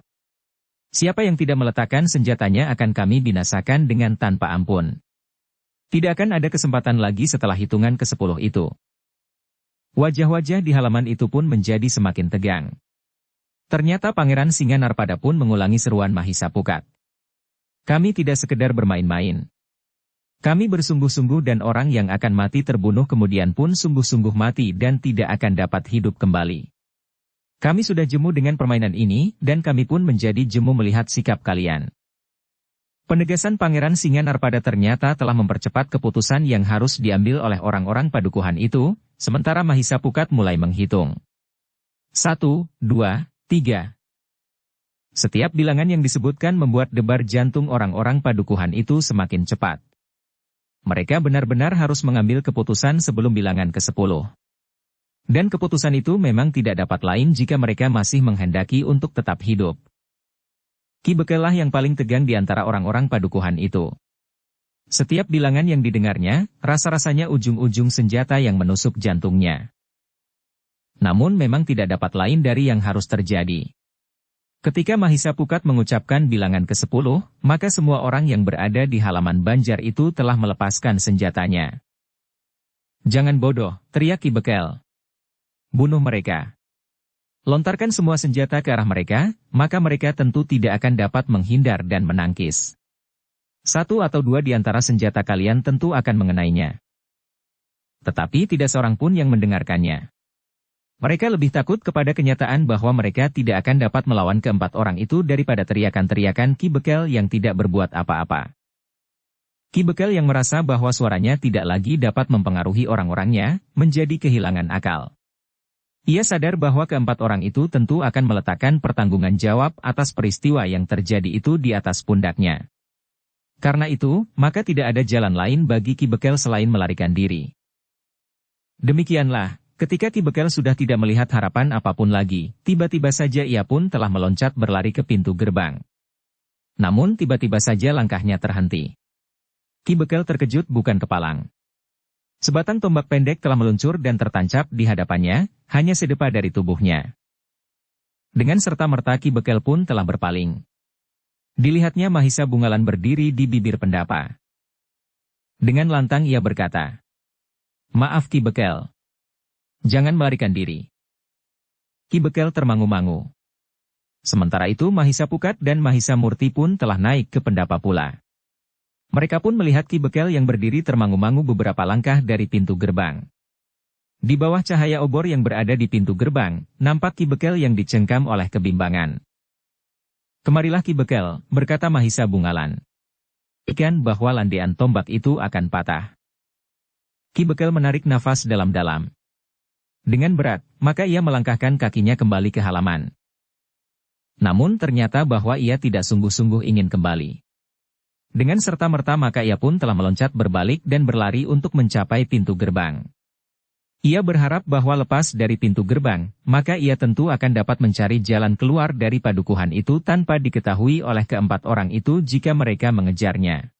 Siapa yang tidak meletakkan senjatanya akan kami binasakan dengan tanpa ampun." Tidak akan ada kesempatan lagi setelah hitungan ke-10 itu. Wajah-wajah di halaman itu pun menjadi semakin tegang. Ternyata Pangeran Singanarpada pun mengulangi seruan Mahisa Pukat. "Kami tidak sekedar bermain-main. Kami bersungguh-sungguh dan orang yang akan mati terbunuh kemudian pun sungguh-sungguh mati dan tidak akan dapat hidup kembali. Kami sudah jemu dengan permainan ini dan kami pun menjadi jemu melihat sikap kalian." Penegasan Pangeran Singanarpada ternyata telah mempercepat keputusan yang harus diambil oleh orang-orang padukuhan itu, sementara Mahisa Pukat mulai menghitung. 1, 2, 3. Setiap bilangan yang disebutkan membuat debar jantung orang-orang padukuhan itu semakin cepat. Mereka benar-benar harus mengambil keputusan sebelum bilangan ke-10. Dan keputusan itu memang tidak dapat lain jika mereka masih menghendaki untuk tetap hidup. Ki Bekel lah yang paling tegang di antara orang-orang padukuhan itu. Setiap bilangan yang didengarnya, rasa-rasanya ujung-ujung senjata yang menusuk jantungnya. Namun memang tidak dapat lain dari yang harus terjadi. Ketika Mahisa Pukat mengucapkan bilangan ke-10, maka semua orang yang berada di halaman Banjar itu telah melepaskan senjatanya. "Jangan bodoh," teriak Ki Bekel. "Bunuh mereka. Lontarkan semua senjata ke arah mereka, maka mereka tentu tidak akan dapat menghindar dan menangkis. 1 atau 2 di antara senjata kalian tentu akan mengenainya." Tetapi tidak seorang pun yang mendengarkannya. Mereka lebih takut kepada kenyataan bahwa mereka tidak akan dapat melawan keempat orang itu daripada teriakan-teriakan Ki Bekel yang tidak berbuat apa-apa. Ki Bekel yang merasa bahwa suaranya tidak lagi dapat mempengaruhi orang-orangnya, menjadi kehilangan akal. Ia sadar bahwa keempat orang itu tentu akan meletakkan pertanggungan jawab atas peristiwa yang terjadi itu di atas pundaknya. Karena itu, maka tidak ada jalan lain bagi Ki Bekel selain melarikan diri. Demikianlah, ketika Ki Bekel sudah tidak melihat harapan apapun lagi, tiba-tiba saja ia pun telah meloncat berlari ke pintu gerbang. Namun tiba-tiba saja langkahnya terhenti. Ki Bekel terkejut bukan kepalang. Sebatang tombak pendek telah meluncur dan tertancap di hadapannya, hanya sedepa dari tubuhnya. Dengan serta-merta Ki Bekel pun telah berpaling. Dilihatnya Mahisa Bungalan berdiri di bibir pendapa. Dengan lantang ia berkata, "Maaf Ki Bekel. Jangan melarikan diri." Ki Bekel termangu-mangu. Sementara itu Mahisa Pukat dan Mahisa Murti pun telah naik ke pendapa pula. Mereka pun melihat Ki Bekel yang berdiri termangu-mangu beberapa langkah dari pintu gerbang. Di bawah cahaya obor yang berada di pintu gerbang, nampak Ki Bekel yang dicengkam oleh kebimbangan. "Kemarilah Ki Bekel," berkata Mahisa Bungalan. "Ikan bahwa landean tombak itu akan patah." Ki Bekel menarik nafas dalam-dalam. Dengan berat, maka ia melangkahkan kakinya kembali ke halaman. Namun ternyata bahwa ia tidak sungguh-sungguh ingin kembali. Dengan serta-merta maka ia pun telah meloncat berbalik dan berlari untuk mencapai pintu gerbang. Ia berharap bahwa lepas dari pintu gerbang, maka ia tentu akan dapat mencari jalan keluar dari padukuhan itu tanpa diketahui oleh keempat orang itu jika mereka mengejarnya.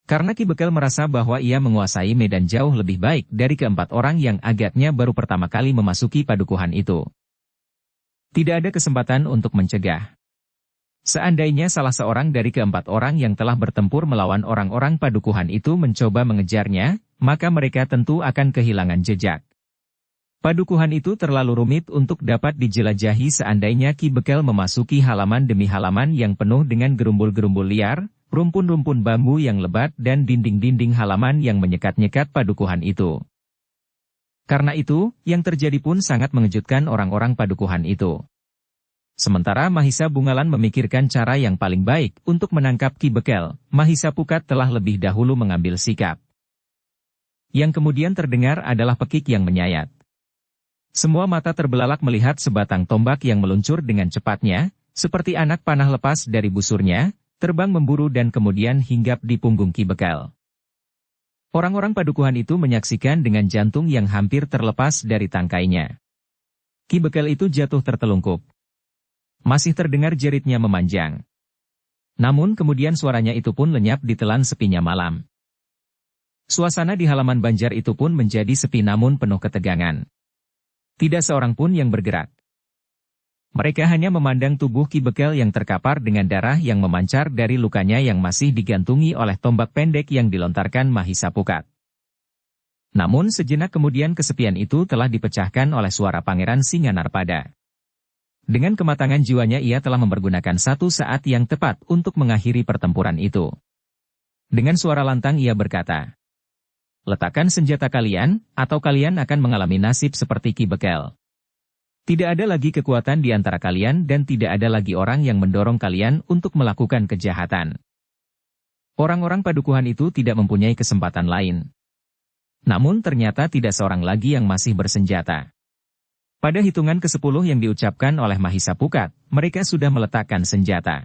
Karena Ki Bekel merasa bahwa ia menguasai medan jauh lebih baik dari keempat orang yang agaknya baru pertama kali memasuki padukuhan itu. Tidak ada kesempatan untuk mencegah. Seandainya salah seorang dari keempat orang yang telah bertempur melawan orang-orang padukuhan itu mencoba mengejarnya, maka mereka tentu akan kehilangan jejak. Padukuhan itu terlalu rumit untuk dapat dijelajahi seandainya Ki Bekel memasuki halaman demi halaman yang penuh dengan gerumbul-gerumbul liar, rumpun-rumpun bambu yang lebat dan dinding-dinding halaman yang menyekat-nyekat padukuhan itu. Karena itu, yang terjadi pun sangat mengejutkan orang-orang padukuhan itu. Sementara Mahisa Bungalan memikirkan cara yang paling baik untuk menangkap Ki Bekel, Mahisa Pukat telah lebih dahulu mengambil sikap. Yang kemudian terdengar adalah pekik yang menyayat. Semua mata terbelalak melihat sebatang tombak yang meluncur dengan cepatnya, seperti anak panah lepas dari busurnya, terbang memburu dan kemudian hinggap di punggung Ki Bekel. Orang-orang padukuhan itu menyaksikan dengan jantung yang hampir terlepas dari tangkainya. Ki Bekel itu jatuh tertelungkup. Masih terdengar jeritnya memanjang. Namun kemudian suaranya itu pun lenyap ditelan sepinya malam. Suasana di halaman Banjar itu pun menjadi sepi namun penuh ketegangan. Tidak seorang pun yang bergerak. Mereka hanya memandang tubuh Ki Bekel yang terkapar dengan darah yang memancar dari lukanya yang masih digantungi oleh tombak pendek yang dilontarkan Mahisa Pukat. Namun sejenak kemudian kesepian itu telah dipecahkan oleh suara Pangeran Singanarpada. Dengan kematangan jiwanya ia telah mempergunakan satu saat yang tepat untuk mengakhiri pertempuran itu. Dengan suara lantang ia berkata, "Letakkan senjata kalian, atau kalian akan mengalami nasib seperti Ki Bekel. Tidak ada lagi kekuatan di antara kalian dan tidak ada lagi orang yang mendorong kalian untuk melakukan kejahatan." Orang-orang padukuhan itu tidak mempunyai kesempatan lain. Namun ternyata tidak seorang lagi yang masih bersenjata. Pada hitungan ke-10 yang diucapkan oleh Mahisa Pukat, mereka sudah meletakkan senjata.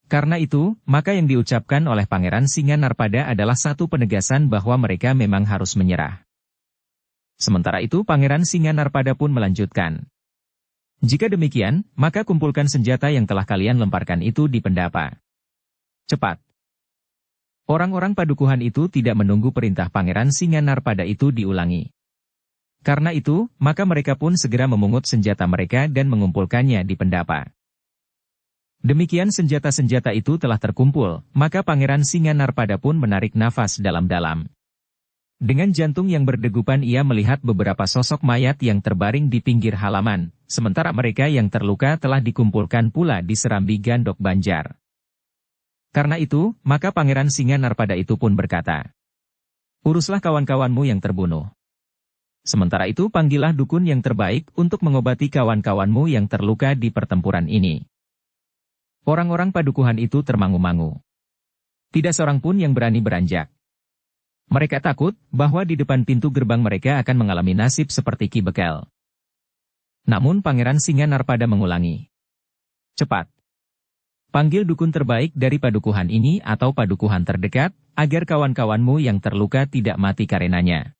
Karena itu, maka yang diucapkan oleh Pangeran Singanarpada adalah satu penegasan bahwa mereka memang harus menyerah. Sementara itu Pangeran Singanarpada pun melanjutkan. "Jika demikian, maka kumpulkan senjata yang telah kalian lemparkan itu di pendapa. Cepat." Orang-orang padukuhan itu tidak menunggu perintah Pangeran Singanarpada itu diulangi. Karena itu, maka mereka pun segera memungut senjata mereka dan mengumpulkannya di pendapa. Demikian senjata-senjata itu telah terkumpul, maka Pangeran Singanarpada pun menarik nafas dalam-dalam. Dengan jantung yang berdegupan ia melihat beberapa sosok mayat yang terbaring di pinggir halaman, sementara mereka yang terluka telah dikumpulkan pula di serambi Gandok Banjar. Karena itu, maka Pangeran Singanarpada itu pun berkata, "Uruslah kawan-kawanmu yang terbunuh. Sementara itu panggillah dukun yang terbaik untuk mengobati kawan-kawanmu yang terluka di pertempuran ini." Orang-orang padukuhan itu termangu-mangu. Tidak seorang pun yang berani beranjak. Mereka takut bahwa di depan pintu gerbang mereka akan mengalami nasib seperti Ki Bekel. Namun Pangeran Singanarpada mengulangi, "Cepat. Panggil dukun terbaik dari padukuhan ini atau padukuhan terdekat, agar kawan-kawanmu yang terluka tidak mati karenanya."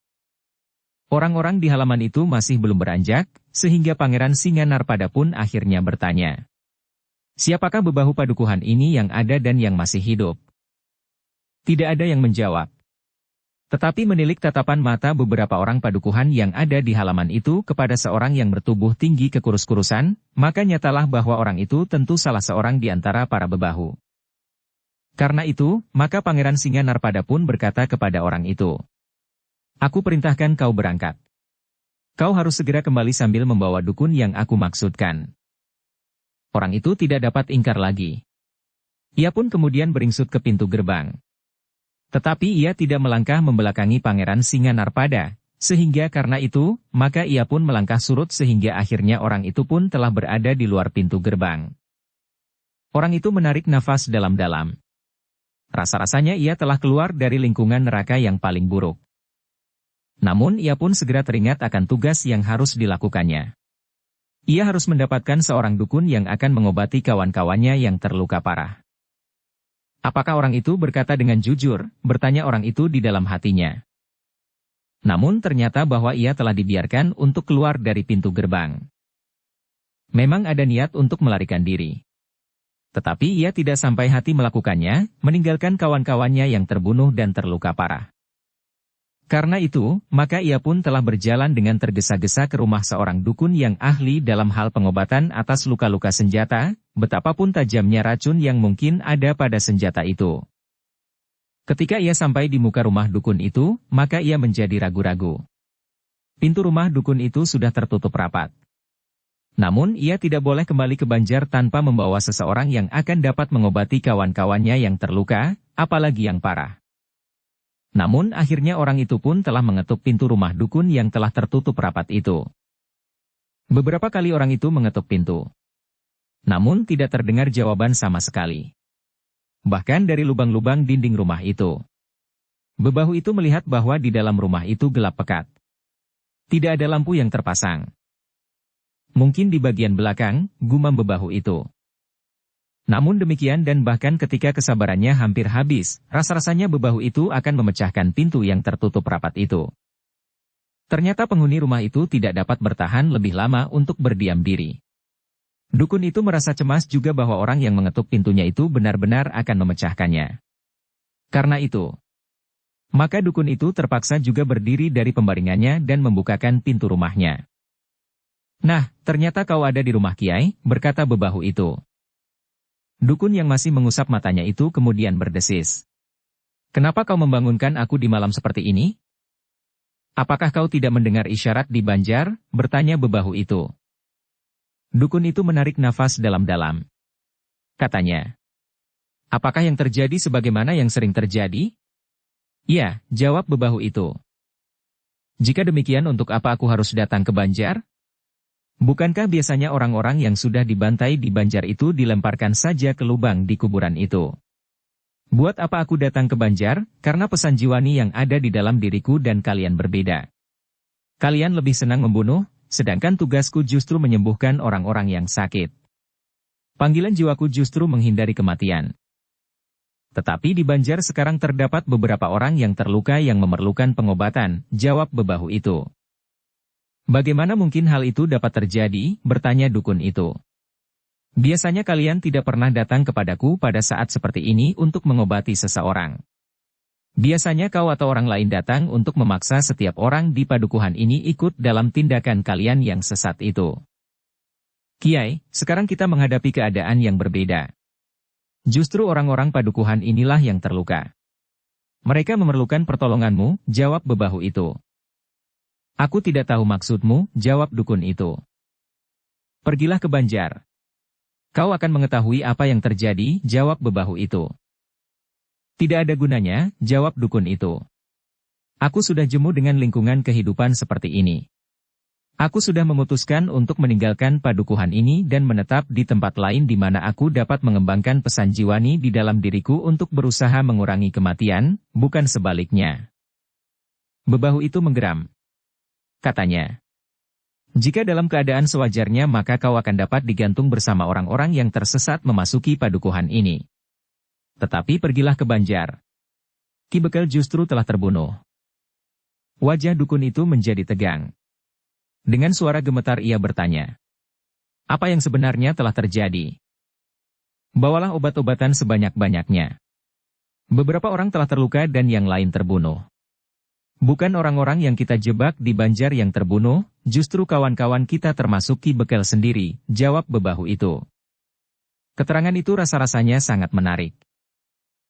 Orang-orang di halaman itu masih belum beranjak, sehingga Pangeran Singanarpada pun akhirnya bertanya, "Siapakah bebahu padukuhan ini yang ada dan yang masih hidup?" Tidak ada yang menjawab. Tetapi menilik tatapan mata beberapa orang padukuhan yang ada di halaman itu kepada seorang yang bertubuh tinggi kekurus-kurusan, maka nyatalah bahwa orang itu tentu salah seorang di antara para bebahu. Karena itu, maka Pangeran Singanarpada pun berkata kepada orang itu, "Aku perintahkan kau berangkat. Kau harus segera kembali sambil membawa dukun yang aku maksudkan." Orang itu tidak dapat ingkar lagi. Ia pun kemudian beringsut ke pintu gerbang. Tetapi ia tidak melangkah membelakangi Pangeran Singanarpada, sehingga karena itu, maka ia pun melangkah surut sehingga akhirnya orang itu pun telah berada di luar pintu gerbang. Orang itu menarik nafas dalam-dalam. Rasa-rasanya ia telah keluar dari lingkungan neraka yang paling buruk. Namun ia pun segera teringat akan tugas yang harus dilakukannya. Ia harus mendapatkan seorang dukun yang akan mengobati kawan-kawannya yang terluka parah. "Apakah orang itu berkata dengan jujur?" bertanya orang itu di dalam hatinya. Namun ternyata bahwa ia telah dibiarkan untuk keluar dari pintu gerbang. Memang ada niat untuk melarikan diri. Tetapi ia tidak sampai hati melakukannya, meninggalkan kawan-kawannya yang terbunuh dan terluka parah. Karena itu, maka ia pun telah berjalan dengan tergesa-gesa ke rumah seorang dukun yang ahli dalam hal pengobatan atas luka-luka senjata, betapapun tajamnya racun yang mungkin ada pada senjata itu. Ketika ia sampai di muka rumah dukun itu, maka ia menjadi ragu-ragu. Pintu rumah dukun itu sudah tertutup rapat. Namun ia tidak boleh kembali ke Banjar tanpa membawa seseorang yang akan dapat mengobati kawan-kawannya yang terluka, apalagi yang parah. Namun akhirnya orang itu pun telah mengetuk pintu rumah dukun yang telah tertutup rapat itu. Beberapa kali orang itu mengetuk pintu. Namun tidak terdengar jawaban sama sekali. Bahkan dari lubang-lubang dinding rumah itu. Bebahu itu melihat bahwa di dalam rumah itu gelap pekat. Tidak ada lampu yang terpasang. Mungkin di bagian belakang, gumam bebahu itu. Namun demikian dan bahkan ketika kesabarannya hampir habis, rasa-rasanya bebahu itu akan memecahkan pintu yang tertutup rapat itu. Ternyata penghuni rumah itu tidak dapat bertahan lebih lama untuk berdiam diri. Dukun itu merasa cemas juga bahwa orang yang mengetuk pintunya itu benar-benar akan memecahkannya. Karena itu, maka dukun itu terpaksa juga berdiri dari pembaringannya dan membukakan pintu rumahnya. "Nah, ternyata kau ada di rumah Kiai," berkata bebahu itu. Dukun yang masih mengusap matanya itu kemudian berdesis. "Kenapa kau membangunkan aku di malam seperti ini? Apakah kau tidak mendengar isyarat di Banjar?" bertanya bebahu itu. Dukun itu menarik nafas dalam-dalam. Katanya, "Apakah yang terjadi sebagaimana yang sering terjadi?" "Iya," jawab bebahu itu. "Jika demikian untuk apa aku harus datang ke Banjar? Bukankah biasanya orang-orang yang sudah dibantai di Banjar itu dilemparkan saja ke lubang di kuburan itu? Buat apa aku datang ke Banjar? Karena pesan jiwani yang ada di dalam diriku dan kalian berbeda. Kalian lebih senang membunuh, sedangkan tugasku justru menyembuhkan orang-orang yang sakit. Panggilan jiwaku justru menghindari kematian. Tetapi di Banjar sekarang terdapat beberapa orang yang terluka yang memerlukan pengobatan," jawab bebahu itu. "Bagaimana mungkin hal itu dapat terjadi?" bertanya dukun itu. "Biasanya kalian tidak pernah datang kepadaku pada saat seperti ini untuk mengobati seseorang. Biasanya kau atau orang lain datang untuk memaksa setiap orang di padukuhan ini ikut dalam tindakan kalian yang sesat itu. Kiai, sekarang kita menghadapi keadaan yang berbeda. Justru orang-orang padukuhan inilah yang terluka. Mereka memerlukan pertolonganmu," jawab bebahu itu. "Aku tidak tahu maksudmu," jawab dukun itu. "Pergilah ke Banjar. Kau akan mengetahui apa yang terjadi," jawab bebahu itu. "Tidak ada gunanya," jawab dukun itu. "Aku sudah jemu dengan lingkungan kehidupan seperti ini. Aku sudah memutuskan untuk meninggalkan padukuhan ini dan menetap di tempat lain di mana aku dapat mengembangkan pesan jiwani di dalam diriku untuk berusaha mengurangi kematian, bukan sebaliknya." Bebahu itu menggeram. Katanya, "Jika dalam keadaan sewajarnya maka kau akan dapat digantung bersama orang-orang yang tersesat memasuki padukuhan ini. Tetapi pergilah ke Banjar. Ki Bekel justru telah terbunuh." Wajah dukun itu menjadi tegang. Dengan suara gemetar ia bertanya, "Apa yang sebenarnya telah terjadi? Bawalah obat-obatan sebanyak-banyaknya. Beberapa orang telah terluka dan yang lain terbunuh. Bukan orang-orang yang kita jebak di Banjar yang terbunuh, justru kawan-kawan kita termasuk Ki Bekel sendiri," jawab bebahu itu. Keterangan itu rasa-rasanya sangat menarik.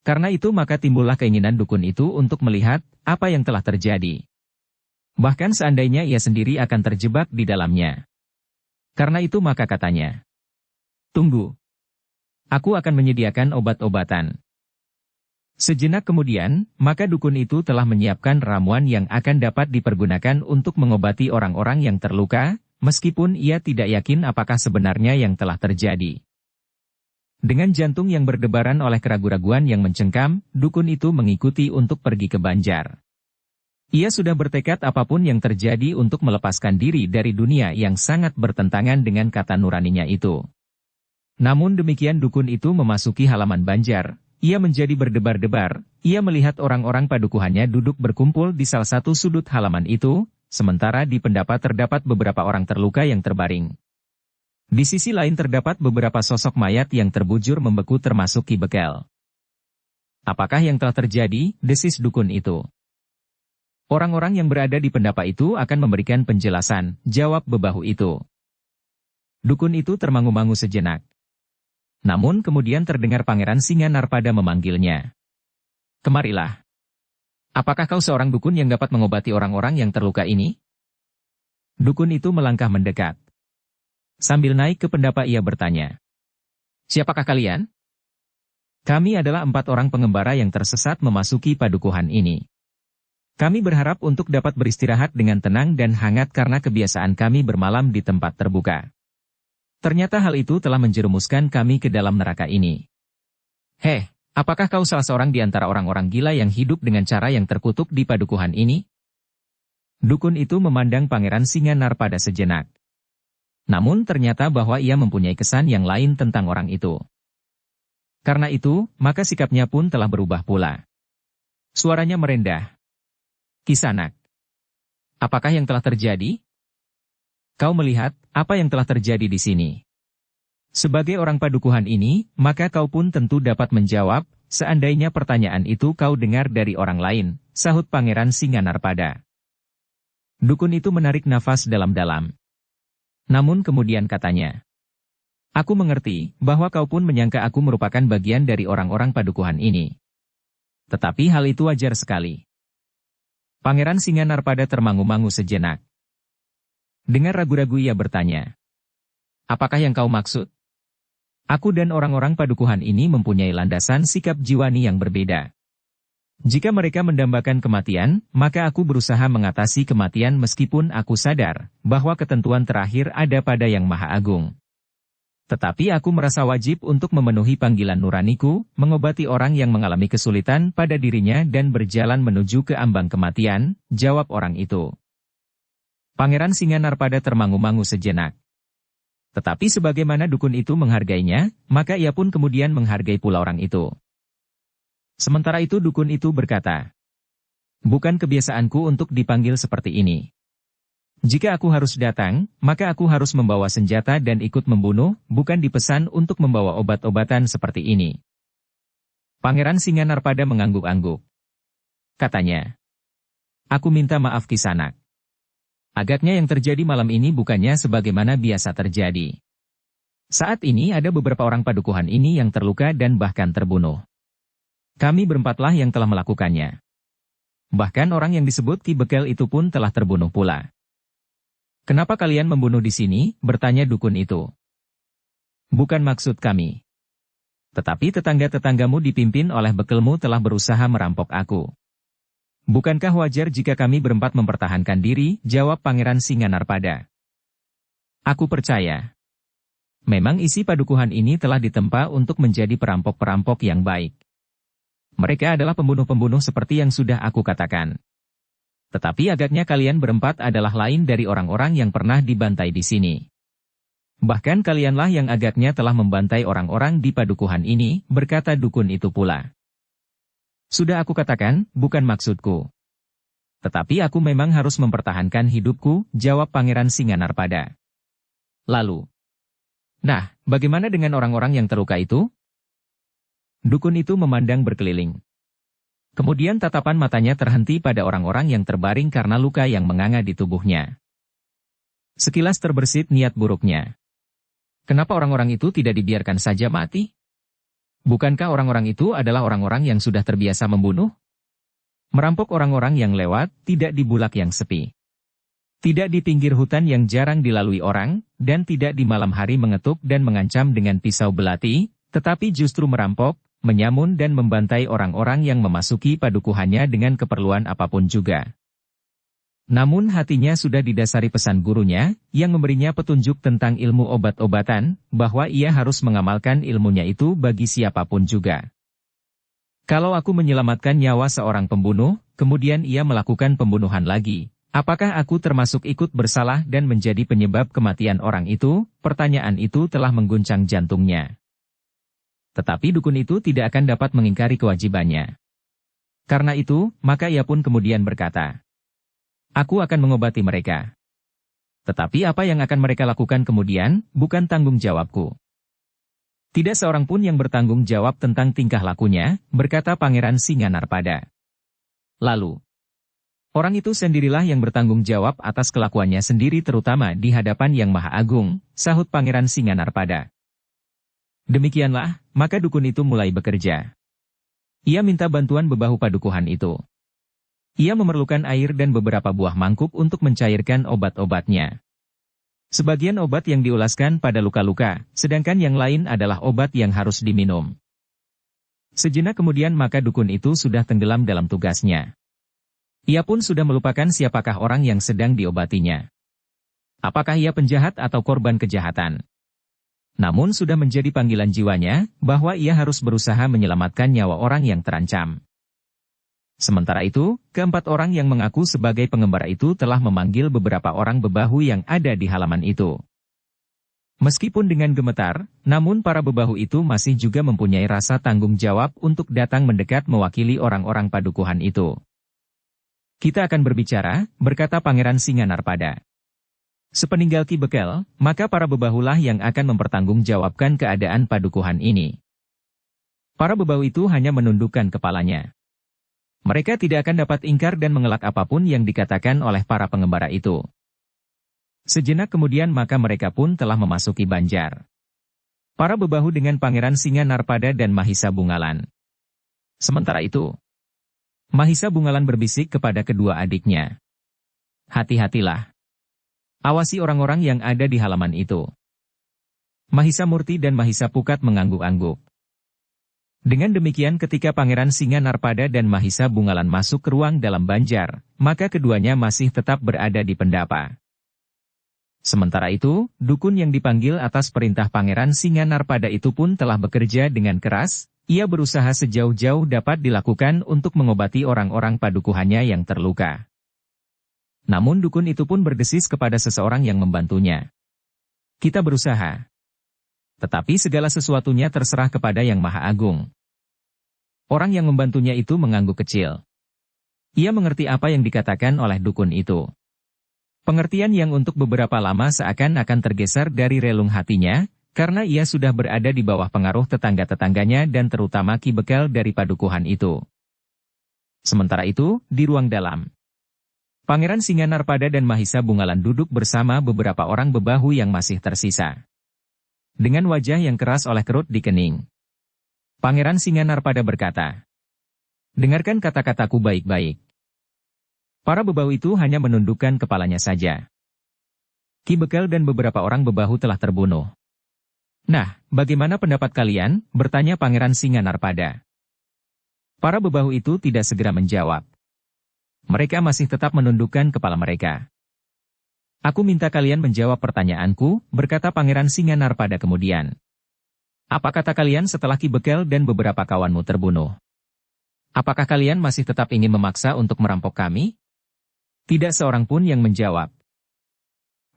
Karena itu maka timbullah keinginan dukun itu untuk melihat apa yang telah terjadi. Bahkan seandainya ia sendiri akan terjebak di dalamnya. Karena itu maka katanya, "Tunggu. Aku akan menyediakan obat-obatan." Sejenak kemudian, maka dukun itu telah menyiapkan ramuan yang akan dapat dipergunakan untuk mengobati orang-orang yang terluka, meskipun ia tidak yakin apakah sebenarnya yang telah terjadi. Dengan jantung yang berdebaran oleh keraguan-raguan yang mencengkam, dukun itu mengikuti untuk pergi ke Banjar. Ia sudah bertekad apapun yang terjadi untuk melepaskan diri dari dunia yang sangat bertentangan dengan kata nuraninya itu. Namun demikian dukun itu memasuki halaman Banjar. Ia menjadi berdebar-debar, ia melihat orang-orang padukuhannya duduk berkumpul di salah satu sudut halaman itu, sementara di pendapat terdapat beberapa orang terluka yang terbaring. Di sisi lain terdapat beberapa sosok mayat yang terbujur membeku termasuk Ki Bekel. "Apakah yang telah terjadi?" desis dukun itu. "Orang-orang yang berada di pendapat itu akan memberikan penjelasan," jawab bebahu itu. Dukun itu termangu-mangu sejenak. Namun kemudian terdengar Pangeran Singa Narpada memanggilnya. "Kemarilah. Apakah kau seorang dukun yang dapat mengobati orang-orang yang terluka ini?" Dukun itu melangkah mendekat. Sambil naik ke pendapa ia bertanya. Siapakah kalian? Kami adalah 4 orang pengembara yang tersesat memasuki padukuhan ini. Kami berharap untuk dapat beristirahat dengan tenang dan hangat karena kebiasaan kami bermalam di tempat terbuka. Ternyata hal itu telah menjerumuskan kami ke dalam neraka ini. Heh, apakah kau salah seorang di antara orang-orang gila yang hidup dengan cara yang terkutuk di padukuhan ini? Dukun itu memandang Pangeran Singanarpada sejenak. Namun ternyata bahwa ia mempunyai kesan yang lain tentang orang itu. Karena itu, maka sikapnya pun telah berubah pula. Suaranya merendah. Kisanak, apakah yang telah terjadi? Kau melihat apa yang telah terjadi di sini. Sebagai orang padukuhan ini, maka kau pun tentu dapat menjawab, seandainya pertanyaan itu kau dengar dari orang lain, sahut Pangeran Singanarpada. Dukun itu menarik nafas dalam-dalam. Namun kemudian katanya, aku mengerti bahwa kau pun menyangka aku merupakan bagian dari orang-orang padukuhan ini. Tetapi hal itu wajar sekali. Pangeran Singanarpada termangu-mangu sejenak. Dengan ragu-ragu ia bertanya, apakah yang kau maksud? Aku dan orang-orang padukuhan ini mempunyai landasan sikap jiwani yang berbeda. Jika mereka mendambakan kematian, maka aku berusaha mengatasi kematian meskipun aku sadar bahwa ketentuan terakhir ada pada Yang Maha Agung. Tetapi aku merasa wajib untuk memenuhi panggilan nuraniku, mengobati orang yang mengalami kesulitan pada dirinya dan berjalan menuju ke ambang kematian, jawab orang itu. Pangeran Singanarpada termangu-mangu sejenak. Tetapi sebagaimana dukun itu menghargainya, maka ia pun kemudian menghargai pula orang itu. Sementara itu dukun itu berkata, bukan kebiasaanku untuk dipanggil seperti ini. Jika aku harus datang, maka aku harus membawa senjata dan ikut membunuh, bukan dipesan untuk membawa obat-obatan seperti ini. Pangeran Singanarpada mengangguk-angguk. Katanya, aku minta maaf Kisanak. Agaknya yang terjadi malam ini bukannya sebagaimana biasa terjadi. Saat ini ada beberapa orang padukuhan ini yang terluka dan bahkan terbunuh. Kami berempatlah yang telah melakukannya. Bahkan orang yang disebut Ki Bekel itu pun telah terbunuh pula. Kenapa kalian membunuh di sini? Bertanya dukun itu. Bukan maksud kami. Tetapi tetangga-tetanggamu dipimpin oleh bekelmu telah berusaha merampok aku. Bukankah wajar jika kami berempat mempertahankan diri? Jawab Pangeran Singanarpada. Aku percaya. Memang isi padukuhan ini telah ditempa untuk menjadi perampok-perampok yang baik. Mereka adalah pembunuh-pembunuh seperti yang sudah aku katakan. Tetapi agaknya kalian berempat adalah lain dari orang-orang yang pernah dibantai di sini. Bahkan kalianlah yang agaknya telah membantai orang-orang di padukuhan ini, berkata dukun itu pula. Sudah aku katakan, bukan maksudku. Tetapi aku memang harus mempertahankan hidupku, jawab Pangeran Singanarpada. Lalu, nah, bagaimana dengan orang-orang yang terluka itu? Dukun itu memandang berkeliling. Kemudian tatapan matanya terhenti pada orang-orang yang terbaring karena luka yang menganga di tubuhnya. Sekilas terbersit niat buruknya. Kenapa orang-orang itu tidak dibiarkan saja mati? Bukankah orang-orang itu adalah orang-orang yang sudah terbiasa membunuh? Merampok orang-orang yang lewat, tidak di bulak yang sepi. Tidak di pinggir hutan yang jarang dilalui orang, dan tidak di malam hari mengetuk dan mengancam dengan pisau belati, tetapi justru merampok, menyamun dan membantai orang-orang yang memasuki padukuhannya dengan keperluan apapun juga. Namun hatinya sudah didasari pesan gurunya, yang memberinya petunjuk tentang ilmu obat-obatan, bahwa ia harus mengamalkan ilmunya itu bagi siapapun juga. Kalau aku menyelamatkan nyawa seorang pembunuh, kemudian ia melakukan pembunuhan lagi, apakah aku termasuk ikut bersalah dan menjadi penyebab kematian orang itu? Pertanyaan itu telah mengguncang jantungnya. Tetapi dukun itu tidak akan dapat mengingkari kewajibannya. Karena itu, maka ia pun kemudian berkata, aku akan mengobati mereka. Tetapi apa yang akan mereka lakukan kemudian, bukan tanggung jawabku. Tidak seorang pun yang bertanggung jawab tentang tingkah lakunya, berkata Pangeran Singanarpada. Lalu, orang itu sendirilah yang bertanggung jawab atas kelakuannya sendiri terutama di hadapan Yang Maha Agung, sahut Pangeran Singanarpada. Demikianlah, maka dukun itu mulai bekerja. Ia minta bantuan bebahu padukuhan itu. Ia memerlukan air dan beberapa buah mangkuk untuk mencairkan obat-obatnya. Sebagian obat yang diulaskan pada luka-luka, sedangkan yang lain adalah obat yang harus diminum. Sejenak kemudian maka dukun itu sudah tenggelam dalam tugasnya. Ia pun sudah melupakan siapakah orang yang sedang diobatinya. Apakah ia penjahat atau korban kejahatan? Namun sudah menjadi panggilan jiwanya, bahwa ia harus berusaha menyelamatkan nyawa orang yang terancam. Sementara itu, keempat orang yang mengaku sebagai pengembara itu telah memanggil beberapa orang bebahu yang ada di halaman itu. Meskipun dengan gemetar, namun para bebahu itu masih juga mempunyai rasa tanggung jawab untuk datang mendekat mewakili orang-orang padukuhan itu. Kita akan berbicara, berkata Pangeran Singanarpada. Sepeninggal Ki Bekel, maka para bebahulah yang akan mempertanggungjawabkan keadaan padukuhan ini. Para bebahu itu hanya menundukkan kepalanya. Mereka tidak akan dapat ingkar dan mengelak apapun yang dikatakan oleh para pengembara itu. Sejenak kemudian maka mereka pun telah memasuki Banjar. Para bebahu dengan Pangeran Singanarpada dan Mahisa Bungalan. Sementara itu, Mahisa Bungalan berbisik kepada kedua adiknya. Hati-hatilah. Awasi orang-orang yang ada di halaman itu. Mahisa Murti dan Mahisa Pukat mengangguk-angguk. Dengan demikian ketika Pangeran Singanarpada dan Mahisa Bungalan masuk ke ruang dalam Banjar, maka keduanya masih tetap berada di pendapa. Sementara itu, dukun yang dipanggil atas perintah Pangeran Singanarpada itu pun telah bekerja dengan keras, ia berusaha sejauh-jauh dapat dilakukan untuk mengobati orang-orang padukuhannya yang terluka. Namun dukun itu pun berdesis kepada seseorang yang membantunya. Kita berusaha. Tetapi segala sesuatunya terserah kepada Yang Maha Agung. Orang yang membantunya itu mengangguk kecil. Ia mengerti apa yang dikatakan oleh dukun itu. Pengertian yang untuk beberapa lama seakan-akan tergeser dari relung hatinya, karena ia sudah berada di bawah pengaruh tetangga-tetangganya dan terutama Ki Bekel dari padukuhan itu. Sementara itu, di ruang dalam, Pangeran Singanarpada dan Mahisa Bungalan duduk bersama beberapa orang bebahu yang masih tersisa. Dengan wajah yang keras oleh kerut di kening, Pangeran Singanarpada berkata, "Dengarkan kata-kataku baik-baik." Para bebahu itu hanya menundukkan kepalanya saja. Ki Bekel dan beberapa orang bebahu telah terbunuh. "Nah, bagaimana pendapat kalian?" bertanya Pangeran Singanarpada. Para bebahu itu tidak segera menjawab. Mereka masih tetap menundukkan kepala mereka. "Aku minta kalian menjawab pertanyaanku," berkata Pangeran Singanarpada kemudian. "Apa kata kalian setelah Ki Bekel dan beberapa kawanmu terbunuh? Apakah kalian masih tetap ingin memaksa untuk merampok kami?" Tidak seorang pun yang menjawab.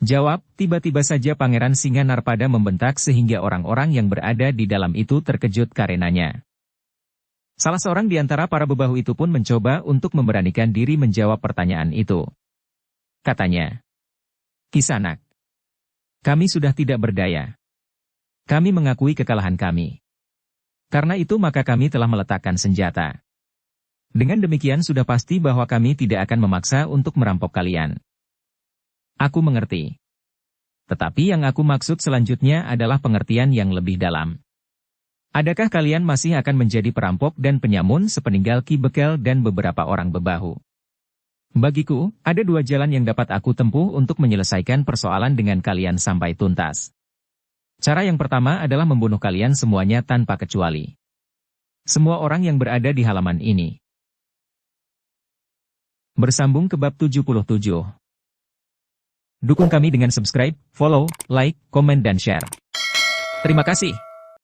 Jawab, tiba-tiba saja Pangeran Singanarpada membentak sehingga orang-orang yang berada di dalam itu terkejut karenanya. Salah seorang di antara para bebahu itu pun mencoba untuk memberanikan diri menjawab pertanyaan itu. Katanya, "Kisanak, kami sudah tidak berdaya. Kami mengakui kekalahan kami. Karena itu maka kami telah meletakkan senjata. Dengan demikian sudah pasti bahwa kami tidak akan memaksa untuk merampok kalian." "Aku mengerti. Tetapi yang aku maksud selanjutnya adalah pengertian yang lebih dalam. Adakah kalian masih akan menjadi perampok dan penyamun sepeninggal Ki Bekel dan beberapa orang bebahu? Bagiku, ada dua jalan yang dapat aku tempuh untuk menyelesaikan persoalan dengan kalian sampai tuntas. Cara yang pertama adalah membunuh kalian semuanya tanpa kecuali. Semua orang yang berada di halaman ini." Bersambung ke bab 77. Dukung kami dengan subscribe, follow, like, komen dan share. Terima kasih.